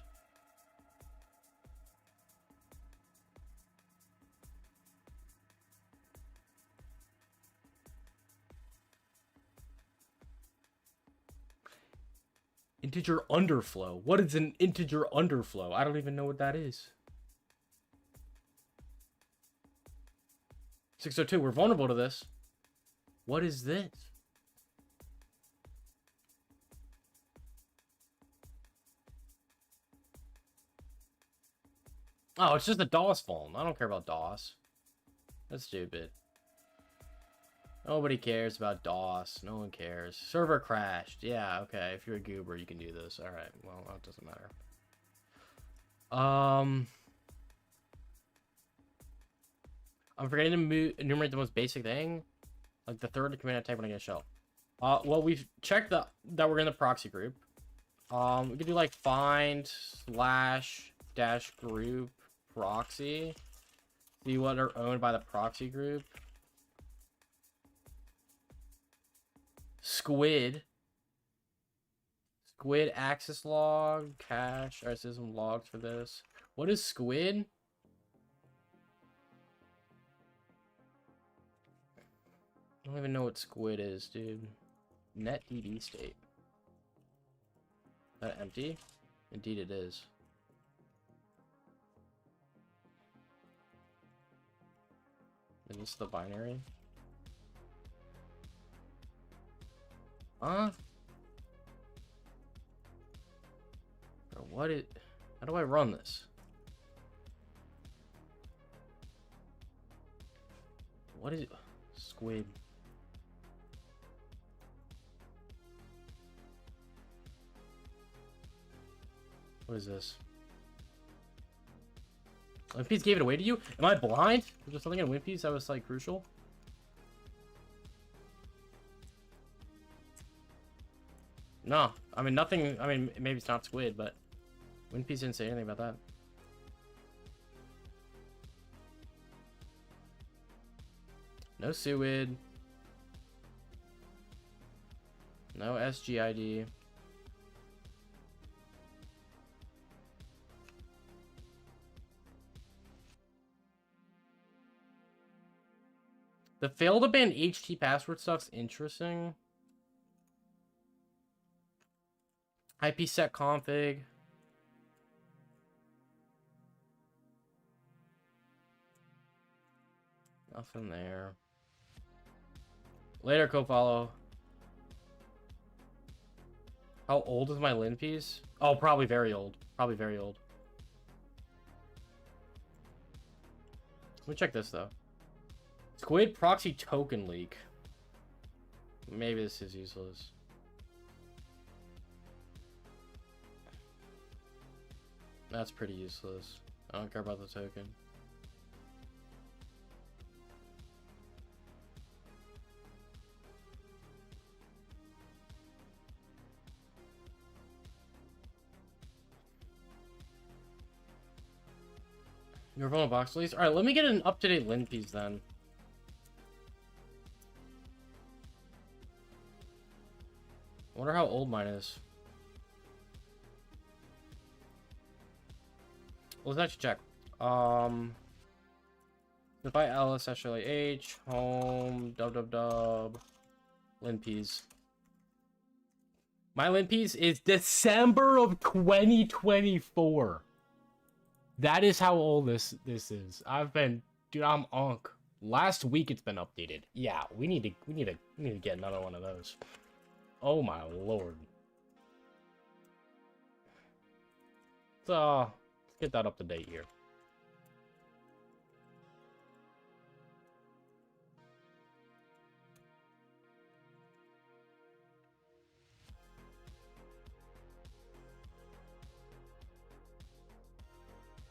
Integer underflow. What is an integer underflow? I don't even know what that is. 602, we're vulnerable to this. What is this? Oh, it's just a DOS phone. I don't care about DOS. That's stupid. Nobody cares about DOS. No one cares. Server crashed. Yeah, okay. If you're a goober, you can do this. Alright, well, that doesn't matter. I'm forgetting to enumerate the most basic thing. Like the third command type when I get a shell. Well, we've checked that we're in the proxy group. We could do like find /- group proxy. See what are owned by the proxy group. Squid access log, cache. Alright, so there's some logs for this. What is squid? I don't even know what squid is, dude. NetDB state. Is that empty? Indeed it is. Is this the binary? Huh? Bro, what is... How do I run this? What is... Squid. What is this? Wimpy's gave it away to you? Am I blind? Was there something in Wimpy's that was like crucial? No. I mean nothing. I mean maybe it's not squid, but Wimpy's didn't say anything about that. No SUID. No SGID. The fail to ban HT password stuff's interesting. IPsec config. Nothing there. Later, co-follow. How old is my lin piece? Oh, probably very old. Probably very old. Let me check this though. Squid proxy token leak. Maybe this is useless. That's pretty useless. I don't care about the token. You're on a box release? Alright, let me get an up-to-date lin piece then. I wonder how old mine is. Let's actually check. If I ls/h home www lin piece. My lin piece is December of 2024. That is how old this is. Dude, I'm unk. Last week it's been updated. Yeah, we need to get another one of those. Oh my lord. So let's get that up to date here.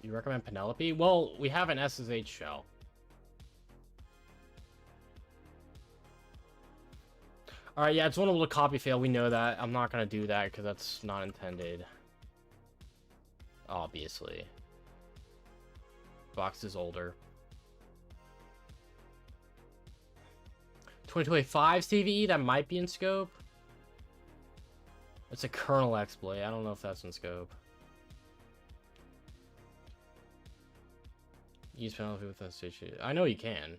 You recommend Penelope? Well, we have an SSH shell. Alright, yeah, it's vulnerable to copy fail. We know that. I'm not going to do that because that's not intended. Obviously. Box is older. 2025 CVE, that might be in scope. It's a kernel exploit. I don't know if that's in scope. Use penalty with SSH. I know you can.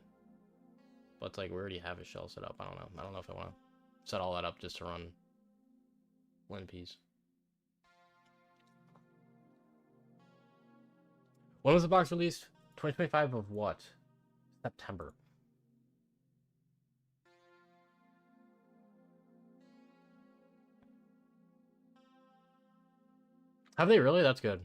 But it's like we already have a shell set up. I don't know. I don't know if I want to set all that up just to run linpiece. When was the box released? 2025 of what? September. Have they really? That's good.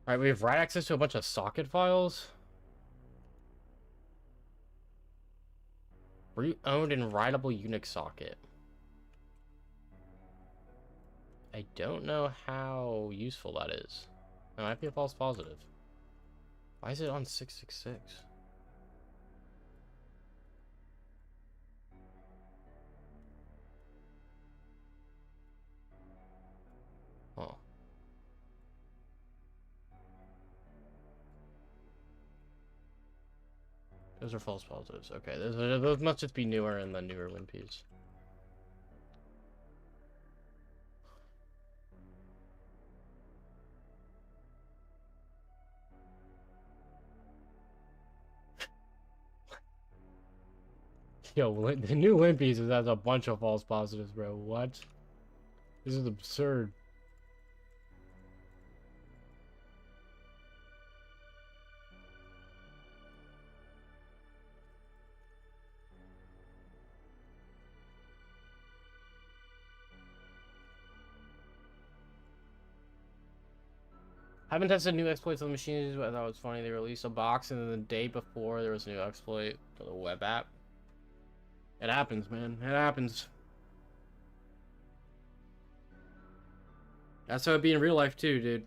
Alright, we have write access to a bunch of socket files. Root owned and writable Unix socket. I don't know how useful that is. That might be a false positive. Why is it on 666? Oh. Those are false positives. Okay, those must just be newer in the newer WinPs. Yo, the new WinPs has a bunch of false positives, bro. What? This is absurd. Haven't tested new exploits on the machines, but I thought it was funny. They released a box, and then the day before there was a new exploit for the web app. It happens, man. It happens. That's how it'd be in real life, too, dude.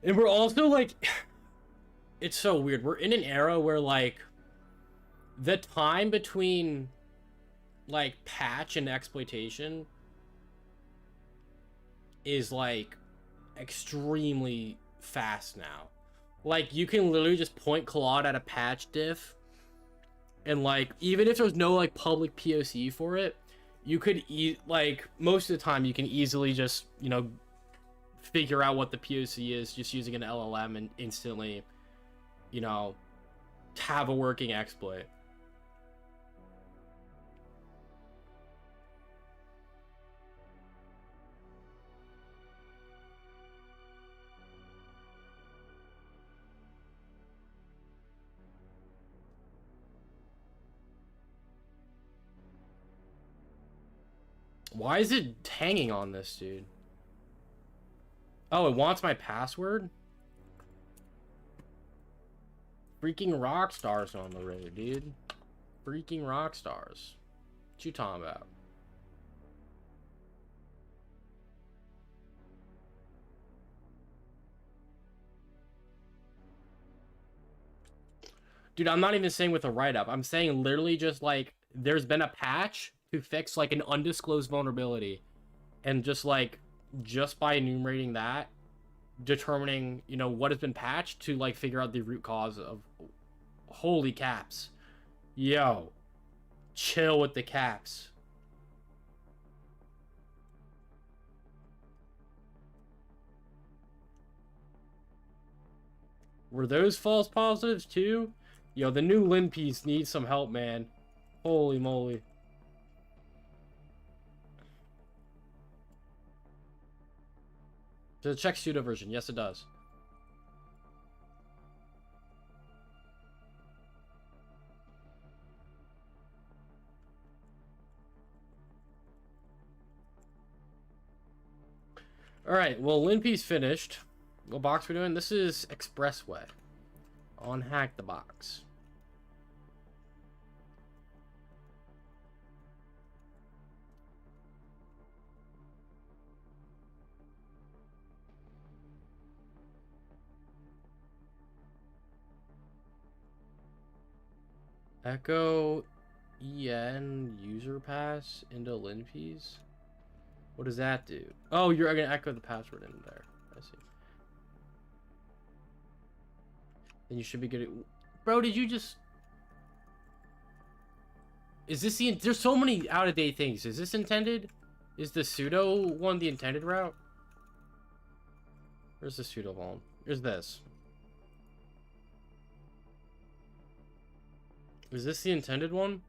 And we're also, like... It's so weird. We're in an era where, like... The time between... Like, patch and exploitation... is, like... extremely fast now. Like, you can literally just point Claude at a patch diff, and like, even if there's no like public POC for it, you could like, most of the time you can easily just, you know, figure out what the POC is just using an LLM and instantly, you know, have a working exploit. Why is it hanging on this, dude? Oh, it wants my password? Freaking rock stars on the road, dude. Freaking rock stars. What you talking about? Dude, I'm not even saying with a write-up. I'm saying literally just like, there's been a patch to fix like an undisclosed vulnerability, and just like, just by enumerating that, determining, you know, what has been patched to like figure out the root cause of... Holy caps. Yo, chill with the caps. Were those false positives too? Yo, the new LinPs need some help, man. Holy moly. Does it check pseudo version? Yes, it does. Alright, well, LinP's finished. What box we're doing? This is Expressway. Unhack the box. Echo EN user pass into LinPs? What does that do? Oh, you're gonna echo the password in there. I see. Then you should be good at... Bro, did you just... Is this the... There's so many out-of-date things. Is this intended? Is the pseudo one the intended route? Where's the pseudo one? Here's this. Is this the intended one?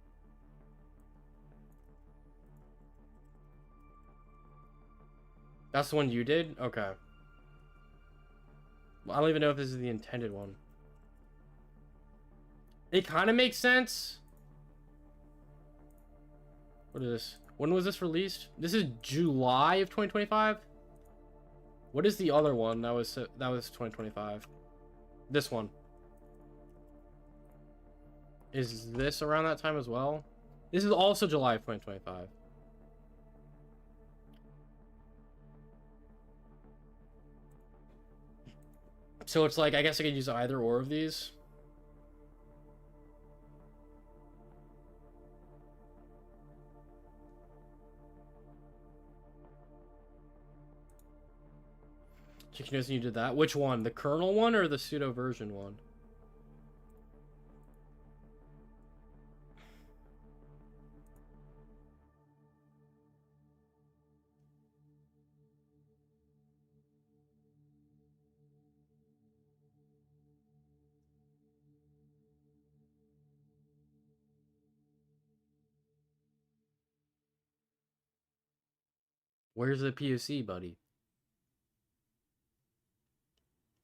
That's the one you did? Okay. Well, I don't even know if this is the intended one. It kind of makes sense. What is this? When was this released? This is July of 2025? What is the other one? That was 2025. This one. Is this around that time as well? This is also July of 2025. So it's like, I guess I could use either or of these. Chicken Nose, you did that. Which one? The kernel one or the pseudo version one? Where's the POC, buddy?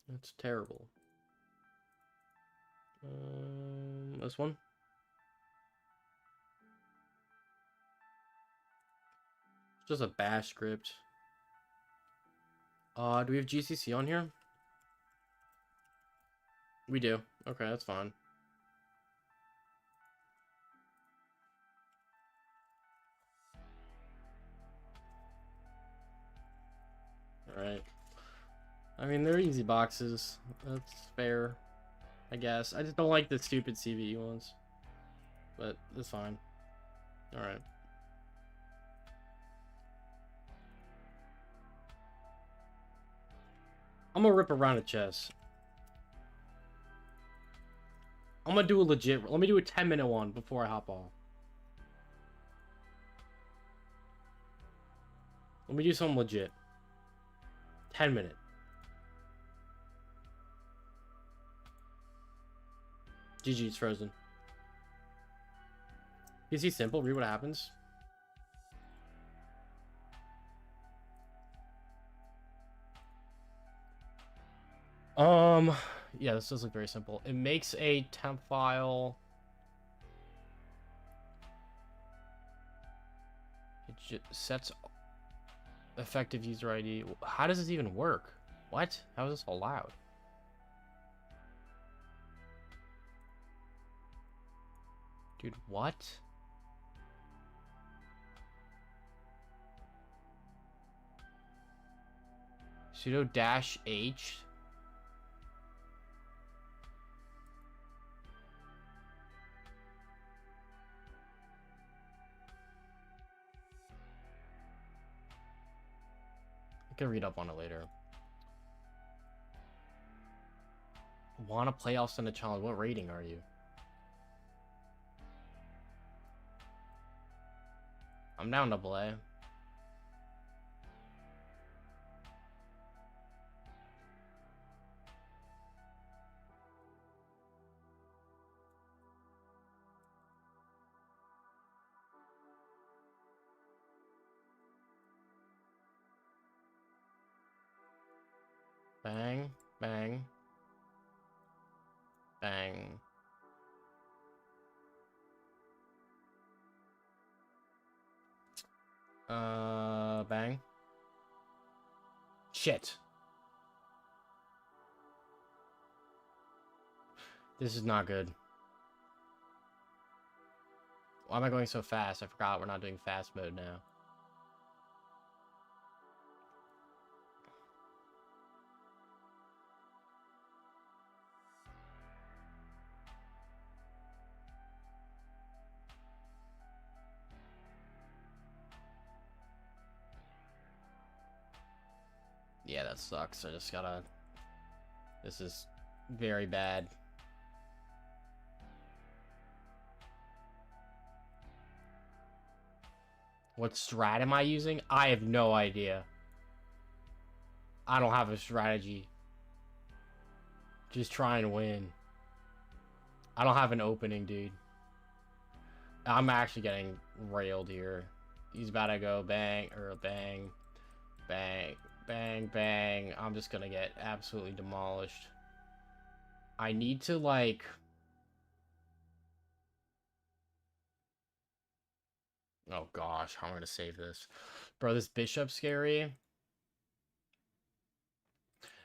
That's terrible. This one? It's just a bash script. Do we have GCC on here? We do. Okay, that's fine. Alright. I mean, they're easy boxes. That's fair, I guess. I just don't like the stupid CVE ones. But that's fine. Alright. I'm gonna rip around a chest. I'm gonna do a legit... Let me do a 10-minute one before I hop off. Let me do something legit. 10-minute. GG, it's frozen. You see simple, read what happens. Yeah, this does look very simple. It makes a temp file. It just sets effective user ID. How does this even work? What? How is this allowed? Dude, what? Sudo -h. I can read up on it later. Wanna play? I'll send a challenge. What rating are you? I'm down to play. Bang, bang, bang. Bang. Shit. This is not good. Why am I going so fast? I forgot we're not doing fast mode now. Yeah, that sucks. I just gotta... This is very bad. What strat am I using? I have no idea. I don't have a strategy. Just try and win. I don't have an opening, dude. I'm actually getting railed here. He's about to go bang, or bang, bang, bang, bang. I'm just gonna get absolutely demolished. I need to, like... Oh gosh, how am I gonna save this? Bro, this bishop's scary.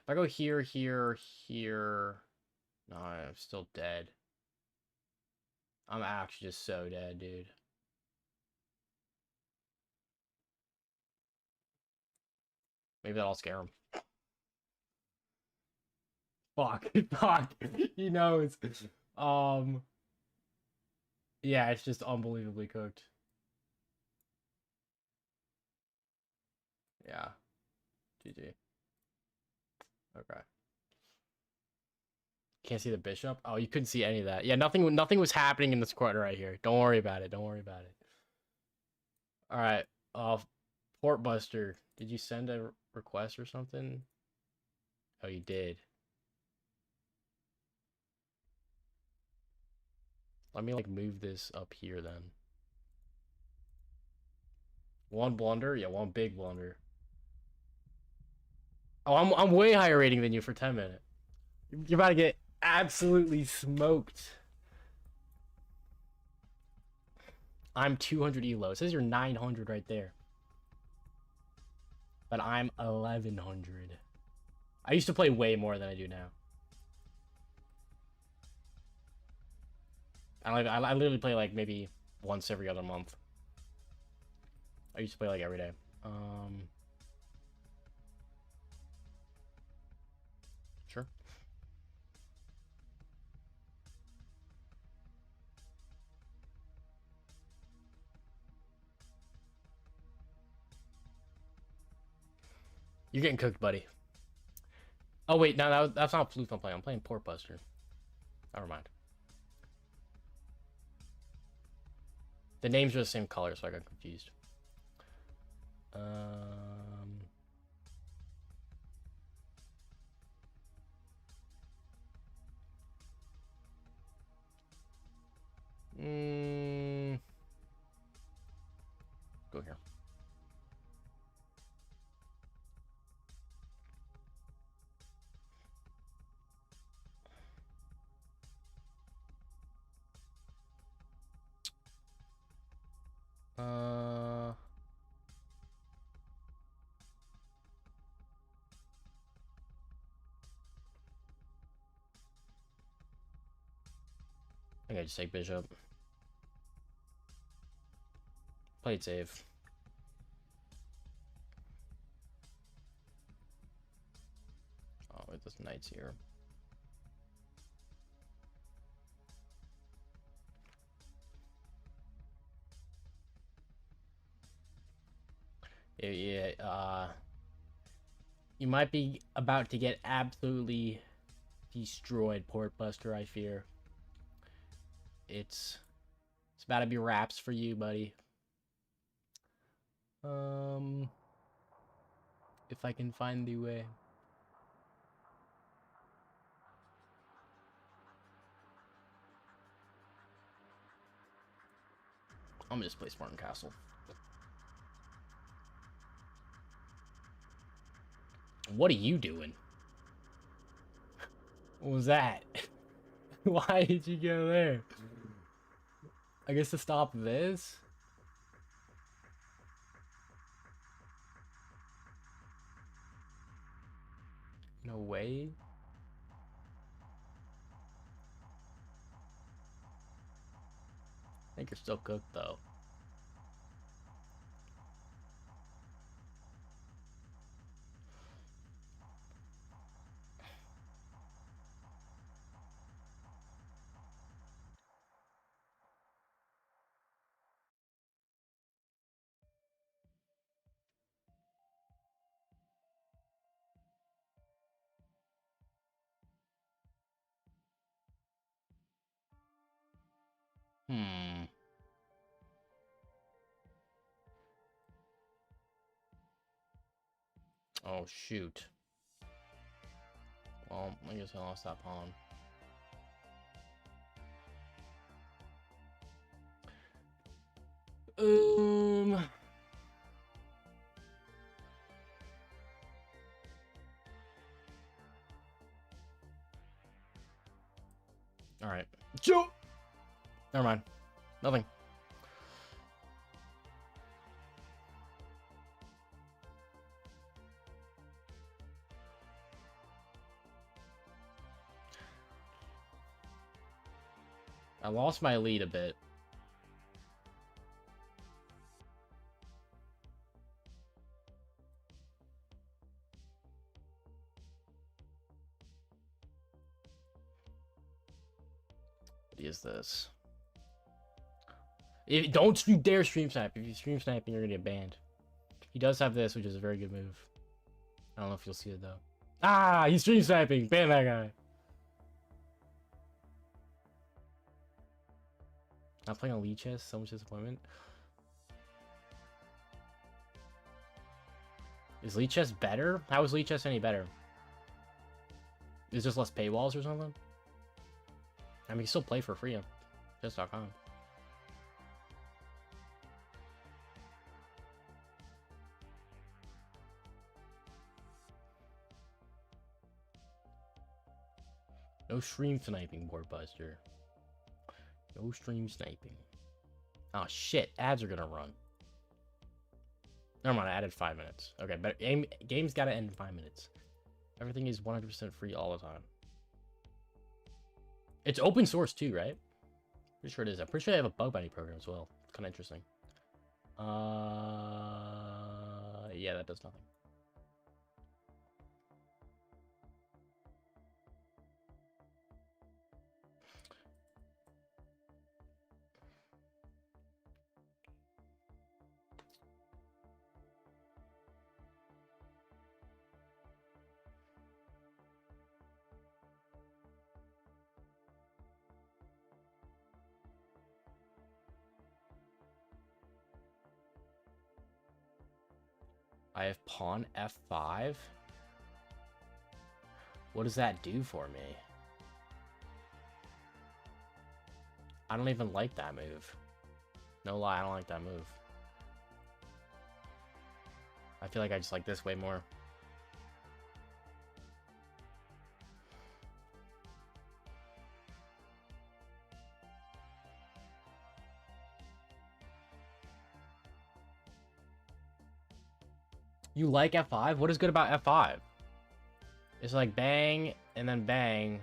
If I go here, here, here... No, I'm still dead. I'm actually just so dead, dude. Maybe that'll scare him. Fuck. Fuck. He knows. Yeah, it's just unbelievably cooked. Yeah. GG. Okay. Can't see the bishop? Oh, you couldn't see any of that. Yeah, nothing was happening in this corner right here. Don't worry about it. Don't worry about it. All right. Portbuster. Did you send a request or something? Oh, you did. Let me like move this up here then. One blunder? Yeah, one big blunder. Oh, I'm way higher rating than you for 10 minutes. You're about to get absolutely smoked. I'm 200 elo. It says you're 900 right there. But I'm 1100. I used to play way more than I do now. I literally play like maybe once every other month. I used to play like every day. Sure. You're getting cooked, buddy. Oh wait, no, that's not Flute I'm playing. I'm playing Portbuster. Never mind. The names are the same color, so I got confused. Go here. I think I just take bishop. Played safe. Oh, wait, this knight's here. Yeah, you might be about to get absolutely destroyed, Portbuster, I fear. It's about to be wraps for you, buddy. If I can find the way. I'm gonna just play Spartan Castle. What are you doing? What was that? Why did you go there? I guess to stop this? No way. I think you're still cooked, though. Oh, shoot. Well, I guess I lost that pawn. Alright. Joe! Never mind. Nothing. I lost my lead a bit. What is this? Don't you dare stream snipe. If you stream snipe, you're gonna get banned. He does have this, which is a very good move. I don't know if you'll see it though. Ah, he's stream sniping. Ban that guy. Not playing on lead chess. So much disappointment. Is lead chess better? How is lead chess any better? Is just less paywalls or something? I mean, you can still play for free on chess.com. No stream sniping, Board Buster. No stream sniping. Oh shit, ads are gonna run. Never mind, I added 5 minutes. Okay, but game's gotta end in 5 minutes. Everything is 100% free all the time. It's open source too, right? Pretty sure it is. I'm pretty sure they have a bug bounty program as well. It's kind of interesting. Yeah, that does nothing. I have pawn f5. What does that do for me? I don't even like that move. No lie, I don't like that move. I feel like I just like this way more. You like f5? What is good about f5? It's like bang and then bang.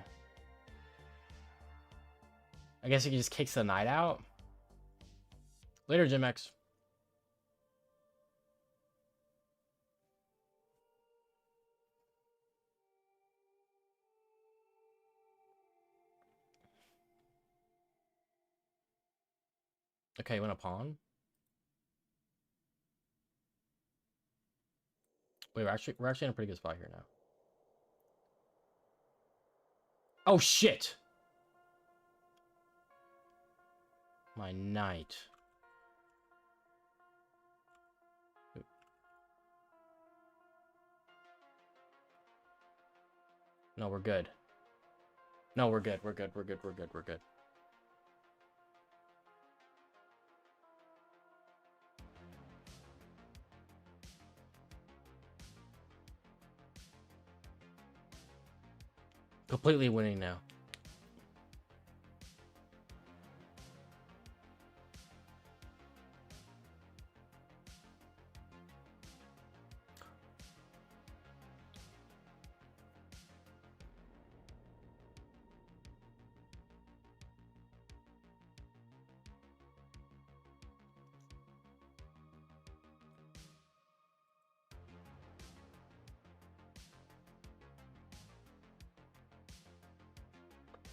I guess it just kicks the knight out. Later, Jim X. Okay, you want a pawn? Wait, we're actually in a pretty good spot here now. Oh shit! My knight. No, we're good. No, we're good. We're good. We're good. We're good. We're good. Completely winning now.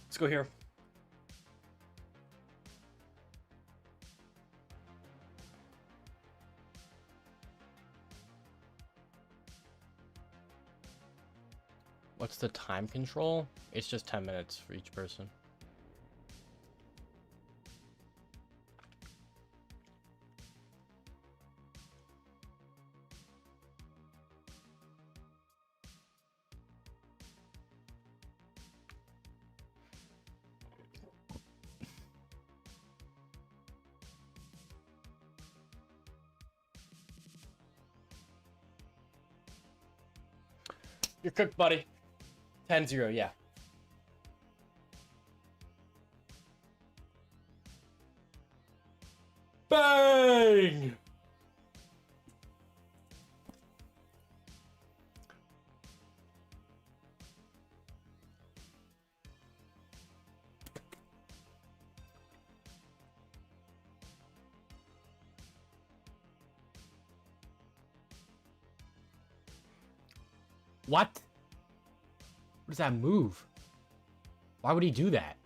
Let's go here. What's the time control? It's just 10 minutes for each person. You're cooked, buddy. 10-0, yeah. Bang! What? What does that move? Why would he do that?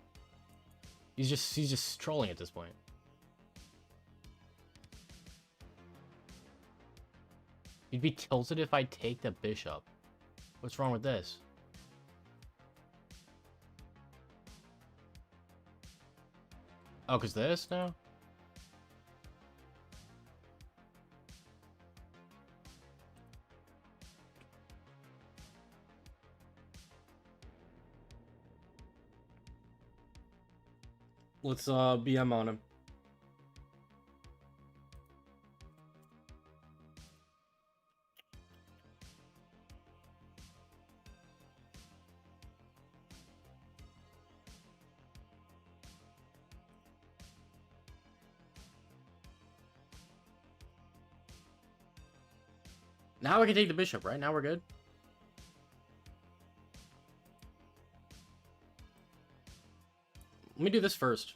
He's just trolling at this point. You'd be tilted if I take the bishop. What's wrong with this? Oh, cause this now? Let's BM on him. Now we can take the bishop, right? Now we're good. Let me do this first.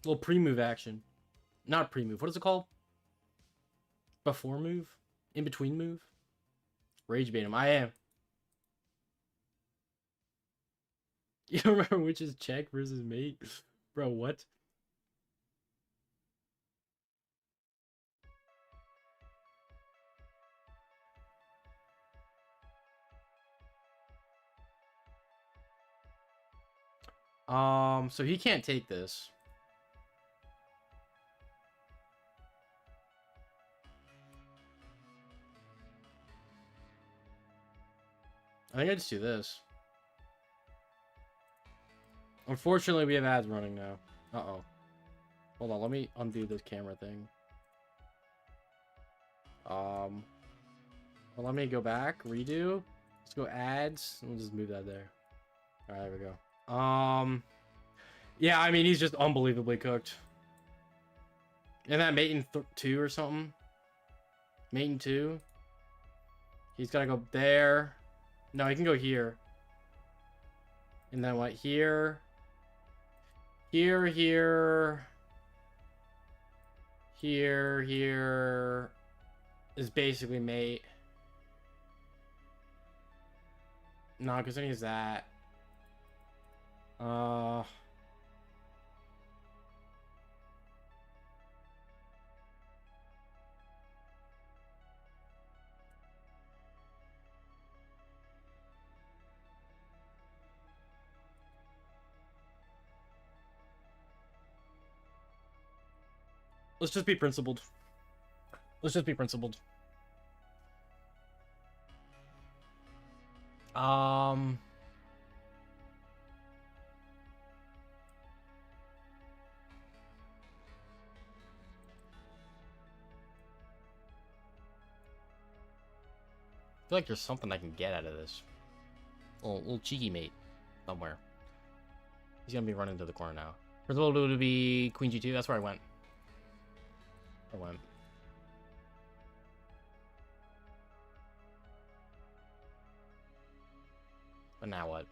A little pre-move action. Not pre-move. What is it called? Before move? In between move? Rage bait him. I am. You don't remember which is check versus mate? Bro, what? So he can't take this. I think I just do this. Unfortunately, we have ads running now. Uh-oh. Hold on, let me undo this camera thing. Well, let me go back, redo. Let's go ads. We'll just move that there. Alright, there we go. Yeah, I mean, he's just unbelievably cooked. And that mate in 2 or something. Mate in 2. He's gotta go there. No, he can go here. And then what? Here. Here. Here is basically mate. No, because then he's that. Let's just be principled. Let's just be principled. I feel like there's something I can get out of this. Little cheeky mate somewhere. He's gonna be running to the corner now. First of all, to be Queen G2. That's where I went. But now what?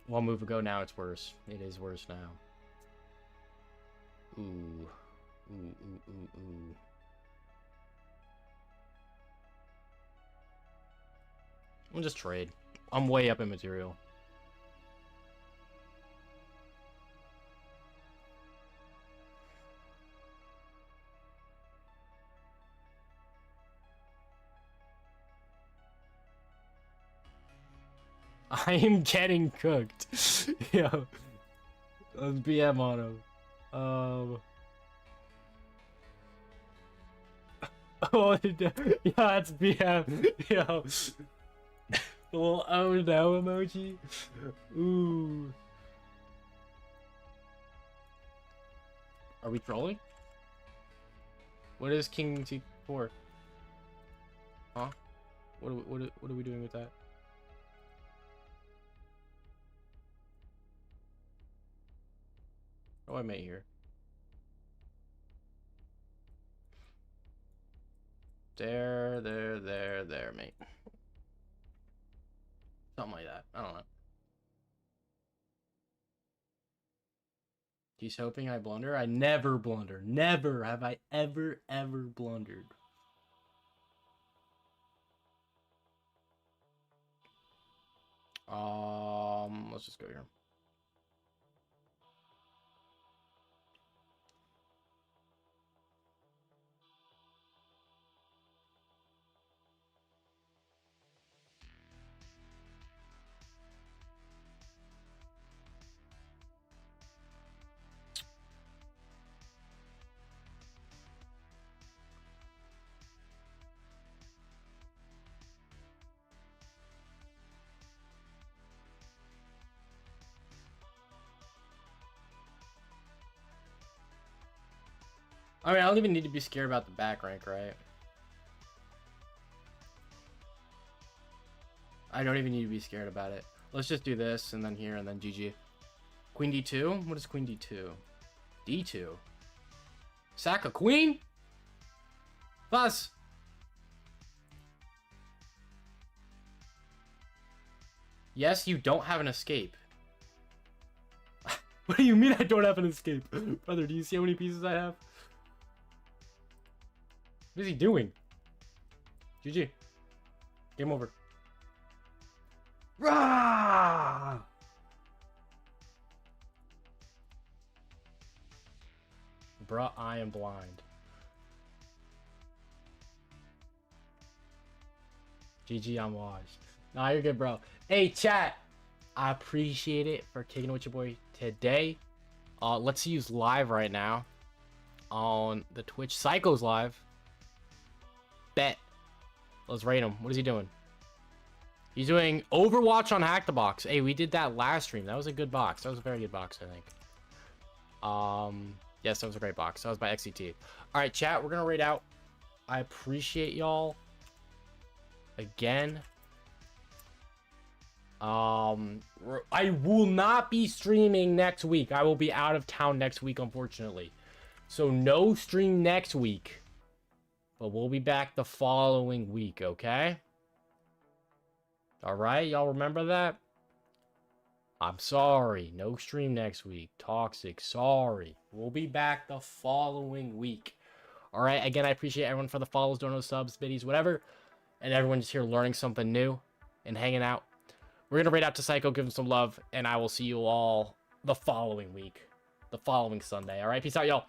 1 move ago, now it's worse. It is worse now. Ooh. I'll just trade. I'm way up in material. I am getting cooked. Yo. Let's BM on him. Oh, yeah, that's BM. Yo. The little oh no emoji. Ooh. Are we trolling? What is King T4? Huh? What are we doing with that? Oh, I made here. There, mate. Something like that. I don't know. He's hoping I blunder. I never blunder. Never have I ever blundered. Let's just go here. I mean, I don't even need to be scared about the back rank, right? I don't even need to be scared about it. Let's just do this, and then here, and then GG. Queen D2? What is Queen D2? D2? Sack a queen? Fuss! Yes, you don't have an escape. What do you mean I don't have an escape? Brother, do you see how many pieces I have? What is he doing? GG. Game over. Rah! Bruh, I am blind. GG, I'm washed. Nah, you're good, bro. Hey, chat. I appreciate it for kicking it with your boy today. Let's use live right now on the Twitch. Psycho's live. Bet. Let's rate him. What is he doing? He's doing Overwatch on Hack the Box. Hey, we did that last stream. That was a good box. That was a very good box, I think. Yes, that was a great box. That was by XCT. All right, chat. We're gonna rate out. I appreciate y'all. Again. I will not be streaming next week. I will be out of town next week, unfortunately. So no stream next week. But we'll be back the following week, okay? Alright, y'all remember that? I'm sorry. No stream next week. Toxic, sorry. We'll be back the following week. Alright, again, I appreciate everyone for the follows, donos, subs, biddies, whatever. And everyone just here learning something new and hanging out. We're going to rate out to Psycho, give him some love, and I will see you all the following week. The following Sunday. Alright, peace out, y'all.